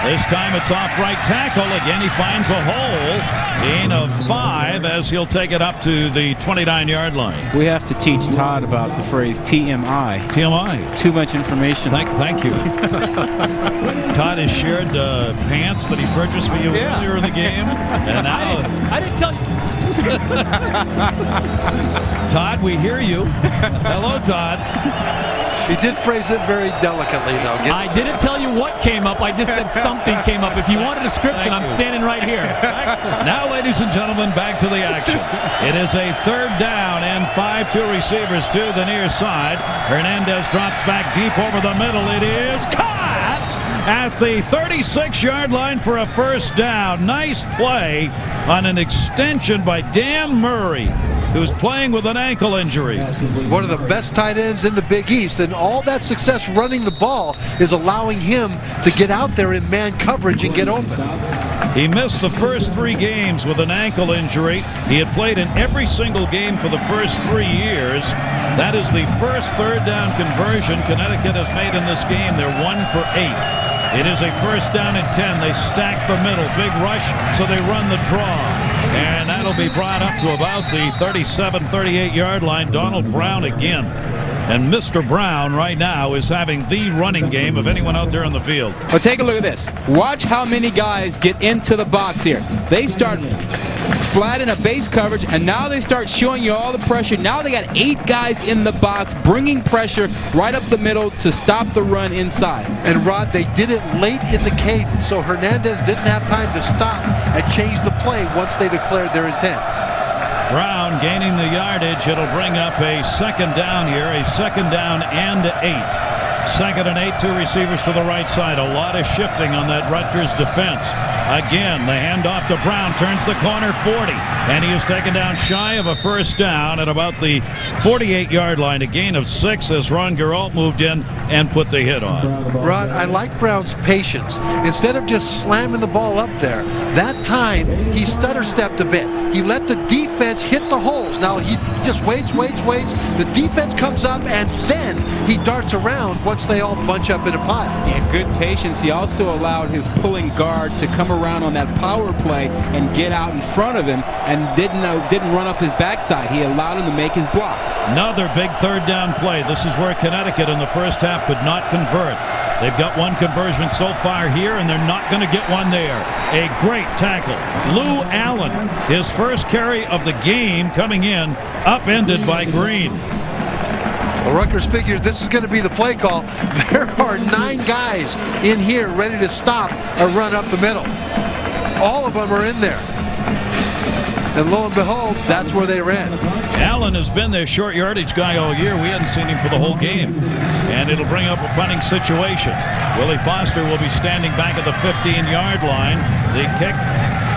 This time it's off right tackle. Again, he finds a hole. Gain of 5 as he'll take it up to the 29-yard line. We have to teach Todd about the phrase TMI. TMI. Too much information. Thank you. Todd has shared pants that he purchased for you earlier in the game. And now I didn't tell you. Todd, we hear you. Hello, Todd. He did phrase it very delicately, though. I didn't tell you what came up. I just said something came up. If you want a description, I'm standing right here. Now, ladies and gentlemen, back to the action. It is a 3rd down and 5, 2 receivers to the near side. Hernandez drops back deep over the middle. It is caught at the 36-yard line for a first down. Nice play on an extension by Dan Murray, who's playing with an ankle injury. One of the best tight ends in the Big East, and all that success running the ball is allowing him to get out there in man coverage and get open. He missed the first 3 games with an ankle injury. He had played in every single game for the first 3 years. That is the first 3rd down conversion Connecticut has made in this game. They're 1 for 8. It is a first down and 10. They stack the middle. Big rush, so they run the draw. And that'll be brought up to about the 37, 38-yard line. Donald Brown again. And Mr. Brown right now is having the running game of anyone out there on the field. Well, take a look at this. Watch how many guys get into the box here. They start flat in a base coverage, and now they start showing you all the pressure. Now they got 8 guys in the box, bringing pressure right up the middle to stop the run inside. And Rod, they did it late in the cadence, so Hernandez didn't have time to stop and change the play once they declared their intent. Brown gaining the yardage. It'll bring up a second down here, a second down and 8. Second and 8, 2 receivers to the right side. A lot of shifting on that Rutgers defense. Again, the handoff to Brown, turns the corner, 40, and he is taken down shy of a first down at about the 48-yard line. A gain of 6 as Ron Geralt moved in and put the hit on. Rod, I like Brown's patience. Instead of just slamming the ball up there, that time he stutter-stepped a bit. He let the defense hit the holes. Now he just waits. The defense comes up, and then he darts around once they all bunch up in a pile. Yeah, good patience. He also allowed his pulling guard to come around on that power play and get out in front of him, and didn't run up his backside. He allowed him to make his block. Another big third down play. This is where Connecticut in the first half could not convert. They've got one conversion so far here, and they're not going to get one there. A great tackle. Lou Allen, his first carry of the game coming in, upended by Green. Well, Rutgers figures this is going to be the play call. There are 9 guys in here ready to stop a run up the middle. All of them are in there. And lo and behold, that's where they ran. Allen has been their short yardage guy all year. We hadn't seen him for the whole game. And it'll bring up a punting situation. Willie Foster will be standing back at the 15-yard line. The kick,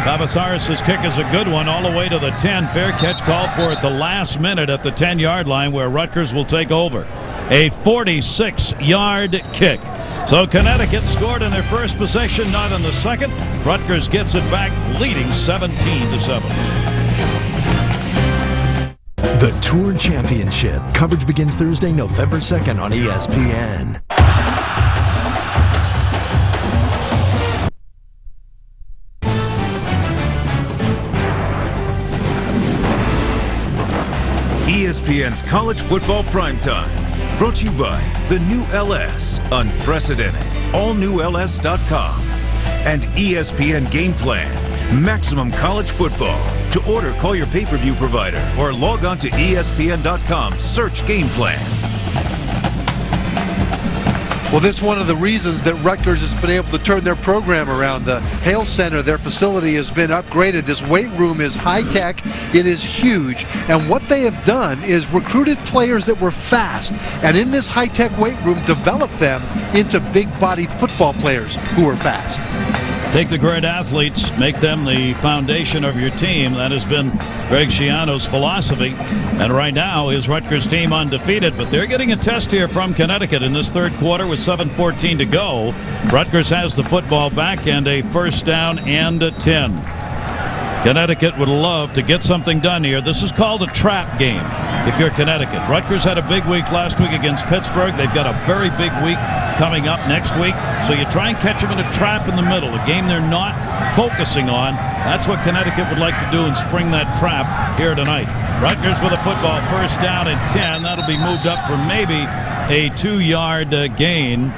Babasaris' kick is a good one all the way to the 10. Fair catch called for at the last minute at the 10-yard line where Rutgers will take over. A 46-yard kick. So Connecticut scored in their first possession, not in the second. Rutgers gets it back, leading 17-7. The Tour Championship. Coverage begins Thursday, November 2nd on ESPN. ESPN's College Football Primetime. Brought to you by the new LS, unprecedented, allnewls.com, and ESPN Game Plan, maximum college football. To order, call your pay-per-view provider or log on to ESPN.com, search Game Plan. Well, this is one of the reasons that Rutgers has been able to turn their program around. The Hale Center, their facility has been upgraded. This weight room is high-tech. It is huge. And what they have done is recruited players that were fast, and in this high-tech weight room, developed them into big-bodied football players who are fast. Take the great athletes, make them the foundation of your team. That has been Greg Schiano's philosophy. And right now, his Rutgers team undefeated, but they're getting a test here from Connecticut in this third quarter with 7:14 to go. Rutgers has the football back and a first down and a 10. Connecticut would love to get something done here. This is called a trap game if you're Connecticut. Rutgers had a big week last week against Pittsburgh. They've got a very big week coming up next week. So you try and catch them in a trap in the middle, a game they're not focusing on. That's what Connecticut would like to do and spring that trap here tonight. Rutgers with a football, first down and 10. That'll be moved up for maybe a 2-yard gain.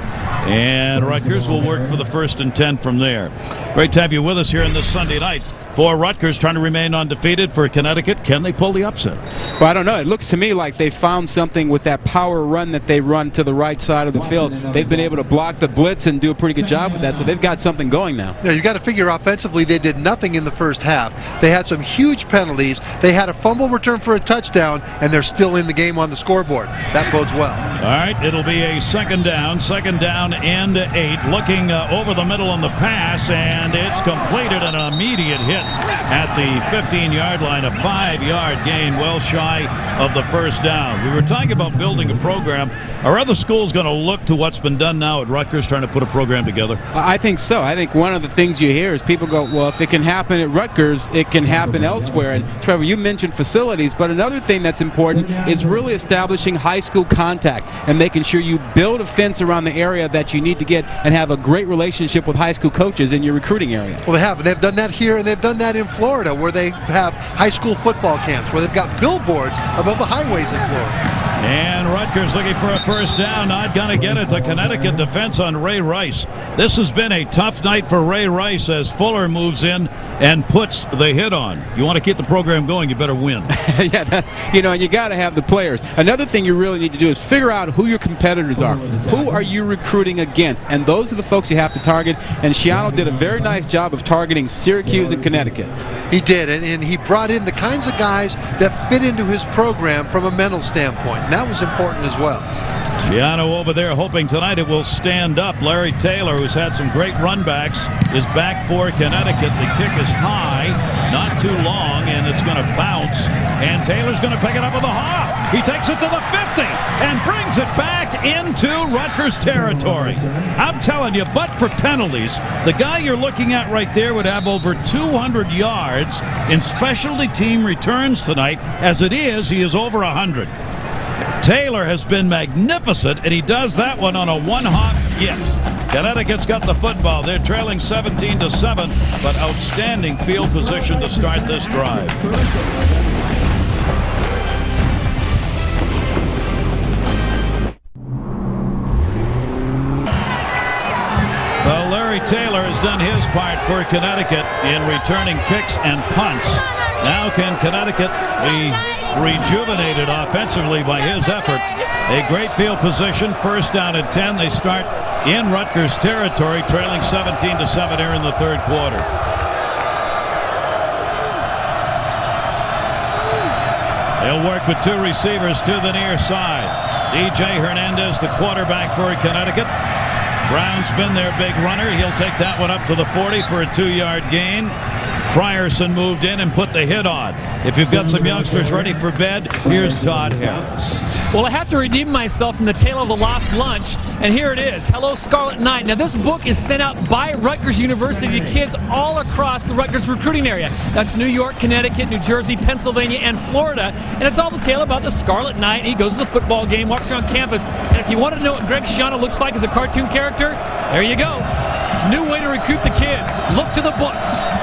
And Rutgers will work for the first and 10 from there. Great to have you with us here on this Sunday night. For Rutgers trying to remain undefeated. For Connecticut, can they pull the upset? Well, I don't know. It looks to me like they found something with that power run that they run to the right side of the field. They've been able to block the blitz and do a pretty good job with that, so they've got something going now. Yeah, you got to figure offensively they did nothing in the first half. They had some huge penalties. They had a fumble return for a touchdown, and they're still in the game on the scoreboard. That bodes well. All right, it'll be a second down and 8. Looking over the middle on the pass, and it's completed, an immediate hit at the 15-yard line, a 5-yard gain, well shy of the first down. We were talking about building a program. Are other schools going to look to what's been done now at Rutgers, trying to put a program together? I think so. I think one of the things you hear is people go, well, if it can happen at Rutgers, it can happen elsewhere. And Trevor, you mentioned facilities, but another thing that's important is really establishing high school contact and making sure you build a fence around the area that you need to get and have a great relationship with high school coaches in your recruiting area. Well, they have. They've done that here, and they've done that in Florida, where they have high school football camps, where they've got billboards above the highways in Florida. And Rutgers looking for a first down. Not going to get it. The Connecticut defense on Ray Rice. This has been a tough night for Ray Rice as Fuller moves in and puts the hit on. You want to keep the program going, you better win. And you got to have the players. Another thing you really need to do is figure out who your competitors are. Who are you recruiting against? And those are the folks you have to target. And Schiano did a very nice job of targeting Syracuse and Connecticut. He did, and he brought in the kinds of guys that fit into his program from a mental standpoint. And that was important as well. Schiano over there hoping tonight it will stand up. Larry Taylor, who's had some great run backs, is back for Connecticut. The kick is high, not too long, and it's going to bounce. And Taylor's going to pick it up with a hop. He takes it to the 50 and brings it back into Rutgers territory. I'm telling you, but for penalties, the guy you're looking at right there would have over 200 yards in specialty team returns tonight. As it is, he is over 100. Taylor has been magnificent, and he does that one on a one-hop hit. Connecticut's got the football. They're trailing 17-7, but outstanding field position to start this drive. Well, Larry Taylor has done his part for Connecticut in returning kicks and punts. Now can Connecticut be rejuvenated offensively by his effort? A great field position, first down at 10. They start in Rutgers territory, trailing 17-7 here in the third quarter. They'll work with two receivers to the near side. DJ Hernandez, the quarterback for Connecticut. Brown's been their big runner. He'll take that one up to the 40 for a 2-yard gain. Frierson moved in and put the hit on. If you've got some youngsters ready for bed, here's Todd Harris. Well, I have to redeem myself from the tale of the lost lunch, and here it is. Hello, Scarlet Knight. Now, this book is sent out by Rutgers University to kids all across the Rutgers recruiting area. That's New York, Connecticut, New Jersey, Pennsylvania, and Florida. And it's all the tale about the Scarlet Knight. He goes to the football game, walks around campus, and if you want to know what Greg Schiano looks like as a cartoon character, there you go. New way to recruit the kids. Look to the book.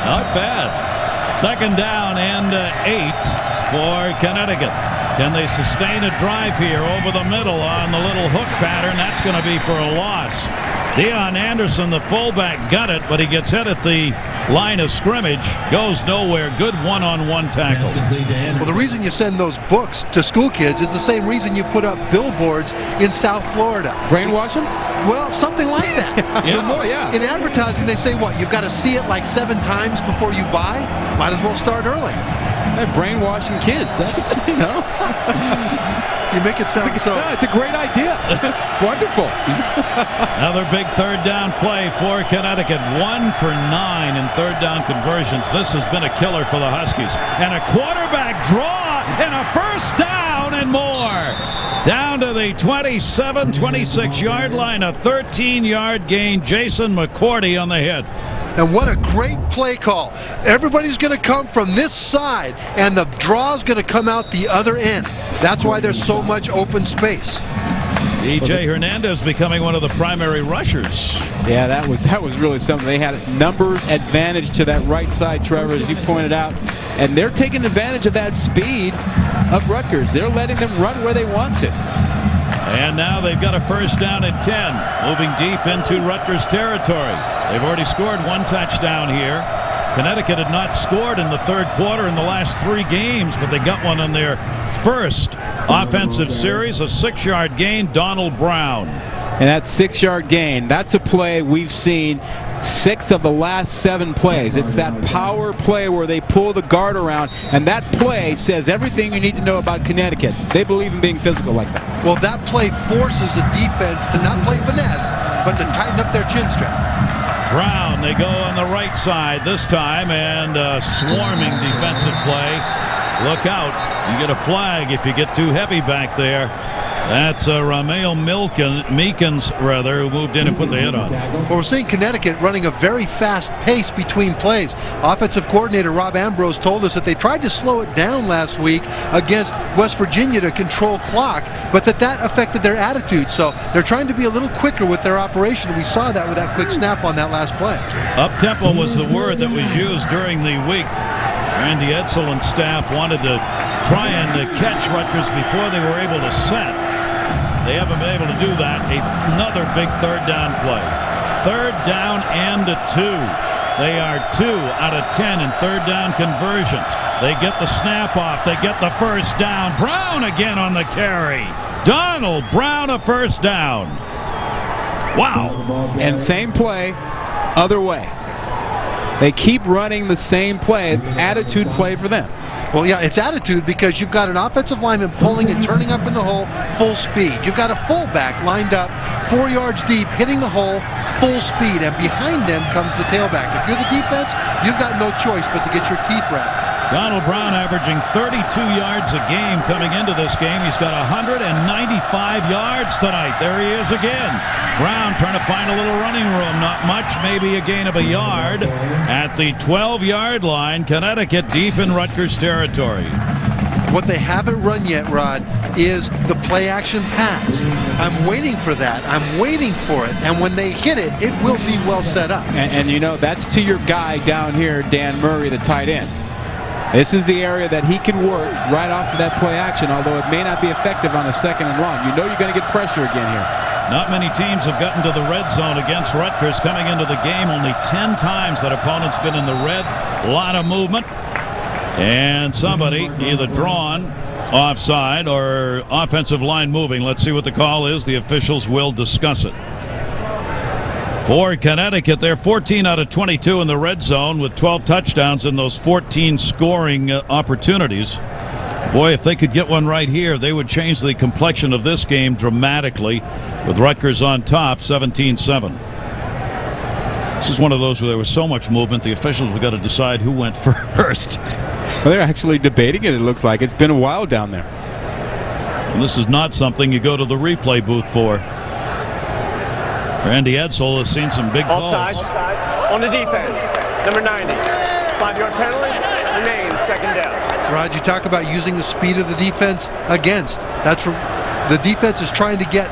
Not bad. Second down and 8 for Connecticut. Can they sustain a drive here over the middle on the little hook pattern? That's going to be for a loss. Deion Anderson, the fullback, got it, but he gets hit at the line of scrimmage. Goes nowhere. Good one-on-one tackle. Well, the reason you send those books to school kids is the same reason you put up billboards in South Florida. Brainwash them? Well, something like that. Yeah. In advertising, they say, what, you've got to see it like 7 times before you buy? Might as well start early. They're brainwashing kids. That's, You make it sound so. Yeah, it's a great idea. Wonderful. Another big third down play for Connecticut. 1 for 9 in third down conversions. This has been a killer for the Huskies. And a quarterback draw and a first down and more. Down to the 27, 26-yard line. A 13-yard gain. Jason McCourty on the hit. And what a great play call. Everybody's going to come from this side, and the draw's going to come out the other end. That's why there's so much open space. DJ Hernandez becoming one of the primary rushers. Yeah, that was really something. They had numbers advantage to that right side, Trevor, as you pointed out. And they're taking advantage of that speed of Rutgers. They're letting them run where they want to. And now they've got a first down at 10, moving deep into Rutgers territory. They've already scored 1 touchdown here. Connecticut had not scored in the third quarter in the last 3 games, but they got one on their first offensive series, a 6-yard gain, Donald Brown. And that 6-yard gain, that's a play we've seen 6 of the last 7 plays. It's that power play where they pull the guard around, and that play says everything you need to know about Connecticut. They believe in being physical like that. Well, that play forces the defense to not play finesse, but to tighten up their chin strap. Brown, they go on the right side this time, and a swarming defensive play. Look out. You get a flag if you get too heavy back there. That's Ramel Meekins, who moved in and put the hit on. Well, we're seeing Connecticut running a very fast pace between plays. Offensive coordinator Rob Ambrose told us that they tried to slow it down last week against West Virginia to control clock, but that affected their attitude. So they're trying to be a little quicker with their operation. We saw that with that quick snap on that last play. Up-tempo was the word that was used during the week. Randy Edsel and staff wanted to try and catch Rutgers before they were able to set. They haven't been able to do that. Another big third down play. Third down and 2. They are 2 out of 10 in third down conversions. They get the snap off. They get the first down. Brown again on the carry. Donald Brown a first down. Wow. And same play, other way. They keep running the same play, attitude play for them. Well, yeah, it's attitude because you've got an offensive lineman pulling and turning up in the hole full speed. You've got a fullback lined up 4 yards deep, hitting the hole full speed, and behind them comes the tailback. If you're the defense, you've got no choice but to get your teeth wrapped. Donald Brown averaging 32 yards a game coming into this game. He's got 195 yards tonight. There he is again. Brown trying to find a little running room. Not much, maybe a gain of a yard at the 12-yard line. Connecticut deep in Rutgers territory. What they haven't run yet, Rod, is the play-action pass. I'm waiting for that. I'm waiting for it. And when they hit it, it will be well set up. And you know, that's to your guy down here, Dan Murray, the tight end. This is the area that he can work right off of that play action, although it may not be effective on a 2nd and long. You know you're going to get pressure again here. Not many teams have gotten to the red zone against Rutgers coming into the game. Only 10 times that opponent's been in the red. A lot of movement. And somebody either drawn, offside, or offensive line moving. Let's see what the call is. The officials will discuss it. For Connecticut, they're 14 out of 22 in the red zone with 12 touchdowns in those 14 scoring opportunities. Boy, if they could get one right here, they would change the complexion of this game dramatically with Rutgers on top, 17-7. This is one of those where there was so much movement, the officials have got to decide who went first. Well, they're actually debating it, it looks like. It's been a while down there. And this is not something you go to the replay booth for. Randy Edsel has seen some big calls. Offsides on the defense. Number 90. 5-yard penalty. Remains 2nd down. Rod, you talk about using the speed of the defense against. That's the defense is trying to get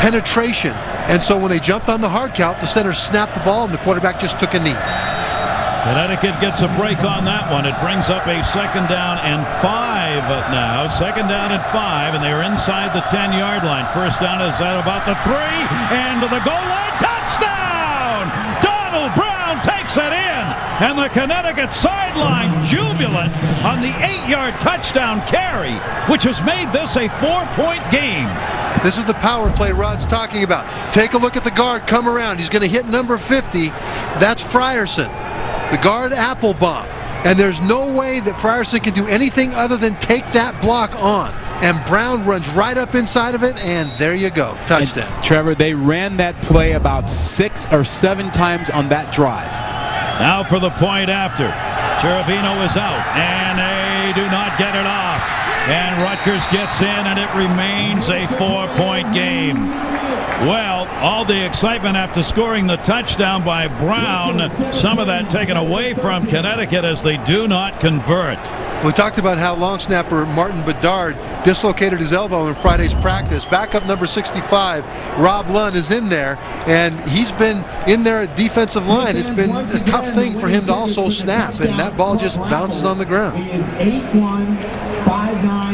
penetration. And so when they jumped on the hard count, the center snapped the ball and the quarterback just took a knee. Connecticut gets a break on that one. It brings up a 2nd down and 5 now. 2nd down and 5, and they are inside the 10-yard line. First down is at about the 3, and to the goal line. Touchdown! Donald Brown takes it in, and the Connecticut sideline jubilant on the 8-yard touchdown carry, which has made this a 4-point game. This is the power play Rod's talking about. Take a look at the guard come around. He's going to hit number 50. That's Frierson. The guard apple bomb. And there's no way that Frierson can do anything other than take that block on. And Brown runs right up inside of it, and there you go. Touchdown. And Trevor, they ran that play about 6 or 7 times on that drive. Now for the point after. Cherubino is out, and they do not get it off. And Rutgers gets in, and it remains a 4-point game. Well, all the excitement after scoring the touchdown by Brown, some of that taken away from Connecticut as they do not convert. We talked about how long snapper Martin Bedard dislocated his elbow in Friday's practice. Backup number 65, Rob Lund, is in there, and he's been in there at defensive line. It's been a tough thing for him to also snap, and that ball just bounces on the ground.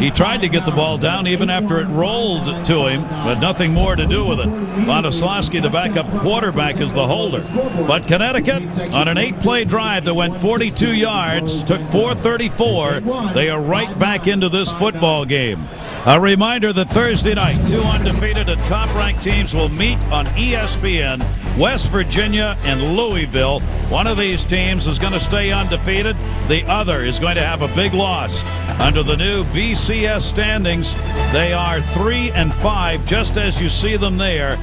He tried to get the ball down even after it rolled to him, but nothing more to do with it. Bondoslawski, the backup quarterback, is the holder. But Connecticut, on an 8-play drive that went 42 yards, took 4:34. They are right back into this football game. A reminder that Thursday night, 2 undefeated and top-ranked teams will meet on ESPN, West Virginia and Louisville. One of these teams is going to stay undefeated. The other is going to have a big loss. Under the new BCS standings, they are 3-5, just as you see them there.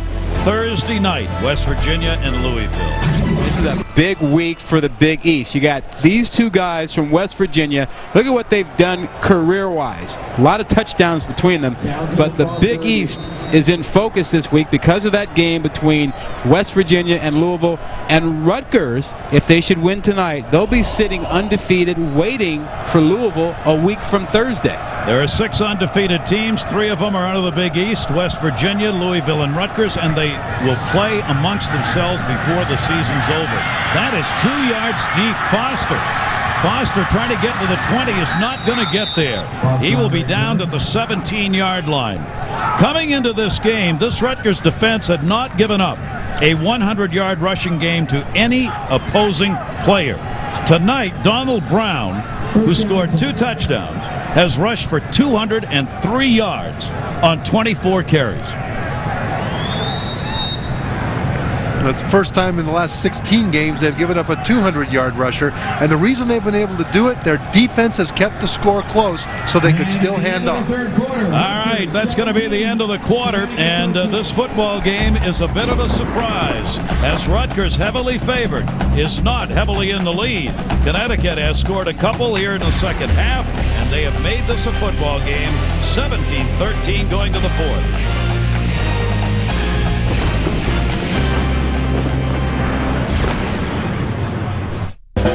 Thursday night, West Virginia and Louisville. This is a big week for the Big East. You got these 2 guys from West Virginia. Look at what they've done career-wise. A lot of touchdowns between them. But the Big East is in focus this week because of that game between West Virginia and Louisville. And Rutgers, if they should win tonight, they'll be sitting undefeated waiting for Louisville a week from Thursday. There are 6 undefeated teams. 3 of them are out of the Big East, West Virginia, Louisville, and Rutgers, and they will play amongst themselves before the season's over. That is 2 yards deep. Foster Foster trying to get to the 20 is not going to get there. He will be down at the 17-yard line. Coming into this game, this Rutgers defense had not given up a 100-yard rushing game to any opposing player. Tonight, Donald Brown, who scored 2 touchdowns, has rushed for 203 yards on 24 carries. That's the first time in the last 16 games they've given up a 200-yard rusher. And the reason they've been able to do it, their defense has kept the score close so they could still hand off. All right, that's going to be the end of the quarter. And this football game is a bit of a surprise, as Rutgers, heavily favored, is not heavily in the lead. Connecticut has scored a couple here in the second half, and they have made this a football game, 17-13 going to the fourth.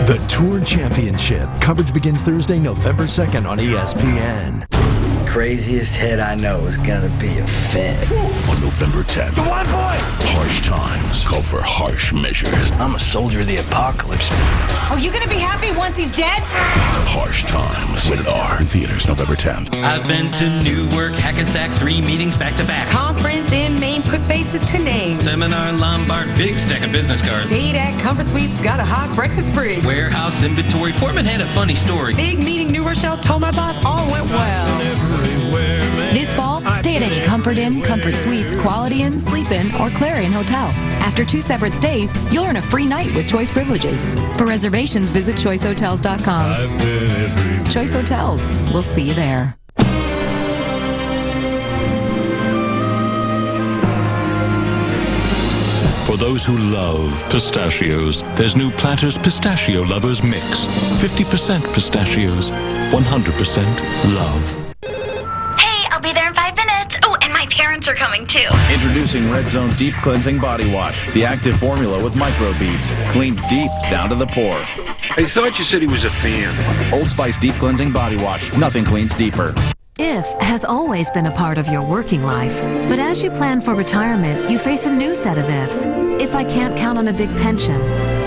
The Tour Championship. Coverage begins Thursday, November 2nd on ESPN. Craziest hit I know is gonna be a Fed. On November 10th. Go on, boy! Harsh times call for harsh measures. I'm a soldier of the apocalypse. Are you gonna be happy once he's dead? Harsh times. Rated R. In theaters November 10th. I've been to Newark, Hackensack, 3 meetings back to back. Conference in Maine, put faces to names. Seminar in Lombard, big stack of business cards. Stayed at Comfort Suites, got a hot breakfast free. Warehouse inventory, Foreman had a funny story. Big meeting, New Rochelle, told my boss all went well. This fall, stay at any Comfort Inn, Comfort Suites, Quality Inn, Sleep Inn, or Clarion Hotel. After 2 separate stays, you'll earn a free night with Choice Privileges. For reservations, visit choicehotels.com. Choice Hotels. We'll see you there. For those who love pistachios, there's new Planters Pistachio Lovers Mix. 50% pistachios, 100% love. I'll be there in 5 minutes. Oh, and my parents are coming too. Introducing Red Zone Deep Cleansing Body Wash. The active formula with microbeads. Cleans deep down to the pore. I thought you said he was a fan. Old Spice Deep Cleansing Body Wash. Nothing cleans deeper. If has always been a part of your working life, but as you plan for retirement, you face a new set of ifs. If I can't count on a big pension,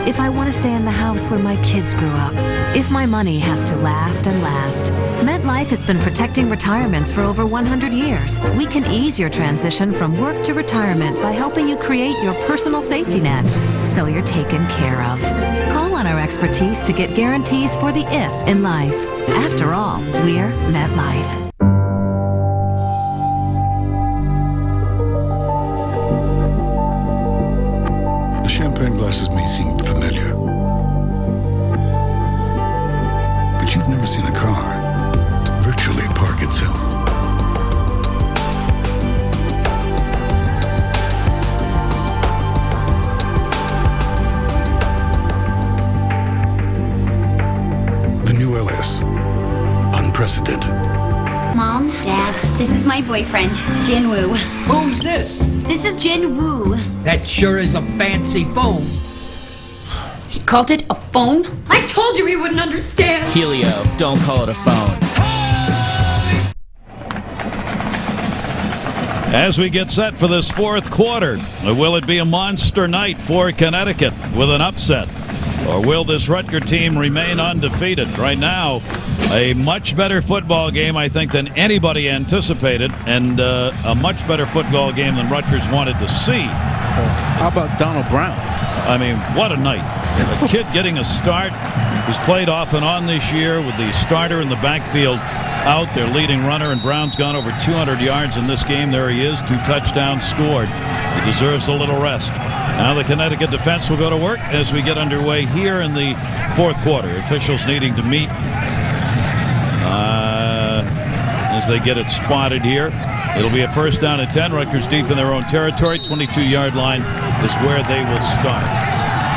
if I want to stay in the house where my kids grew up, if my money has to last and last. MetLife has been protecting retirements for over 100 years. We can ease your transition from work to retirement by helping you create your personal safety net, so you're taken care of. Call on our expertise to get guarantees for the if in life. After all, we're MetLife. Champagne glasses may seem familiar, but you've never seen a car virtually park itself. The new LS. Unprecedented. Mom, Dad, this is my boyfriend, Jin Woo. Who's this? This is Jin Woo. That sure is a fancy phone. He called it a phone? I told you he wouldn't understand. Helio, don't call it a phone. As we get set for this fourth quarter, will it be a monster night for Connecticut with an upset? Or will this Rutgers team remain undefeated? Right now, a much better football game, I think, than anybody anticipated, and a much better football game than Rutgers wanted to see. How about Donald Brown? I mean, what a night. A kid getting a start who's played off and on this year with the starter in the backfield out, their leading runner, and Brown's gone over 200 yards in this game. There he is, 2 touchdowns scored. He deserves a little rest. Now the Connecticut defense will go to work as we get underway here in the fourth quarter. Officials needing to meet as they get it spotted here. It'll be a first down and 10. Rutgers deep in their own territory. 22-yard line is where they will start.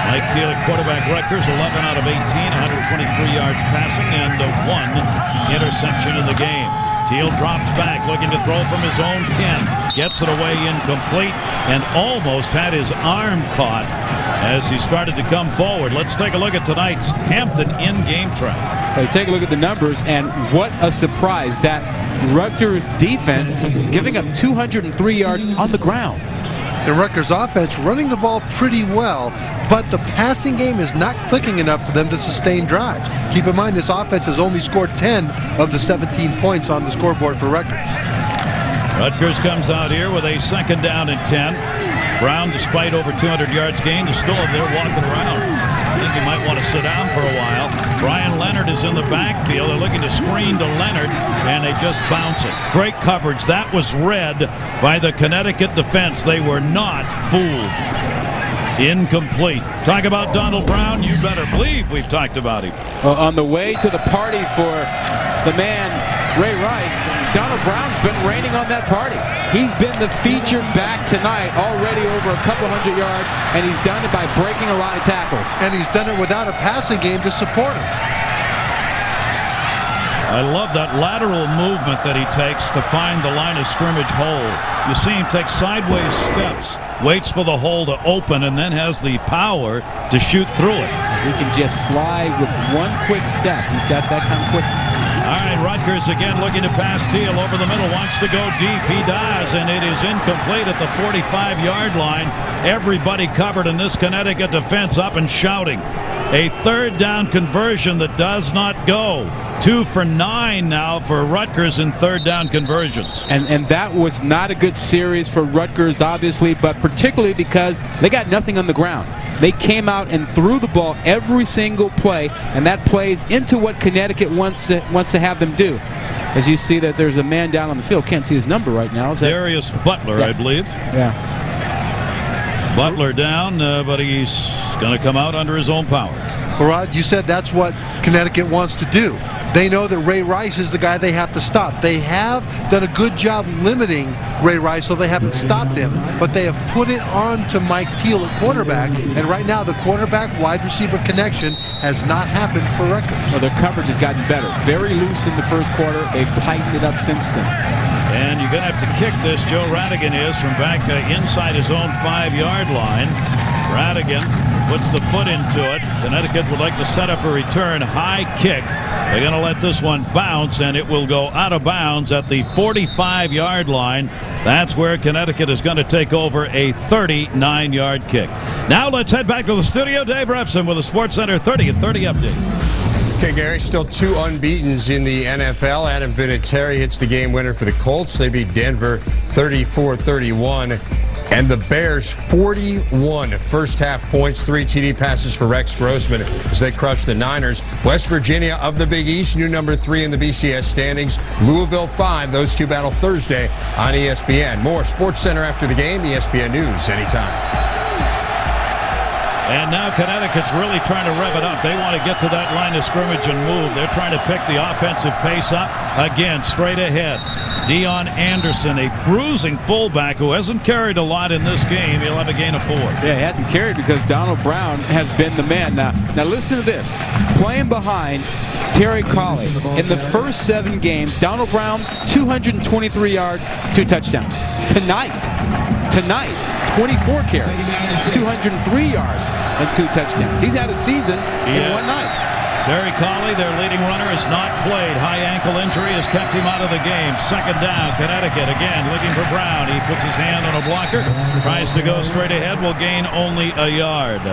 Mike Taylor, quarterback Rutgers, 11 out of 18, 123 yards passing, and 1 interception in the game. Teal drops back, looking to throw from his own 10. Gets it away incomplete and almost had his arm caught as he started to come forward. Let's take a look at tonight's Hampton in-game track. Hey, take a look at the numbers, and what a surprise that Rutgers defense giving up 203 yards on the ground. in Rutgers offense running the ball pretty well, but the passing game is not clicking enough for them to sustain drives. Keep in mind this offense has only scored 10 of the 17 points on the scoreboard for Rutgers. Rutgers comes out here with a 2nd down and 10. Brown, despite over 200 yards gained, is still up there walking around. I think he might want to sit down for a while. Brian Leonard is in the backfield. They're looking to screen to Leonard, and they just bounce it. Great coverage. That was read by the Connecticut defense. They were not fooled. Incomplete. Talk about Donald Brown. You better believe we've talked about him. Well, on the way to the party for the man, Ray Rice, Donald Brown's been raining on that party. He's been the featured back tonight, already over a couple hundred yards, and he's done it by breaking a lot of tackles. And he's done it without a passing game to support him. I love that lateral movement that he takes to find the line of scrimmage hole. You see him take sideways steps, waits for the hole to open, and then has the power to shoot through it. He can just slide with one quick step. He's got that kind of quickness. All right, Rutgers again looking to pass Teal over the middle, wants to go deep. He does, and it is incomplete at the 45-yard line. Everybody covered in this Connecticut defense up and shouting. A 3rd down conversion that does not go. 2 for 9 now for Rutgers in 3rd down conversions. And that was not a good series for Rutgers, obviously, but particularly because they got nothing on the ground. They came out and threw the ball every single play, and that plays into what Connecticut wants to have them do. As you see that there's a man down on the field. Can't see his number right now. Is that Darius Butler, yeah. I believe. Yeah. Butler down, but he's going to come out under his own power. Rod, you said that's what Connecticut wants to do. They know that Ray Rice is the guy they have to stop. They have done a good job limiting Ray Rice, so they haven't stopped him, but they have put it on to Mike Teal at quarterback, and right now the quarterback-wide receiver connection has not happened for Rutgers. Well, their coverage has gotten better. Very loose in the first quarter. They've tightened it up since then. And you're going to have to kick this. Joe Radigan is from back inside his own 5-yard line. Radigan puts the foot into it. Connecticut would like to set up a return. High kick. They're going to let this one bounce, and it will go out of bounds at the 45-yard line. That's where Connecticut is going to take over a 39-yard kick. Now let's head back to the studio. Dave Refson with a SportsCenter 30 and 30 update. Okay, Gary, still 2 unbeatens in the NFL. Adam Vinatieri hits the game winner for the Colts. They beat Denver 34-31. And the Bears 41 first-half points, 3 TD passes for Rex Grossman as they crush the Niners. West Virginia of the Big East, new number 3 in the BCS standings. Louisville 5. Those two battle Thursday on ESPN. More SportsCenter after the game. ESPN News anytime. And now Connecticut's really trying to rev it up. They want to get to that line of scrimmage and move. They're trying to pick the offensive pace up. Again, straight ahead. Dion Anderson, a bruising fullback who hasn't carried a lot in this game. He'll have a gain of 4. Yeah, he hasn't carried because Donald Brown has been the man. Now listen to this. Playing behind Terry Colley. In the first 7 games, Donald Brown, 223 yards, 2 touchdowns. Tonight, 24 carries, 203 yards, and 2 touchdowns. He's had a season in one night. Terry Colley, their leading runner, has not played. High ankle injury has kept him out of the game. 2nd down, Connecticut again looking for Brown. He puts his hand on a blocker, tries to go straight ahead, will gain only a yard.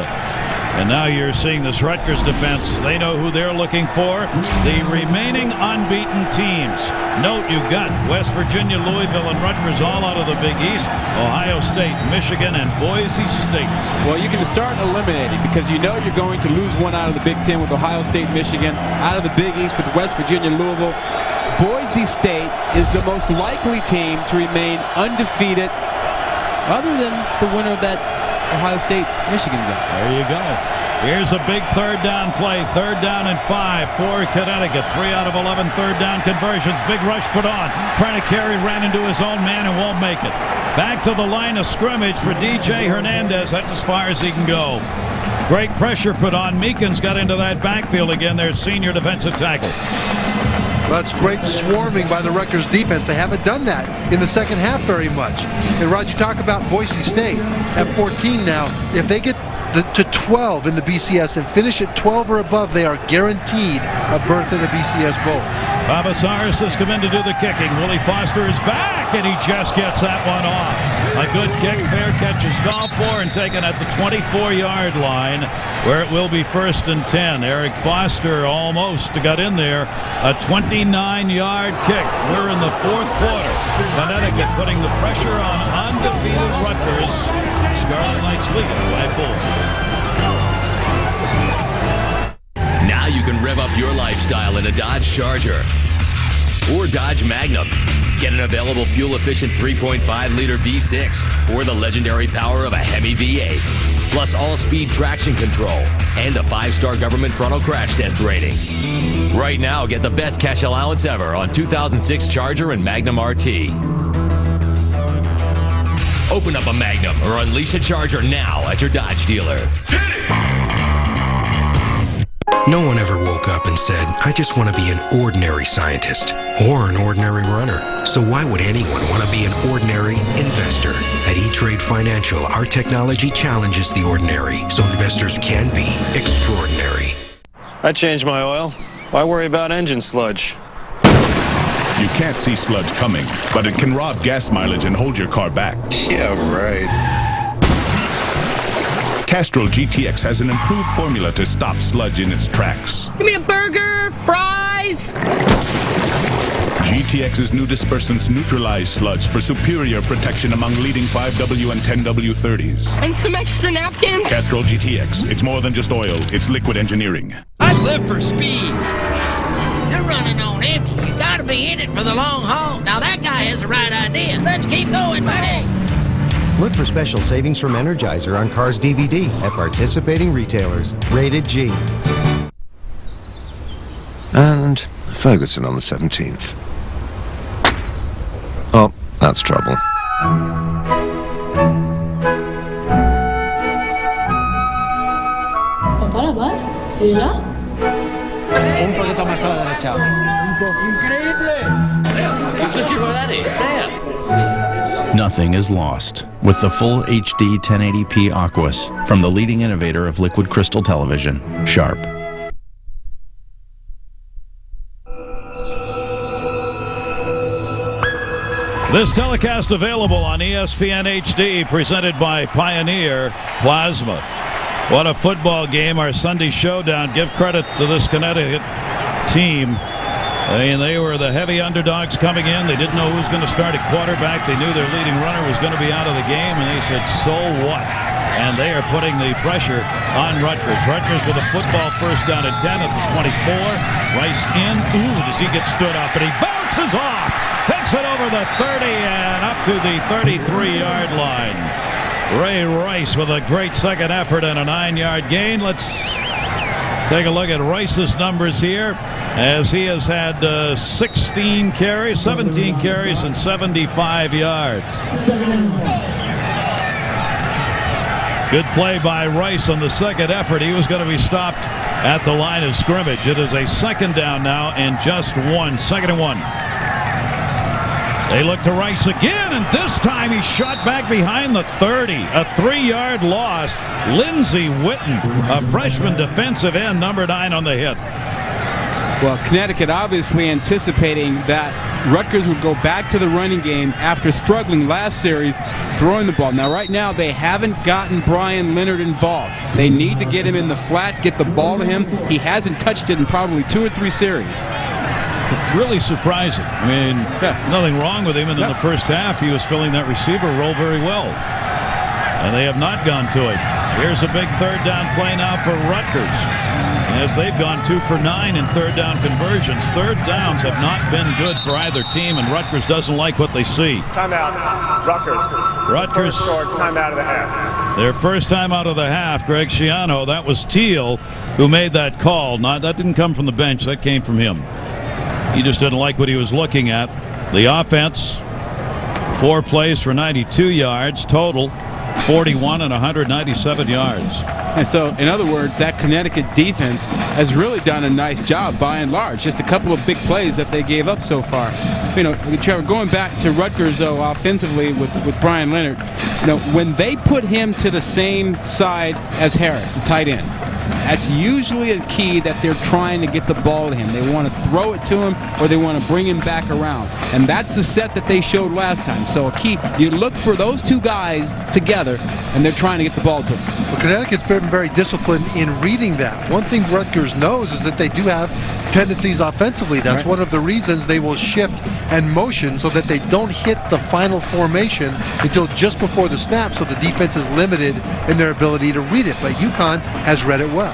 And now you're seeing this Rutgers defense. They know who they're looking for. The remaining unbeaten teams. Note you've got West Virginia, Louisville, and Rutgers all out of the Big East. Ohio State, Michigan, and Boise State. Well, you can start eliminating because you know you're going to lose one out of the Big Ten with Ohio State, Michigan, out of the Big East with West Virginia, Louisville. Boise State is the most likely team to remain undefeated other than the winner of that Ohio State, Michigan game. There you go. Here's a big 3rd down play. 3rd down and 5 for Connecticut. 3 out of 11 3rd down conversions. Big rush put on. Trying to carry, ran into his own man and won't make it. Back to the line of scrimmage for DJ Hernandez. That's as far as he can go. Great pressure put on. Meekins got into that backfield again. Their senior defensive tackle. That's great swarming by the Rutgers defense. They haven't done that in the second half very much. And Rod, you talk about Boise State at 14 now. If they get to 12 in the BCS and finish at 12 or above, they are guaranteed a berth in a BCS bowl. Babasaris has come in to do the kicking. Willie Foster is back, and he just gets that one off. A good kick, fair catch is called for and taken at the 24-yard line, where it will be 1st and 10. Eric Foster almost got in there. A 29-yard kick. We're in the 4th quarter. Connecticut putting the pressure on undefeated Rutgers. Scarlet Knights lead by 4. Now you can rev up your lifestyle in a Dodge Charger or Dodge Magnum. Get an available fuel-efficient 3.5-liter V6 or the legendary power of a Hemi V8, plus all-speed traction control and a 5-star government frontal crash test rating. Right now, get the best cash allowance ever on 2006 Charger and Magnum RT. Open up a Magnum or unleash a Charger now at your Dodge dealer. No one ever woke up and said, I just want to be an ordinary scientist or an ordinary runner. So why would anyone want to be an ordinary investor? At E-Trade Financial, our technology challenges the ordinary so investors can be extraordinary. I changed my oil. Why worry about engine sludge? You can't see sludge coming, but it can rob gas mileage and hold your car back. Yeah, right. Castrol GTX has an improved formula to stop sludge in its tracks. Give me a burger, fries. GTX's new dispersants neutralize sludge for superior protection among leading 5W and 10W30s. And some extra napkins. Castrol GTX. It's more than just oil. It's liquid engineering. I live for speed. You're running on empty. You gotta be in it for the long haul. Now that guy has the right idea. Let's keep going, buddy. Look for special savings from Energizer on Cars DVD at participating retailers. Rated G. And Ferguson on the 17th. Oh, that's trouble. Papá, la par. ¿Y la? Un poquito más a la derecha. Increíble. He's looking for that. It's there. Nothing is lost with the full HD 1080p Aquos from the leading innovator of liquid crystal television, Sharp. This telecast available on ESPN HD, presented by Pioneer Plasma. What a football game, our Sunday showdown. Give credit to this Connecticut team. I mean, they were the heavy underdogs coming in. They didn't know who was going to start at quarterback. They knew their leading runner was going to be out of the game, and they said, so what? And they are putting the pressure on Rutgers. Rutgers with a football 1st down and 10 at the 24. Rice in. Ooh, does he get stood up? And he bounces off. Takes it over the 30 and up to the 33-yard line. Ray Rice with a great second effort and a 9-yard gain. Let's take a look at Rice's numbers here, as he has had 17 carries, and 75 yards. Good play by Rice on the second effort. He was going to be stopped at the line of scrimmage. It is a 2nd down now and just 1. 2nd and 1. They look to Rice again, and this time he's shot back behind the 30. A 3-yard loss. Lindsey Witten, a freshman defensive end, number 9 on the hit. Well, Connecticut obviously anticipating that Rutgers would go back to the running game after struggling last series throwing the ball. Now, right now, they haven't gotten Brian Leonard involved. They need to get him in the flat, get the ball to him. He hasn't touched it in probably 2 or 3 series. Really surprising. I mean, nothing wrong with him. And in the first half, he was filling that receiver role very well. And they have not gone to it. Here's a big 3rd down play now for Rutgers, as they've gone 2 for 9 in 3rd down conversions. 3rd downs have not been good for either team, and Rutgers doesn't like what they see. Timeout. Rutgers. First short, time out of the half. Their first time out of the half, Greg Schiano. That was Teal who made that call. That didn't come from the bench. That came from him. He just didn't like what he was looking at. The offense, 4 plays for 92 yards total, 41 and 197 yards. And so, in other words, that Connecticut defense has really done a nice job by and large. Just a couple of big plays that they gave up so far. Trevor, going back to Rutgers, though, offensively with Brian Leonard, when they put him to the same side as Harris, the tight end, that's usually a key that they're trying to get the ball to him. They want to throw it to him or they want to bring him back around. And that's the set that they showed last time. So a key, you look for those two guys together and they're trying to get the ball to him. Well, Connecticut's been very disciplined in reading that. One thing Rutgers knows is that they do have tendencies offensively. That's one of the reasons they will shift and motion so that they don't hit the final formation until just before the snap, so the defense is limited in their ability to read it. But UConn has read it well.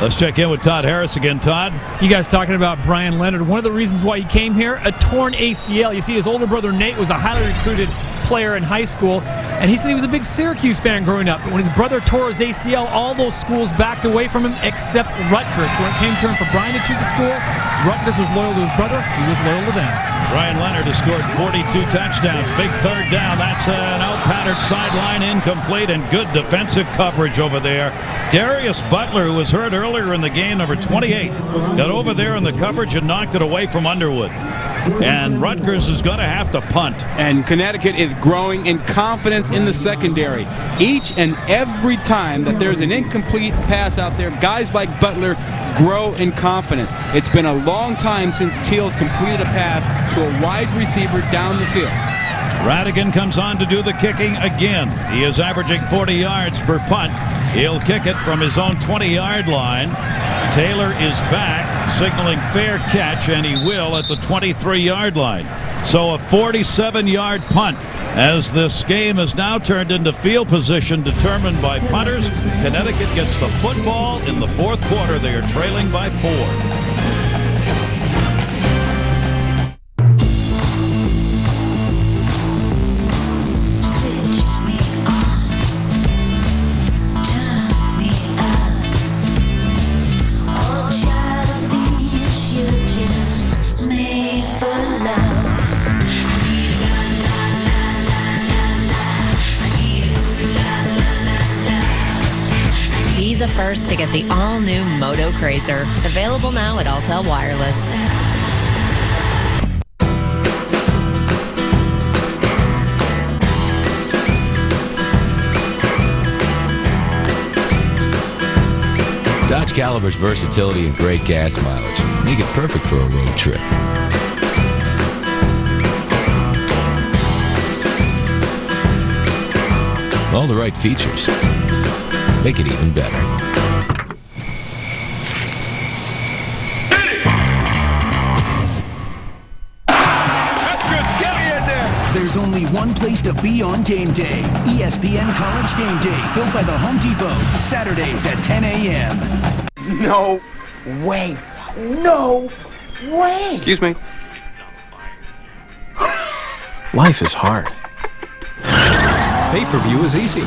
Let's check in with Todd Harris again. Todd? You guys talking about Brian Leonard. One of the reasons why he came here, a torn ACL. You see, his older brother Nate was a highly recruited player in high school, and he said he was a big Syracuse fan growing up. But when his brother tore his ACL, all those schools backed away from him except Rutgers. So when it came time for Brian to choose a school, Rutgers was loyal to his brother. He was loyal to them. Brian Leonard has scored 42 touchdowns. Big third down. That's an out-patterned sideline, incomplete, and good defensive coverage over there. Darius Butler, who was hurt earlier in the game, number 28, got over there in the coverage and knocked it away from Underwood. And Rutgers is going to have to punt. And Connecticut is growing in confidence in the secondary. Each and every time that there's an incomplete pass out there, guys like Butler grow in confidence. It's been a long time since Teals completed a pass to a wide receiver down the field. Radigan comes on to do the kicking again. He is averaging 40 yards per punt. He'll kick it from his own 20-yard line. Taylor is back, signaling fair catch, and he will at the 23-yard line. So a 47-yard punt, as this game has now turned into field position determined by punters. Connecticut gets the football in the fourth quarter. They are trailing by 4. Be the first to get the all-new Moto Crazer. Available now at Altel Wireless. Dodge Caliber's versatility and great gas mileage make it perfect for a road trip. All the right features make it even better. That's good. Get me in there. There's only one place to be on game day. ESPN College Game Day, built by the Home Depot. Saturdays at 10 a.m. No way. No way. Excuse me. Life is hard. Pay-per-view is easy.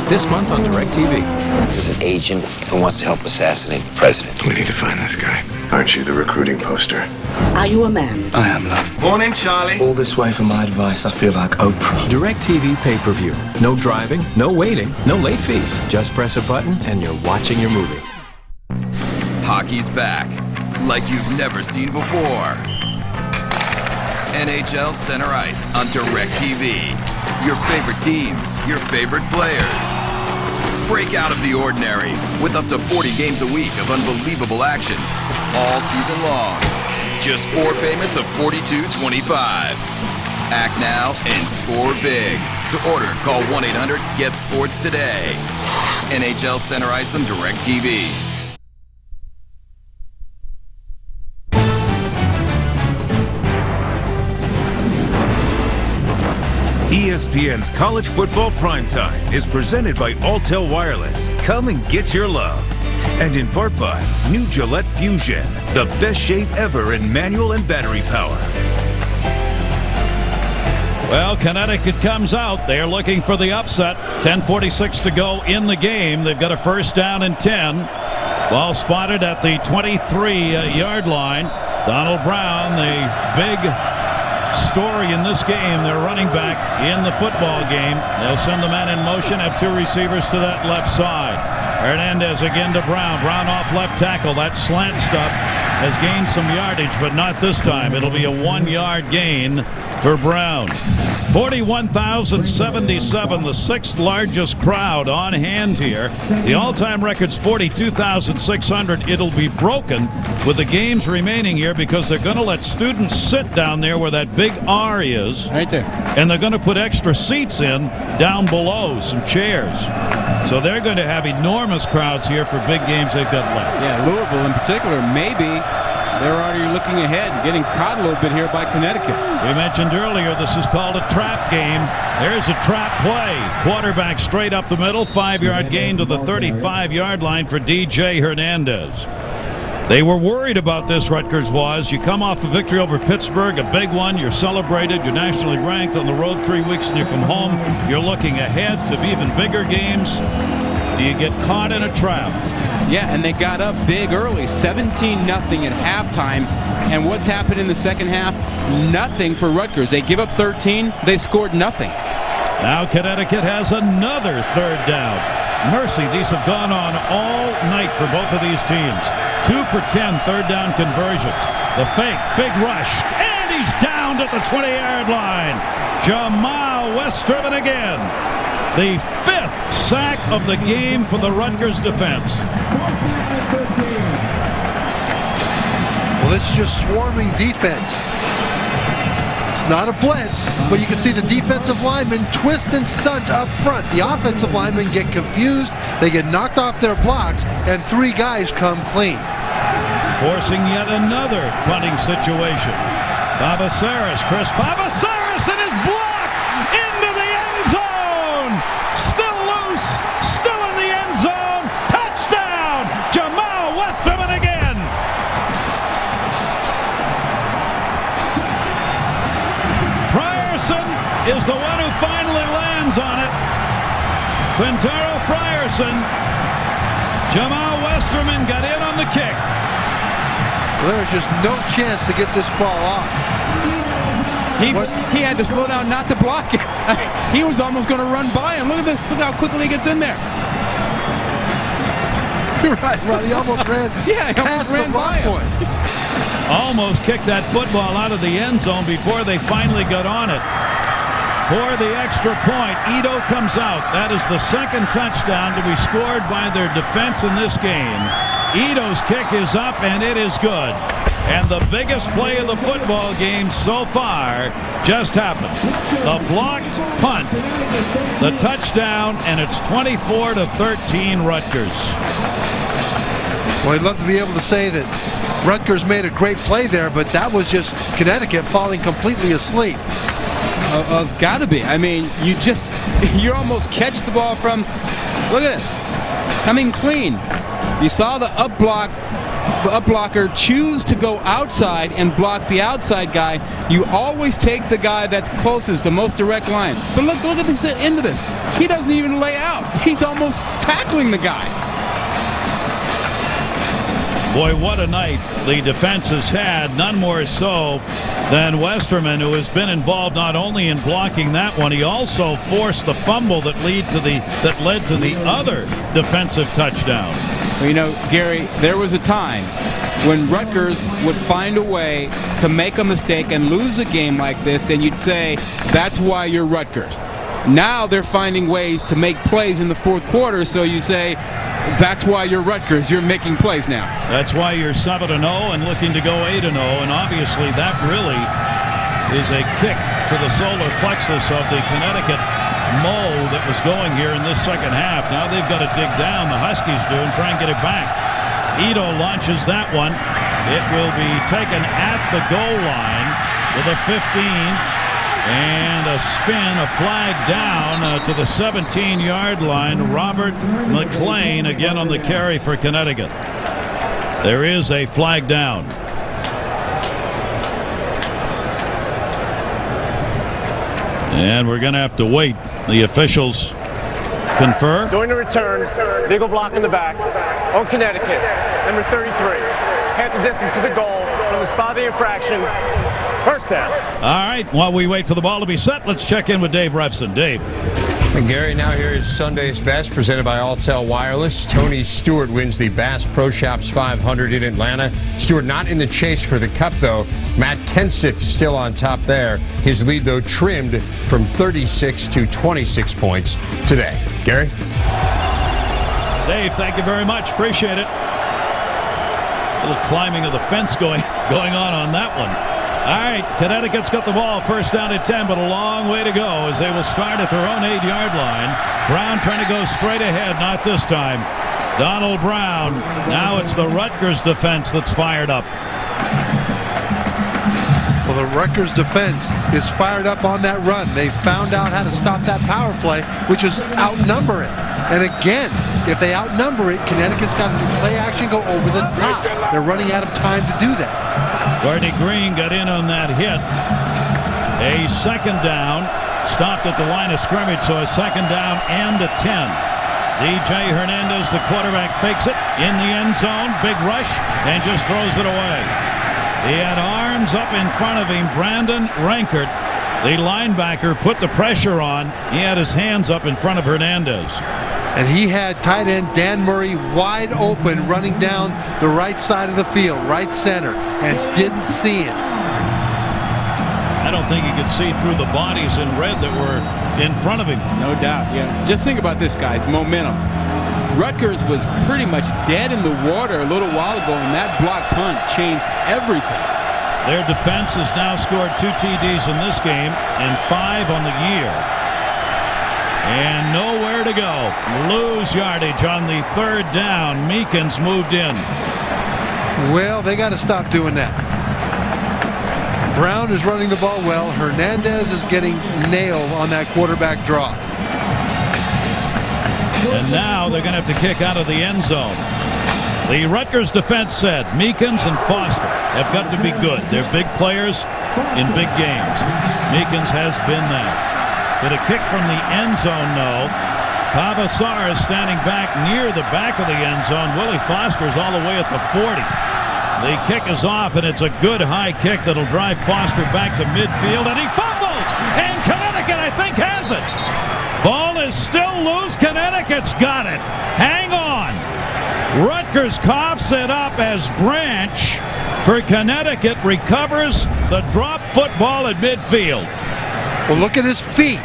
This month on DirecTV. There's an agent who wants to help assassinate the president. We need to find this guy. Aren't you the recruiting poster? Are you a man? I am, love. Morning, Charlie. All this way for my advice, I feel like Oprah. DirecTV pay-per-view. No driving, no waiting, no late fees. Just press a button and you're watching your movie. Hockey's back, like you've never seen before. NHL Center Ice on DirecTV. Your favorite teams, your favorite players. Break out of the ordinary with up to 40 games a week of unbelievable action all season long. Just 4 payments of $42.25. Act now and score big. To order, call 1-800-GET-SPORTS today. NHL Center Ice on DirecTV. ESPN's College Football Primetime is presented by Altel Wireless. Come and get your love. And in part by new Gillette Fusion, the best shave ever in manual and battery power. Well, Connecticut comes out. They're looking for the upset. 10:46 to go in the game. They've got a first down and 10. Ball spotted at the 23-yard line. Donald Brown, the big story in this game, their running back in the football game. They'll send the man in motion, have 2 receivers to that left side. Hernandez again to Brown. Brown off left tackle. That slant stuff has gained some yardage, but not this time. It'll be a 1-yard gain for Brown. 41,077, the 6th largest crowd on hand here. The all-time record's 42,600. It'll be broken with the games remaining here because they're going to let students sit down there where that big R is. Right there. And they're going to put extra seats in down below, some chairs. So they're going to have enormous crowds here for big games they've got left. Yeah, Louisville in particular, maybe they're already looking ahead and getting caught a little bit here by Connecticut. We mentioned earlier this is called a trap game. There's a trap play. Quarterback straight up the middle, 5-yard gain to the 35-yard line for DJ Hernandez. They were worried about this, Rutgers was. You come off a victory over Pittsburgh, a big one. You're celebrated. You're nationally ranked on the road 3 weeks, and you come home. You're looking ahead to even bigger games. Do you get caught in a trap? Yeah, and they got up big early, 17-0 at halftime. And what's happened in the second half? Nothing for Rutgers. They give up 13. They've scored nothing. Now Connecticut has another 3rd down. Mercy, these have gone on all night for both of these teams. 2 for 10 3rd down conversions. The fake, big rush, and he's down at the 20-yard line. Jamal Westerman again. The 5th sack of the game for the Rutgers defense. Well, this is just swarming defense. It's not a blitz, but you can see the defensive linemen twist and stunt up front. The offensive linemen get confused, they get knocked off their blocks, and 3 guys come clean. Forcing yet another punting situation. Pavasaris, Chris Pavasaris, and is blocked into the end zone. Still loose, still in the end zone. Touchdown, Jamal Westerman again. Frierson is the one who finally lands on it. Quintero Frierson. Jamal Westerman got in on the kick. There's just no chance to get this ball off. He had to slow down not to block it. He was almost going to run by him. Look at this. Look how quickly he gets in there. You're right, Ron. He almost ran past the block point. Almost kicked that football out of the end zone before they finally got on it. For the extra point, Ito comes out. That is the 2nd touchdown to be scored by their defense in this game. Ito's kick is up, and it is good. And the biggest play of the football game so far just happened. The blocked punt, the touchdown, and it's 24-13 Rutgers. Well, I'd love to be able to say that Rutgers made a great play there, but that was just Connecticut falling completely asleep. Well, it's got to be. I mean, you almost catch the ball from, look at this, coming clean. You saw the up blocker choose to go outside and block the outside guy. You always take the guy that's closest, the most direct line. But look at this end of this. He doesn't even lay out. He's almost tackling the guy. Boy, what a night the defense has had, none more so than Westerman, who has been involved not only in blocking that one, he also forced the fumble that led to the other defensive touchdown. Well, you know, Gary, there was a time when Rutgers would find a way to make a mistake and lose a game like this, and you'd say, that's why you're Rutgers. Now they're finding ways to make plays in the 4th quarter, so you say, that's why you're Rutgers. You're making plays now. That's why you're 7-0 and looking to go 8-0, and obviously that really is a kick to the solar plexus of the Connecticut mole that was going here in this second half. Now they've got to dig down, the Huskies do, and try and get it back. Ito launches that one. It will be taken at the goal line with a 15. And a spin, a flag down to the 17-yard line. Robert McLean again on the carry for Connecticut. There is a flag down. And we're going to have to wait. The officials confer. During the return, legal block in the back on Connecticut, number 33. Half the distance to the goal from the spot the infraction. First down. All right, while we wait for the ball to be set, let's check in with Dave Refson. Dave. And Gary, now here is Sunday's Best, presented by Alltel Wireless. Tony Stewart wins the Bass Pro Shops 500 in Atlanta. Stewart not in the chase for the Cup, though. Matt Kenseth still on top there. His lead, though, trimmed from 36 to 26 points today. Gary? Dave, thank you very much. Appreciate it. A little climbing of the fence going on that one. All right, Connecticut's got the ball, first down at 10, but a long way to go as they will start at their own 8-yard line. Brown trying to go straight ahead, not this time. Donald Brown. Now it's the Rutgers defense that's fired up. Well, the Rutgers defense is fired up on that run. They found out how to stop that power play, which is outnumber it. And again, if they outnumber it, Connecticut's got to do play action, go over the top. They're running out of time to do that. Courtney Green got in on that hit. A second down, stopped at the line of scrimmage, so a second down and a 10. DJ Hernandez, the quarterback, fakes it in the end zone. Big rush and just throws it away. He had arms up in front of him. Brandon Rankert, the linebacker, put the pressure on. He had his hands up in front of Hernandez. And he had tight end Dan Murray wide open running down the right side of the field, right center, and didn't see him. I don't think he could see through the bodies in red that were in front of him. No doubt, yeah. Just think about this, guys. Momentum. Rutgers was pretty much dead in the water a little while ago, and that block punt changed everything. Their defense has now scored 2 TDs in this game and 5 on the year. And nowhere to go. Lose yardage on the third down. Meekins moved in. Well, they got to stop doing that. Brown is running the ball well. Hernandez is getting nailed on that quarterback draw. And now they're going to have to kick out of the end zone. The Rutgers defense said Meekins and Foster have got to be good. They're big players in big games. Meekins has been that. But a kick from the end zone, no. Pavasar is standing back near the back of the end zone. Willie Foster's all the way at the 40. The kick is off, and it's a good high kick that'll drive Foster back to midfield, and he fumbles! And Connecticut, I think, has it. Ball is still loose. Connecticut's got it. Hang on. Rutgers coughs it up as Branch for Connecticut recovers the drop football at midfield. Well, look at his feet.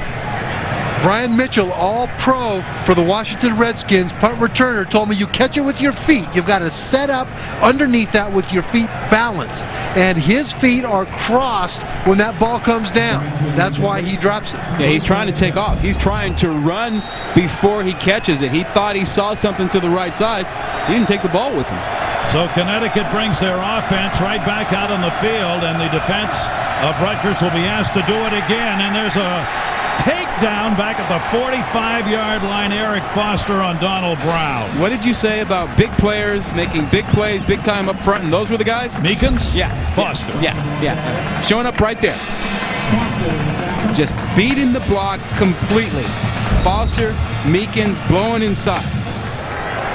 Brian Mitchell, all-pro for the Washington Redskins, punt returner, told me you catch it with your feet. You've got to set up underneath that with your feet balanced. And his feet are crossed when that ball comes down. That's why he drops it. Yeah, he's trying to take off. He's trying to run before he catches it. He thought he saw something to the right side. He didn't take the ball with him. So Connecticut brings their offense right back out on the field, and the defense of Rutgers will be asked to do it again. And there's a takedown back at the 45-yard line. Eric Foster on Donald Brown. What did you say about big players making big plays, big time up front, and those were the guys? Meekins? Yeah. Foster. Yeah. Showing up right there. Just beating the block completely. Foster, Meekins blowing inside.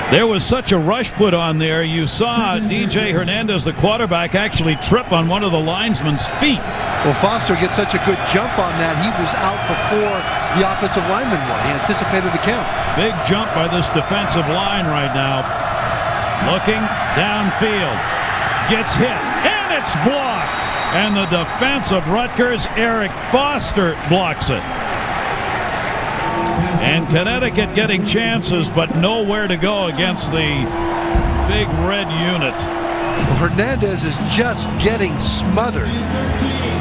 There was such a rush put on there. You saw DJ Hernandez, the quarterback, actually trip on one of the linesman's feet. Well, Foster gets such a good jump on that. He was out before the offensive lineman was. He anticipated the count. Big jump by this defensive line right now. Looking downfield. Gets hit. And it's blocked. And the defense of Rutgers, Eric Foster, blocks it. And Connecticut getting chances, but nowhere to go against the big red unit. Well, Hernandez is just getting smothered.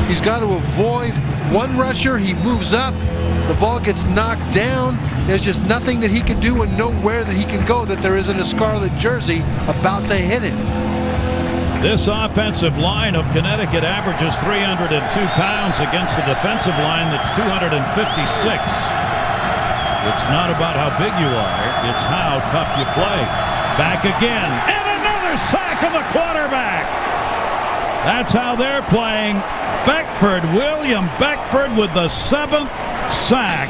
He's got to avoid one rusher. He moves up. The ball gets knocked down. There's just nothing that he can do and nowhere that he can go that there isn't a scarlet jersey about to hit him. This offensive line of Connecticut averages 302 pounds against a defensive line that's 256. It's not about how big you are. It's how tough you play. Back again. And another sack of the quarterback. That's how they're playing. Beckford, William Beckford with the 7th sack.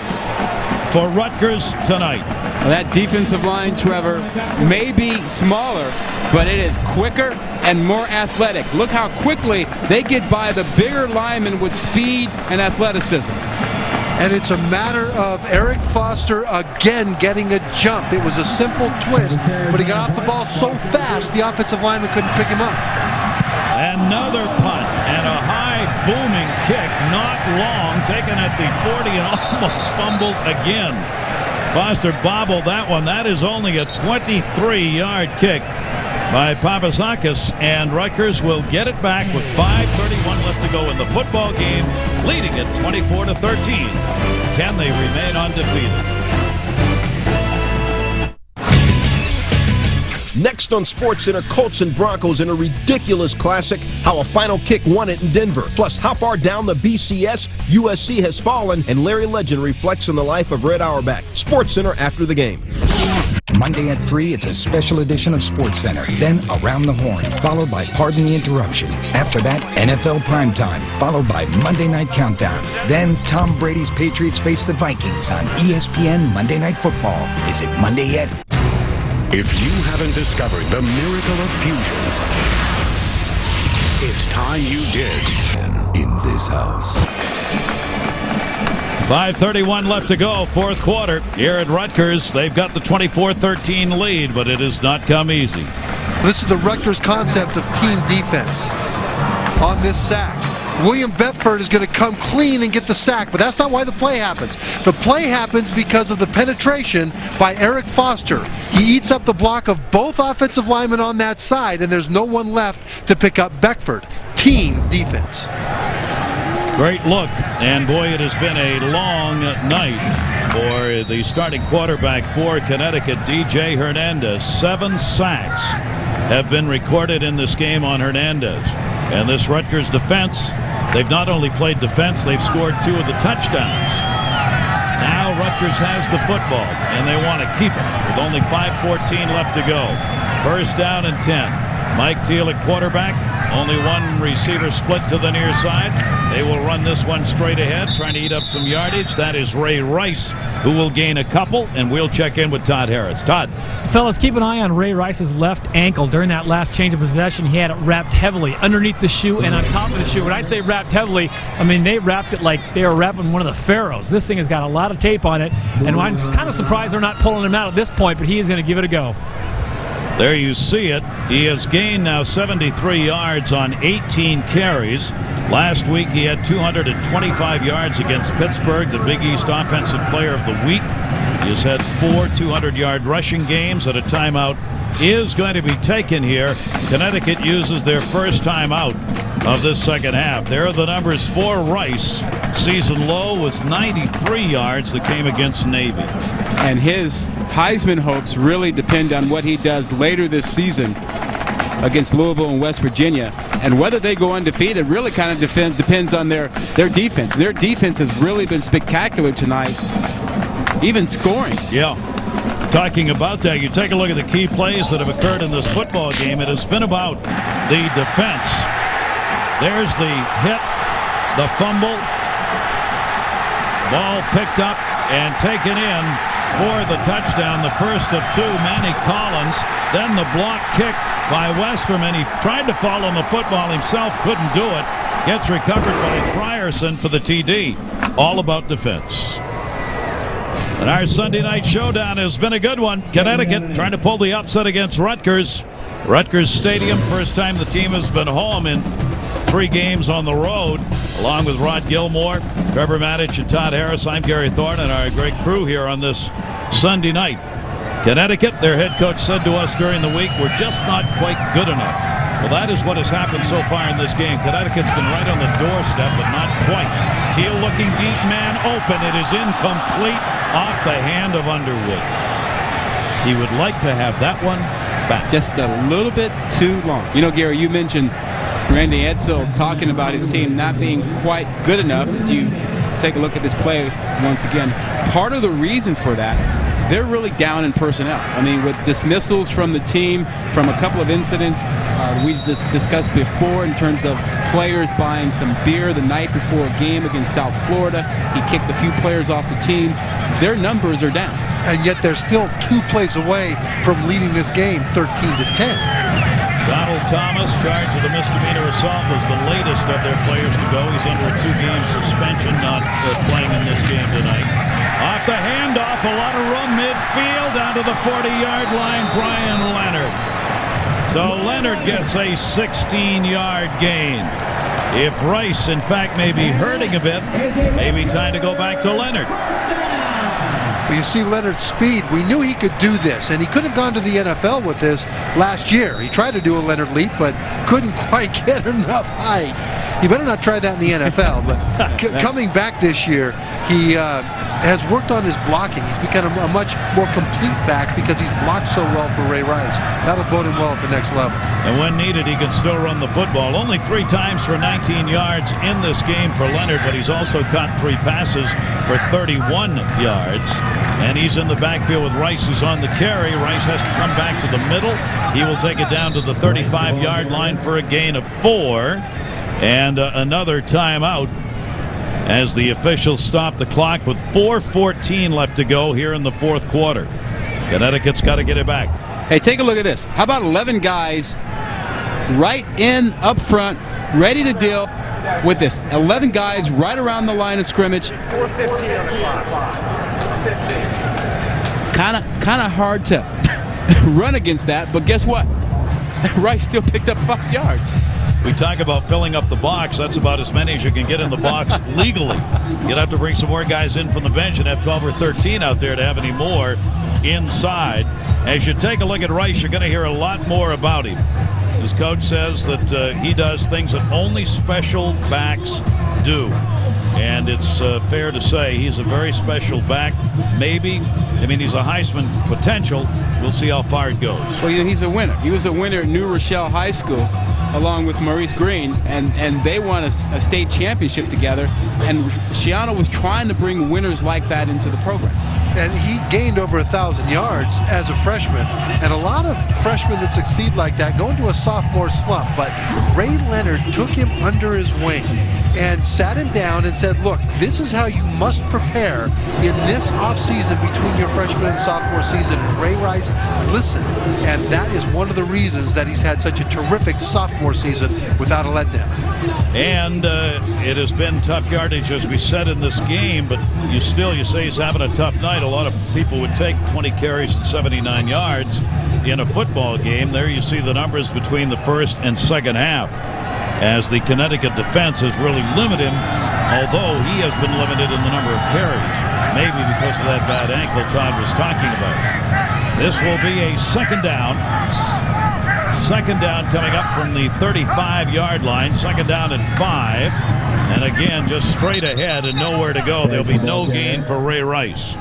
for Rutgers tonight. Well, that defensive line, Trevor, may be smaller, but it is quicker and more athletic. Look how quickly they get by the bigger linemen with speed and athleticism. And it's a matter of Eric Foster again getting a jump. It was a simple twist, but he got off the ball so fast the offensive lineman couldn't pick him up. Another punt and a high booming kick, not long, taken at the 40 and almost fumbled again. Foster bobbled that one. That is only a 23-yard kick by Papadakis, and Rutgers will get it back with 5:31 left to go in the football game, leading it 24-13. Can they remain undefeated? Next on SportsCenter, Colts and Broncos in a ridiculous classic, how a final kick won it in Denver. Plus, how far down the BCS USC has fallen, and Larry Legend reflects on the life of Red Auerbach. SportsCenter after the game. Monday at 3, it's a special edition of SportsCenter. Then Around the Horn, followed by Pardon the Interruption. After that, NFL Primetime, followed by Monday Night Countdown. Then Tom Brady's Patriots face the Vikings on ESPN Monday Night Football. Is it Monday yet? If you haven't discovered the miracle of fusion, it's time you did. In this house. 5:31 left to go, fourth quarter. Here at Rutgers, they've got the 24-13 lead, but it has not come easy. This is the Rutgers concept of team defense. On this sack, William Bedford is going to come clean and get the sack, but that's not why the play happens. The play happens because of the penetration by Eric Foster. He eats up the block of both offensive linemen on that side, and there's no one left to pick up Beckford. Team defense. Great look, and boy, it has been a long night for the starting quarterback for Connecticut, DJ Hernandez. 7 sacks have been recorded in this game on Hernandez. And this Rutgers defense, they've not only played defense, they've scored 2 of the touchdowns. Now Rutgers has the football, and they want to keep it with only 5:14 left to go. First down and 10. Mike Teal at quarterback. Only one receiver split to the near side. They will run this one straight ahead, trying to eat up some yardage. That is Ray Rice, who will gain a couple, and we'll check in with Todd Harris. Todd. Fellas, keep an eye on Ray Rice's left ankle. During that last change of possession, he had it wrapped heavily underneath the shoe and on top of the shoe. When I say wrapped heavily, I mean they wrapped it like they were wrapping one of the pharaohs. This thing has got a lot of tape on it, and I'm kind of surprised they're not pulling him out at this point, but he is going to give it a go. There you see it. He has gained now 73 yards on 18 carries. Last week he had 225 yards against Pittsburgh, the Big East Offensive Player of the Week. He has had 4 200-yard rushing games, and a timeout is going to be taken here. Connecticut uses their first timeout of this second half. There are the numbers for Rice. Season low was 93 yards that came against Navy. And his Heisman hopes really depend on what he does later this season against Louisville and West Virginia. And whether they go undefeated really kind of depends on their defense. Their defense has really been spectacular tonight, even scoring. Yeah. Talking about that, you take a look at the key plays that have occurred in this football game. It has been about the defense. There's the hit, the fumble, ball picked up and taken in for the touchdown, the first of 2, Manny Collins. Then the block kick by Westerman. He tried to fall on the football himself, couldn't do it. Gets recovered by Frierson for the TD. All about defense. And our Sunday night showdown has been a good one. Connecticut trying to pull the upset against Rutgers. Rutgers Stadium, first time the team has been home in 3 games on the road, along with Rod Gilmore, Trevor Maddich, and Todd Harris. I'm Gary Thorne, and our great crew here on this Sunday night. Connecticut, their head coach said to us during the week, we're just not quite good enough. Well, that is what has happened so far in this game. Connecticut's been right on the doorstep, but not quite. Teal looking deep, man open. It is incomplete, off the hand of Underwood. He would like to have that one back. Just a little bit too long. You know, Gary, you mentioned Randy Edsall talking about his team not being quite good enough. As you take a look at this play once again, part of the reason for that they're really down in personnel. I mean, with dismissals from the team, from a couple of incidents we discussed before in terms of players buying some beer the night before a game against South Florida. He kicked a few players off the team. Their numbers are down. And yet they're still 2 plays away from leading this game 13-10. Donald Thomas, charged with a misdemeanor assault, was the latest of their players to go. He's under a 2-game suspension, not playing in this game tonight. Off the handoff, a lot of room midfield, down to the 40-yard line, Brian Leonard. So Leonard gets a 16-yard gain. If Rice, in fact, may be hurting a bit, maybe time to go back to Leonard. Well, you see Leonard's speed. We knew he could do this, and he could have gone to the NFL with this last year. He tried to do a Leonard leap, but couldn't quite get enough height. You better not try that in the NFL, but coming back this year, he has worked on his blocking. He's become a much more complete back because he's blocked so well for Ray Rice. That'll bode him well at the next level. And when needed, he can still run the football. Only 3 times for 19 yards in this game for Leonard, but he's also caught 3 passes for 31 yards. And he's in the backfield with Rice, who's on the carry. Rice has to come back to the middle. He will take it down to the 35-yard line for a gain of 4. And another timeout as the officials stop the clock with 4:14 left to go here in the fourth quarter. Connecticut's got to get it back. Hey, take a look at this. How about 11 guys right in up front, ready to deal with this? 11 guys right around the line of scrimmage. 4:15 on the clock. It's kind of hard to run against that, but guess what? Rice still picked up 5 yards. We talk about filling up the box. That's about as many as you can get in the box legally. You'd have to bring some more guys in from the bench and have 12 or 13 out there to have any more inside. As you take a look at Rice, you're going to hear a lot more about him. His coach says that he does things that only special backs do. And it's fair to say he's a very special back. Maybe, I mean, he's a Heisman potential. We'll see how far it goes. Well, you know, he's a winner. He was a winner at New Rochelle High School along with Maurice Green, and they won a state championship together. And Shiano was trying to bring winners like that into the program. And he gained over 1,000 yards as a freshman. And a lot of freshmen that succeed like that go into a sophomore slump. But Ray Leonard took him under his wing and sat him down and said, look, this is how you must prepare in this offseason between your freshman and sophomore season. And Ray Rice listened. And that is one of the reasons that he's had such a terrific sophomore season without a letdown. And it has been tough yardage, as we said, in this game. But you say he's having a tough night. A lot of people would take 20 carries and 79 yards in a football game. There you see the numbers between the first and second half, as the Connecticut defense has really limited him, although he has been limited in the number of carries, maybe because of that bad ankle Todd was talking about. This will be a second down. Second down coming up from the 35-yard line. Second down and 5. And again, just straight ahead and nowhere to go. There'll be no gain for Ray Rice.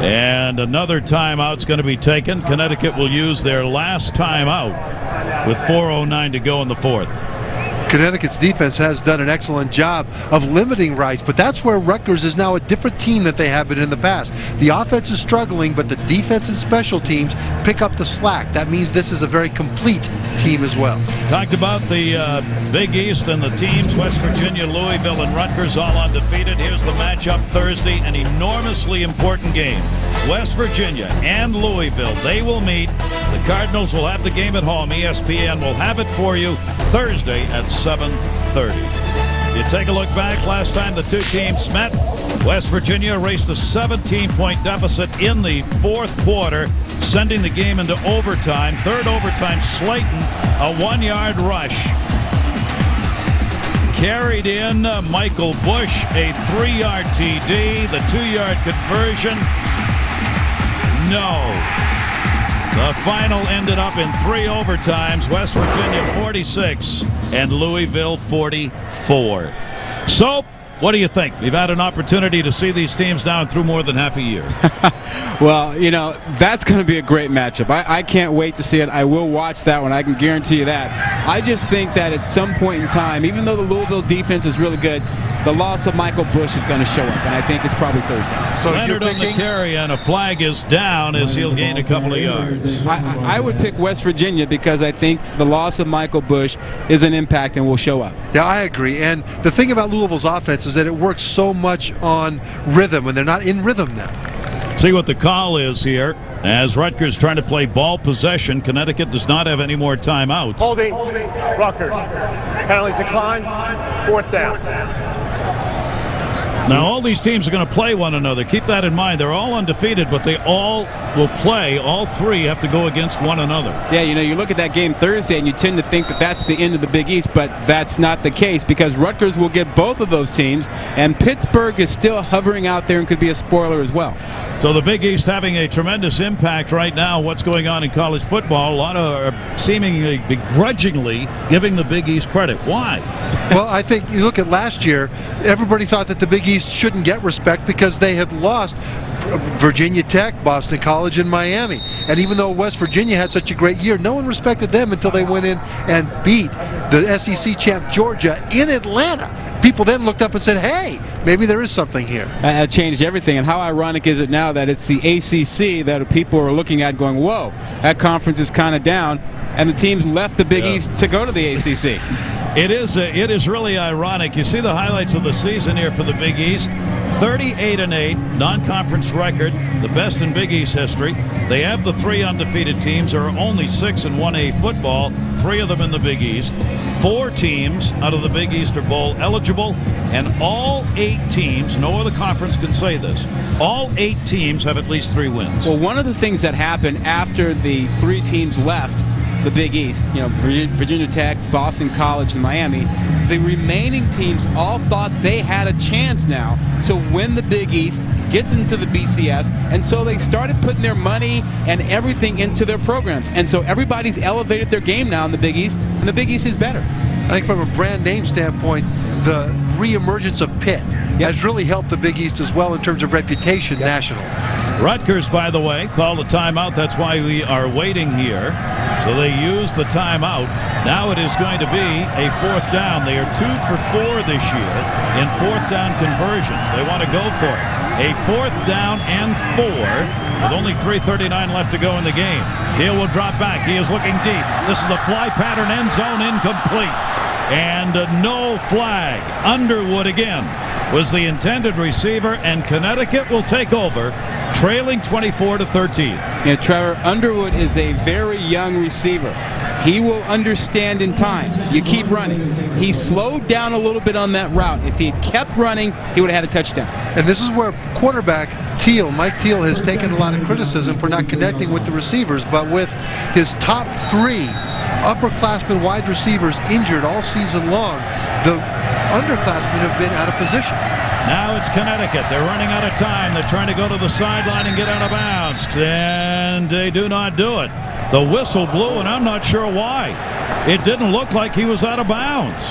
And another timeout's going to be taken. Connecticut will use their last timeout with 4:09 to go in the fourth. Connecticut's defense has done an excellent job of limiting Rice, but that's where Rutgers is now a different team than they have been in the past. The offense is struggling, but the defense and special teams pick up the slack. That means this is a very complete team as well. Talked about the Big East and the teams, West Virginia, Louisville, and Rutgers all undefeated. Here's the matchup Thursday, an enormously important game. West Virginia and Louisville, they will meet. The Cardinals will have the game at home. ESPN will have it for you Thursday at 7:30. You take a look back, last time the two teams met, West Virginia raced a 17-point deficit in the fourth quarter, sending the game into overtime. Third overtime, Slayton, a 1-yard rush. Carried in Michael Bush, a 3-yard TD, the 2-yard conversion. No. The final ended up in 3 overtimes. West Virginia 46 and Louisville 44. So, what do you think? We've had an opportunity to see these teams now through more than half a year. Well, you know, that's going to be a great matchup. I can't wait to see it. I will watch that one. I can guarantee you that. I just think that at some point in time, even though the Louisville defense is really good, the loss of Michael Bush is going to show up, and I think it's probably Thursday. So Leonard on the carry, and a flag is down as he'll gain a couple of yards. I would pick West Virginia because I think the loss of Michael Bush is an impact and will show up. Yeah, I agree. And the thing about Louisville's offense is that it works so much on rhythm, and they're not in rhythm now. See what the call is here. As Rutgers trying to play ball possession, Connecticut does not have any more timeouts. Holding. Rutgers. Penalties decline. 4th down. Now, all these teams are going to play one another. Keep that in mind. They're all undefeated, but they all will play. All three have to go against one another. Yeah, you look at that game Thursday, and you tend to think that that's the end of the Big East, but that's not the case because Rutgers will get both of those teams, and Pittsburgh is still hovering out there and could be a spoiler as well. So the Big East having a tremendous impact right now. What's going on in college football? A lot of are seemingly begrudgingly giving the Big East credit. Why? Well, I think you look at last year, everybody thought that the Big East shouldn't get respect because they had lost Virginia Tech, Boston College, and Miami. And even though West Virginia had such a great year, no one respected them until they went in and beat the SEC champ Georgia in Atlanta. People then looked up and said, hey, maybe there is something here. That changed everything. And how ironic is it now that it's the ACC that people are looking at going, whoa, that conference is kind of down, and the teams left the Big East to go to the ACC. It is really ironic. You see the highlights of the season here for the Big East. 38-8, non-conference record, the best in Big East history. They have the 3 undefeated teams. There are only 6 in 1A football, 3 of them in the Big East. 4 teams out of the Big East are bowl eligible, and all 8 teams, no other conference can say this, all 8 teams have at least 3 wins. Well, one of the things that happened after the 3 teams left the Big East, Virginia Tech, Boston College, and Miami, the remaining teams all thought they had a chance now to win the Big East, get them to the BCS, and so they started putting their money and everything into their programs. And so everybody's elevated their game now in the Big East, and the Big East is better. I think from a brand name standpoint, the reemergence of Pitt has really helped the Big East as well in terms of reputation nationally. Rutgers, by the way, called a timeout. That's why we are waiting here. So they use the timeout. Now it is going to be a 4th down. They are 2 for 4 this year in 4th down conversions. They want to go for it. A 4th down and 4 with only 3:39 left to go in the game. Teal will drop back. He is looking deep. This is a fly pattern, end zone incomplete. And no flag. Underwood again was the intended receiver, and Connecticut will take over, trailing 24-13. Yeah, Trevor, Underwood is a very young receiver. He will understand in time. You keep running. He slowed down a little bit on that route. If he had kept running, he would have had a touchdown. And this is where quarterback Mike Teal has taken a lot of criticism for not connecting with the receivers, but with his top 3 upperclassmen wide receivers injured all season long, the underclassmen have been out of position. Now it's Connecticut. They're running out of time. They're trying to go to the sideline and get out of bounds, and they do not do it. The whistle blew, and I'm not sure why. It didn't look like he was out of bounds.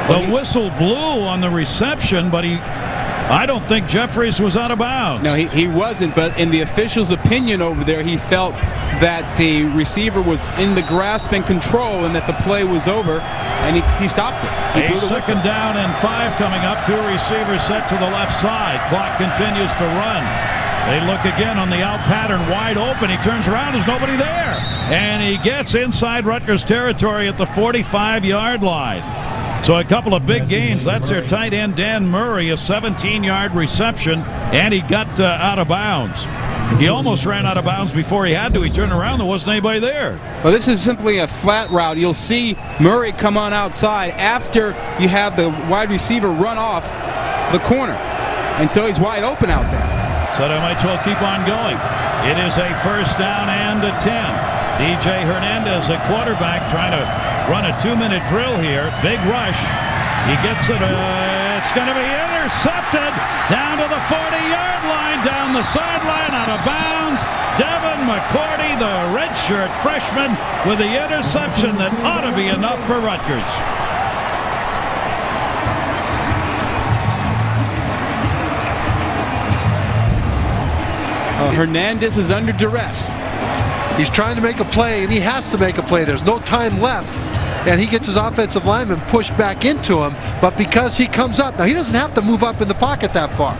The whistle blew on the reception, but I don't think Jeffries was out of bounds. No, he wasn't, but in the official's opinion over there, he felt that the receiver was in the grasp and control and that the play was over, and he stopped it. A 2nd down and 5 coming up. 2 receivers set to the left side. Clock continues to run. They look again on the out pattern, wide open. He turns around, there's nobody there. And he gets inside Rutgers territory at the 45-yard line. So a couple of big gains. That's their tight end, Dan Murray, a 17-yard reception, and he got out of bounds. He almost ran out of bounds before he had to. He turned around, there wasn't anybody there. Well, this is simply a flat route. You'll see Murray come on outside after you have the wide receiver run off the corner. And so he's wide open out there. So they might as well keep on going. It is a 1st down and a 10. DJ Hernandez, a quarterback, trying to run a 2-minute drill here. Big rush. He gets it. It's going to be intercepted down to the 40-yard line, down the sideline, out of bounds. Devin McCourty, the redshirt freshman, with the interception that ought to be enough for Rutgers. Hernandez is under duress. He's trying to make a play, and he has to make a play. There's no time left. and he gets his offensive lineman pushed back into him, but because he comes up, now he doesn't have to move up in the pocket that far.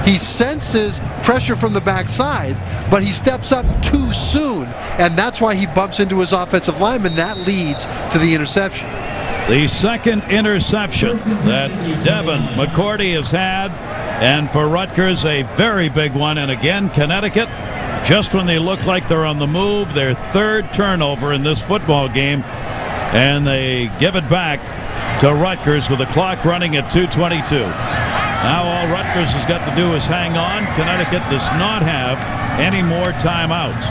He senses pressure from the backside, but he steps up too soon, and that's why he bumps into his offensive lineman. That leads to the interception. The second interception that Devin McCourty has had, and for Rutgers, a very big one. And again, Connecticut, just when they look like they're on the move, their third turnover in this football game, and they give it back to Rutgers with the clock running at 2:22. Now all Rutgers has got to do is hang on. Connecticut does not have any more timeouts.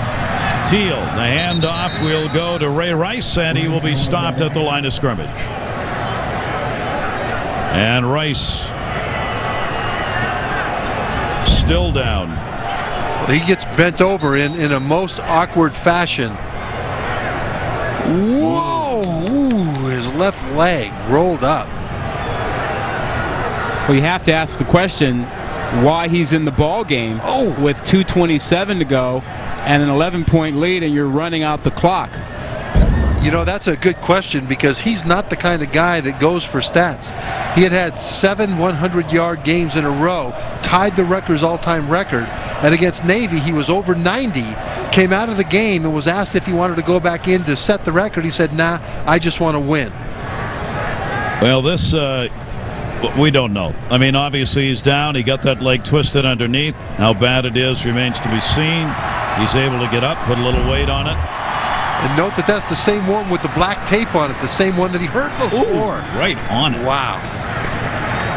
Teal, the handoff will go to Ray Rice, and he will be stopped at the line of scrimmage. And Rice still down. He gets bent over in a most awkward fashion. Whoa! Ooh, his left leg rolled up. Well, you have to ask the question why he's in the ball game with 2:27 to go and an 11-point lead, and you're running out the clock. You know, that's a good question because he's not the kind of guy that goes for stats. He had 7 100-yard games in a row, tied the Rutgers all-time record, and against Navy he was over 90, came out of the game and was asked if he wanted to go back in to set the record. He said, nah, I just want to win. Well, this we don't know. I mean, obviously he's down. He got that leg twisted underneath. How bad it is remains to be seen. He's able to get up, put a little weight on it. And note that that's the same one with the black tape on it, the same one that he hurt before. Ooh, right on it. Wow.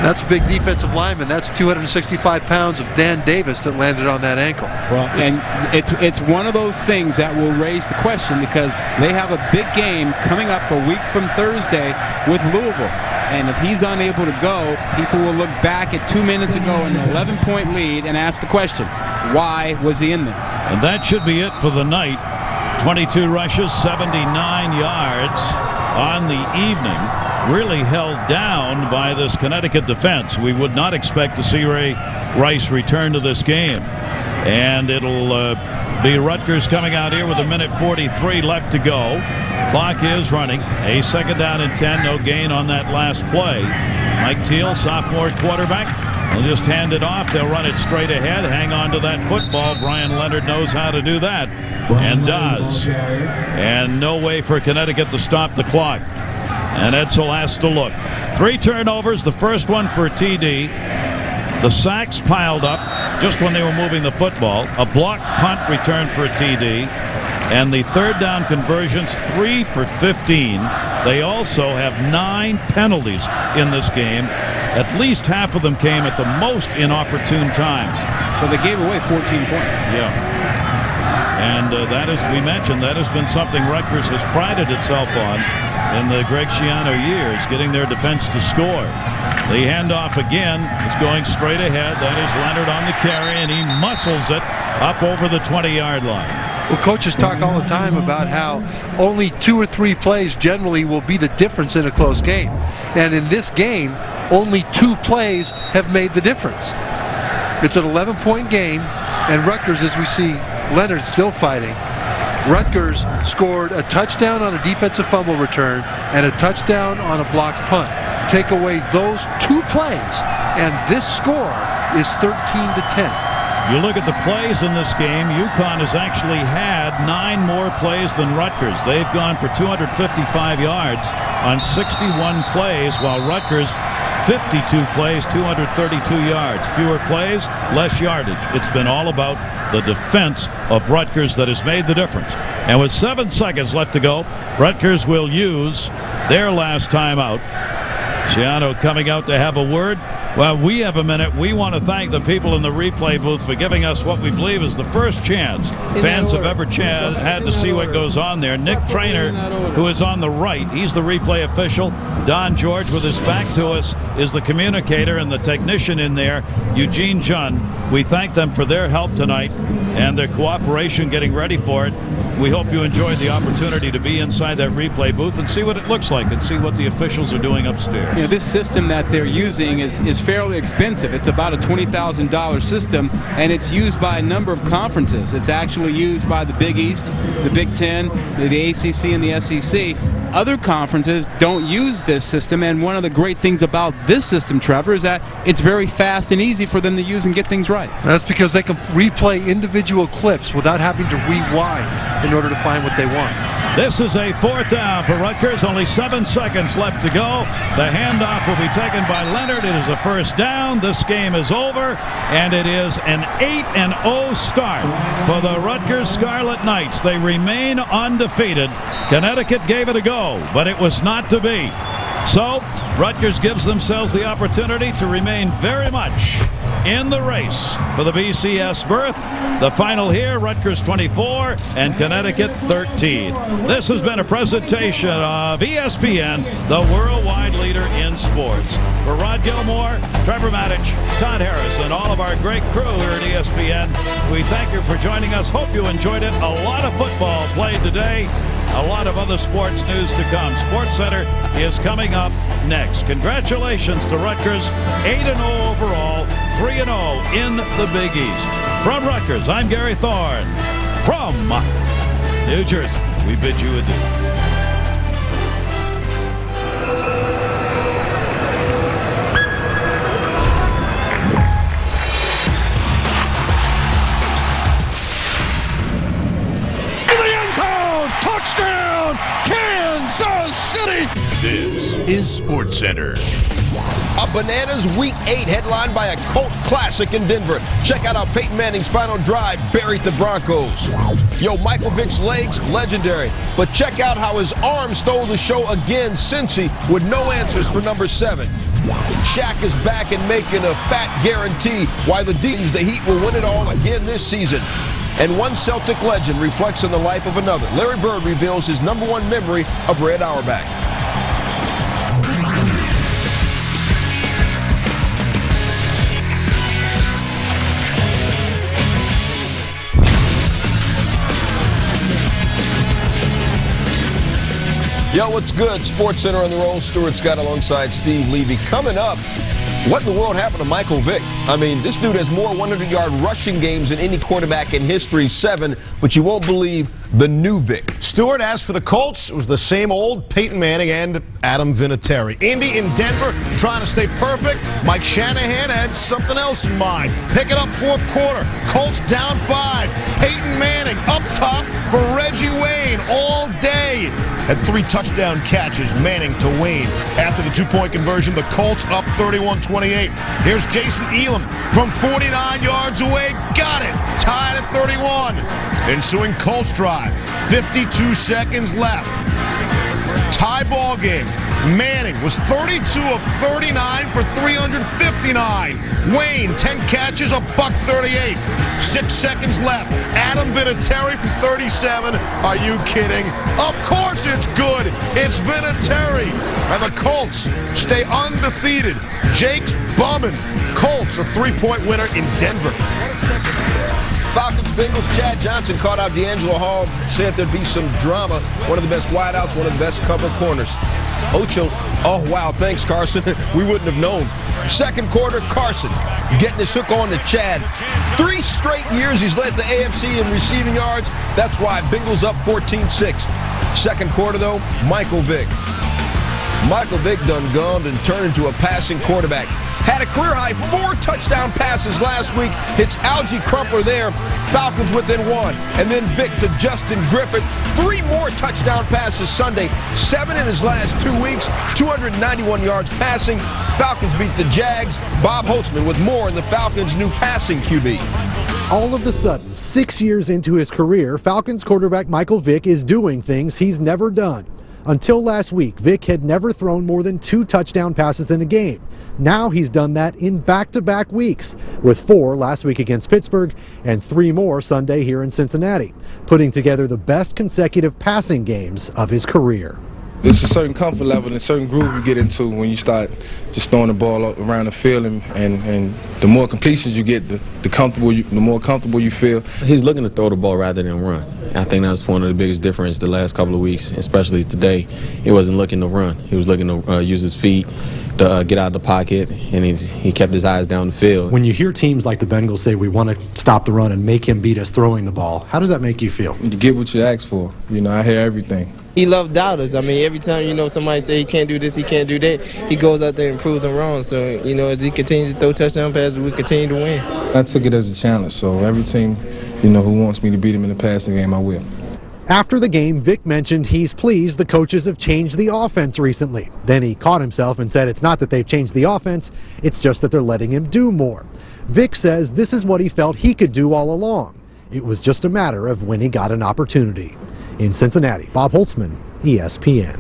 That's a big defensive lineman. That's 265 pounds of Dan Davis that landed on that ankle. Well, and it's one of those things that will raise the question because they have a big game coming up a week from Thursday with Louisville. And if he's unable to go, people will look back at 2 minutes ago an 11-point lead and ask the question, why was he in there? And that should be it for the night. 22 rushes, 79 yards on the evening. Really held down by this Connecticut defense. We would not expect to see Ray Rice return to this game. And it'll be Rutgers coming out here with 1:43 left to go. Clock is running. A second down and 10. No gain on that last play. Mike Teal, sophomore quarterback. They'll just hand it off. They'll run it straight ahead. Hang on to that football. Brian Leonard knows how to do that and does. And no way for Connecticut to stop the clock. And Edsel has to look. 3 turnovers. The first one for TD. The sacks piled up just when they were moving the football. A blocked punt return for TD. And the third down conversions, 3 for 15. They also have 9 penalties in this game. At least half of them came at the most inopportune times. Well, they gave away 14 points. Yeah. And that, as we mentioned, that has been something Rutgers has prided itself on in the Greg Schiano years, getting their defense to score. The handoff again is going straight ahead. That is Leonard on the carry, and he muscles it up over the 20-yard line. Well, coaches talk all the time about how only 2 or 3 plays generally will be the difference in a close game. And in this game, only 2 plays have made the difference. It's an 11-point game, and Rutgers, as we see Leonard still fighting, Rutgers scored a touchdown on a defensive fumble return and a touchdown on a blocked punt. Take away those 2 plays, and this score is 13-10. You look at the plays in this game, UConn has actually had 9 more plays than Rutgers. They've gone for 255 yards on 61 plays, while Rutgers 52 plays, 232 yards. Fewer plays, less yardage. It's been all about the defense of Rutgers that has made the difference. And with 7 seconds left to go, Rutgers will use their last timeout. Schiano coming out to have a word. Well, we have a minute. We want to thank the people in the replay booth for giving us what we believe is the first chance fans have ever had to see what goes on there. Nick Trainer, who is on the right, he's the replay official. Don George, with his back to us, is the communicator, and the technician in there, Eugene Jun. We thank them for their help tonight and their cooperation getting ready for it. We hope you enjoyed the opportunity to be inside that replay booth and see what it looks like and see what the officials are doing upstairs. You know, this system that they're using is fairly expensive. It's about a $20,000 system, and it's used by a number of conferences. It's actually used by the Big East, the Big Ten, the ACC, and the SEC. other conferences don't use this system, and one of the great things about this system, Trevor, is that it's very fast and easy for them to use and get things right. That's because they can replay individual clips without having to rewind in order to find what they want. This is a 4th down for Rutgers. Only 7 seconds left to go. The handoff will be taken by Leonard. It is a 1st down. This game is over, and it is an 8-0 start for the Rutgers Scarlet Knights. They remain undefeated. Connecticut gave it a go, but it was not to be. So Rutgers gives themselves the opportunity to remain very much in the race for the BCS berth. The final here, Rutgers 24 and Connecticut 13. This has been a presentation of ESPN, the worldwide leader in sports. For Rod Gilmore, Trevor Mattich, Todd Harris, and all of our great crew here at ESPN, we thank you for joining us. Hope you enjoyed it. A lot of football played today. A lot of other sports news to come. SportsCenter is coming up next. Congratulations to Rutgers, 8-0 overall, 3-0 in the Big East. From Rutgers, I'm Gary Thorne. From New Jersey, we bid you adieu. Touchdown, Kansas City! This is SportsCenter. A Bananas Week 8 headlined by a cult classic in Denver. Check out how Peyton Manning's final drive buried the Broncos. Yo, Michael Vick's legs, legendary. But check out how his arm stole the show again, Cincy, with no answers for number 7. Shaq is back and making a fat guarantee why the Heat will win it all again this season. And one Celtic legend reflects on the life of another. Larry Bird reveals his #1 memory of Red Auerbach. Yo, what's good? SportsCenter on the roll. Stuart Scott alongside Steve Levy. Coming up, what in the world happened to Michael Vick? I mean, this dude has more 100-yard rushing games than any quarterback in history, 7, but you won't believe the new Vick. Stuart, as for the Colts, it was the same old Peyton Manning and Adam Vinatieri. Indy in Denver trying to stay perfect. Mike Shanahan had something else in mind. Pick it up 4th quarter. Colts down 5. Peyton Manning up top for Reggie Wayne all day. Had 3 touchdown catches, Manning to Wayne. After the 2-point conversion, the Colts up 31-28. Here's Jason Elam from 49 yards away. Got it. Tied at 31. Ensuing Colts drive. 52 seconds left. Tie ball game. Manning was 32 of 39 for 359. Wayne, 10 catches, $138. 6 seconds left. Adam Vinatieri from 37. Are you kidding? Of course it's good. It's Vinatieri. And the Colts stay undefeated. Jake's bumming. Colts a 3-point winner in Denver. Falcons, Bengals, Chad Johnson caught out D'Angelo Hall, said there'd be some drama. One of the best wideouts, one of the best cover corners. Ocho, oh wow, thanks Carson. We wouldn't have known. 2nd quarter, Carson getting his hook on to Chad. 3 straight years he's led the AFC in receiving yards. That's why Bengals up 14-6. 2nd quarter though, Michael Vick. Michael Vick done gone and turned into a passing quarterback. Had a career-high 4 touchdown passes last week. Hits Algie Crumpler there. Falcons within 1. And then Vick to Justin Griffith. 3 more touchdown passes Sunday. 7 in his last 2 weeks. 291 yards passing. Falcons beat the Jags. Bob Holtzman with more in the Falcons' new passing QB. All of a sudden, 6 years into his career, Falcons quarterback Michael Vick is doing things he's never done. Until last week, Vick had never thrown more than 2 touchdown passes in a game. Now he's done that in back-to-back weeks, with 4 last week against Pittsburgh and 3 more Sunday here in Cincinnati, putting together the best consecutive passing games of his career. It's a certain comfort level and a certain groove you get into when you start just throwing the ball up around the field, and the more completions you get, the more comfortable you feel. He's looking to throw the ball rather than run. I think that's one of the biggest differences the last couple of weeks, especially today. He wasn't looking to run. He was looking to use his feet to get out of the pocket, and he kept his eyes down the field. When you hear teams like the Bengals say we want to stop the run and make him beat us throwing the ball, how does that make you feel? You get what you ask for. You know, I hear everything. He loves doubters. I mean, every time, somebody say he can't do this, he can't do that, he goes out there and proves them wrong. So, as he continues to throw touchdown passes, we continue to win. I took it as a challenge, so every team, who wants me to beat them in the passing game, I will. After the game, Vic mentioned he's pleased the coaches have changed the offense recently. Then he caught himself and said it's not that they've changed the offense, it's just that they're letting him do more. Vic says this is what he felt he could do all along. It was just a matter of when he got an opportunity. In Cincinnati, Bob Holtzman, ESPN.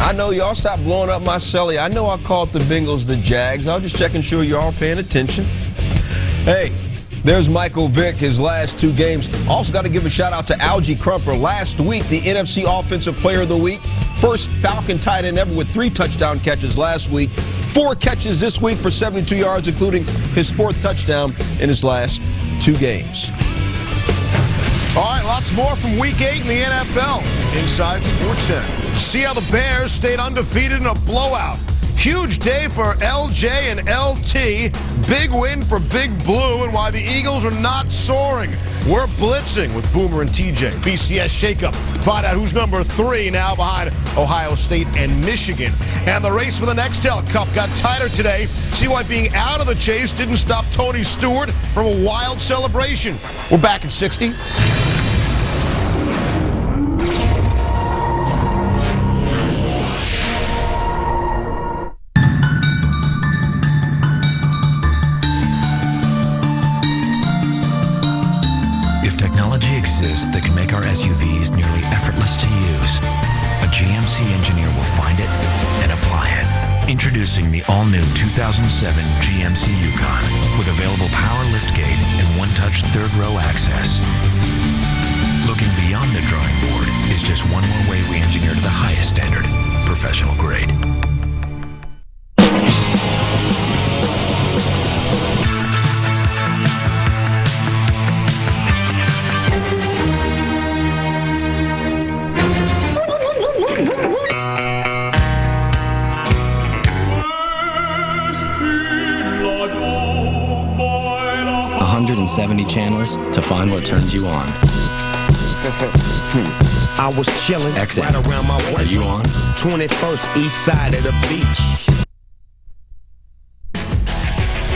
I know y'all stopped blowing up my celly. I know I called the Bengals the Jags. I was just checking sure you're all paying attention. Hey, there's Michael Vick, his last 2 games. Also got to give a shout out to Algie Crumper. Last week, the NFC Offensive Player of the Week. First Falcon tight end ever with 3 touchdown catches last week. 4 catches this week for 72 yards, including his 4th touchdown in his last 2 games. All right, lots more from Week 8 in the NFL inside SportsCenter. See how the Bears stayed undefeated in a blowout. Huge day for LJ and LT. Big win for Big Blue, and why the Eagles are not soaring. We're blitzing with Boomer and TJ. BCS shakeup. Find out who's number 3 now behind Ohio State and Michigan. And the race for the Nextel Cup got tighter today. See why being out of the chase didn't stop Tony Stewart from a wild celebration. We're back at 60. Technology exists that can make our SUVs nearly effortless to use. A GMC engineer will find it and apply it. Introducing the all-new 2007 GMC UConn with available power liftgate and one-touch third-row access. Looking beyond the drawing board is just one more way we engineer to the highest standard, professional grade. Channels to find what turns you on. I was chilling XM. right around my way. Are you on? 21st east side of the beach.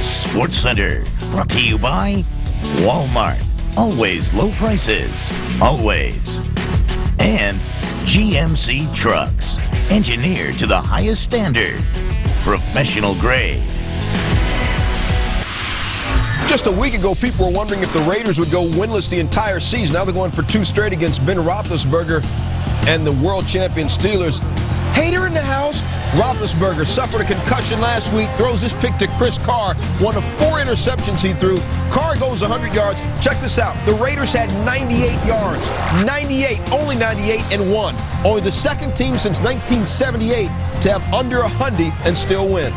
SportsCenter, brought to you by Walmart. Always low prices. Always. And GMC Trucks. Engineered to the highest standard. Professional grade. Just a week ago, people were wondering if the Raiders would go winless the entire season. Now they're going for 2 straight against Ben Roethlisberger and the world champion Steelers. Hater in the house. Roethlisberger suffered a concussion last week, throws this pick to Chris Carr, one of 4 interceptions he threw. Carr goes 100 yards. Check this out. The Raiders had 98 yards. 98, only 98 and won. Only the second team since 1978 to have under 100 and still win.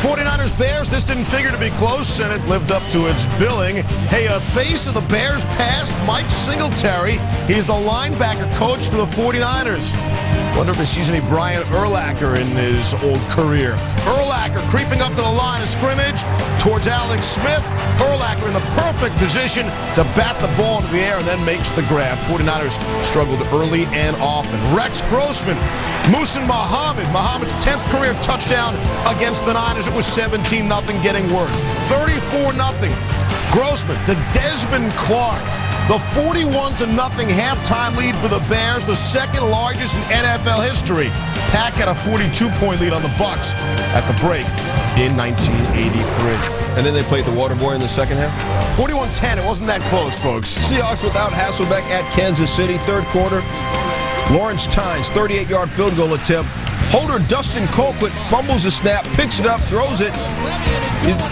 49ers Bears, this didn't figure to be close, and it lived up to its billing. Hey, a face of the Bears past, Mike Singletary. He's the linebacker coach for the 49ers. Wonder if he sees any Brian Urlacher in his old career. Urlacher creeping up to the line of scrimmage towards Alex Smith. Urlacher in the perfect position to bat the ball into the air and then makes the grab. 49ers struggled early and often. Rex Grossman, Muhsin Muhammad. Muhammad's 10th career touchdown against the Niners. It was 17-0, getting worse. 34-0. Grossman to Desmond Clark. The 41-0 halftime lead for the Bears, the second largest in NFL history. Pack had a 42-point lead on the Bucs at the break in 1983. And then they played the water boy in the second half? 41-10. It wasn't that close, folks. Seahawks without Hasselbeck at Kansas City. Third quarter. Lawrence Tynes, 38-yard field goal attempt. Holder Dustin Colquitt fumbles the snap, picks it up, throws it.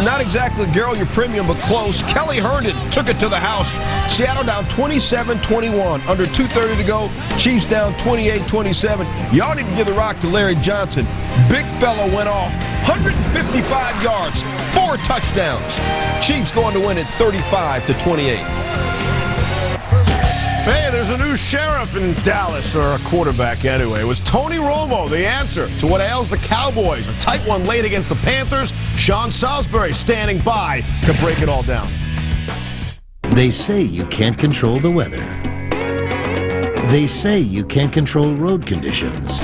Not exactly Gerald your premium, but close. Kelly Herndon took it to the house. Seattle down 27-21. Under 2:30 to go. Chiefs down 28-27. Y'all need to give the rock to Larry Johnson. Big fella went off. 155 yards, 4 touchdowns. Chiefs going to win it 35-28. Hey, there's a new sheriff in Dallas, or a quarterback anyway. It was Tony Romo, the answer to what ails the Cowboys. A tight one late against the Panthers. Sean Salisbury standing by to break it all down. They say you can't control the weather. They say you can't control road conditions.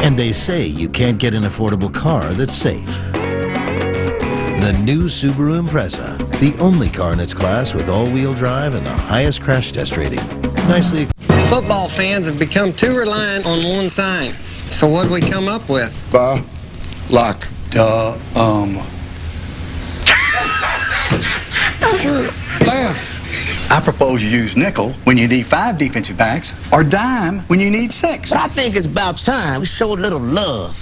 And they say you can't get an affordable car that's safe. The new Subaru Impreza, the only car in its class with all-wheel drive and the highest crash test rating. Nicely. Football fans have become too reliant on one sign. So what do we come up with? Left. I propose you use nickel when you need 5 defensive backs, or dime when you need 6. But I think it's about time we show a little love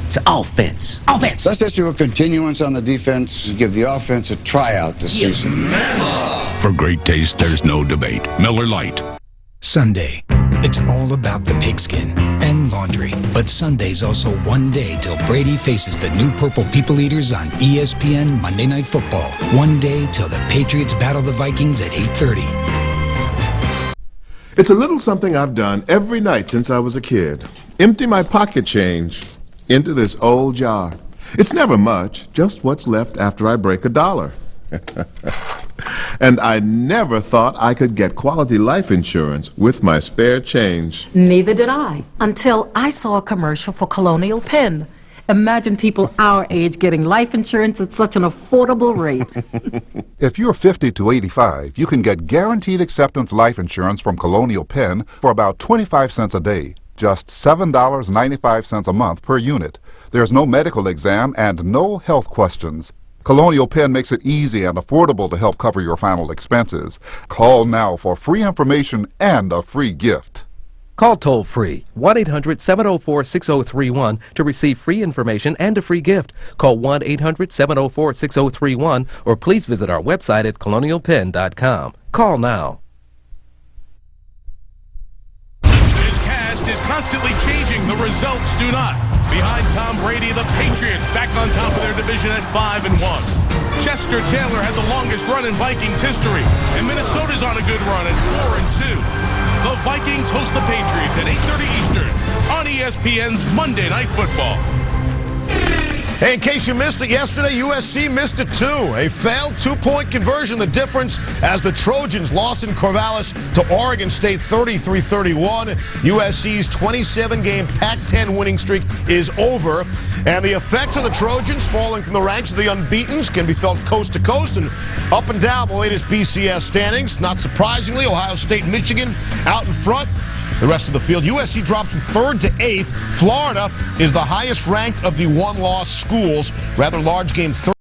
to offense. Offense! Let's issue a continuance on the defense and give the offense a tryout this season. For great taste, there's no debate. Miller Lite. Sunday. It's all about the pigskin and laundry. But Sunday's also one day till Brady faces the new Purple People Eaters on ESPN Monday Night Football. One day till the Patriots battle the Vikings at 8:30. It's a little something I've done every night since I was a kid. Empty my pocket change into this old jar. It's never much, just what's left after I break $1. And I never thought I could get quality life insurance with my spare change. Neither did I, until I saw a commercial for Colonial Penn. Imagine people our age getting life insurance at such an affordable rate. If you're 50 to 85, you can get guaranteed acceptance life insurance from Colonial Penn for about 25 cents a day, just $7.95 a month per unit. There's no medical exam and no health questions. Colonial Penn makes it easy and affordable to help cover your final expenses. Call now for free information and a free gift. Call toll-free 1-800-704-6031 to receive free information and a free gift. Call 1-800-704-6031 or please visit our website at colonialpenn.com. Call now. His cast is constantly changing. The results do not. Behind Tom Brady, the Patriots back on top of their division at 5-1. Chester Taylor had the longest run in Vikings history, and Minnesota's on a good run at 4-2. The Vikings host the Patriots at 8:30 Eastern on ESPN's Monday Night Football. Hey, in case you missed it yesterday, USC missed it too. A failed 2-point conversion, the difference as the Trojans lost in Corvallis to Oregon State 33-31. USC's 27-game Pac-10 winning streak is over, and the effects of the Trojans falling from the ranks of the unbeatens can be felt coast to coast and up and down the latest BCS standings. Not surprisingly, Ohio State and Michigan out in front. The rest of the field, USC drops from 3rd to 8th. Florida is the highest ranked of the one-loss schools. Rather large game.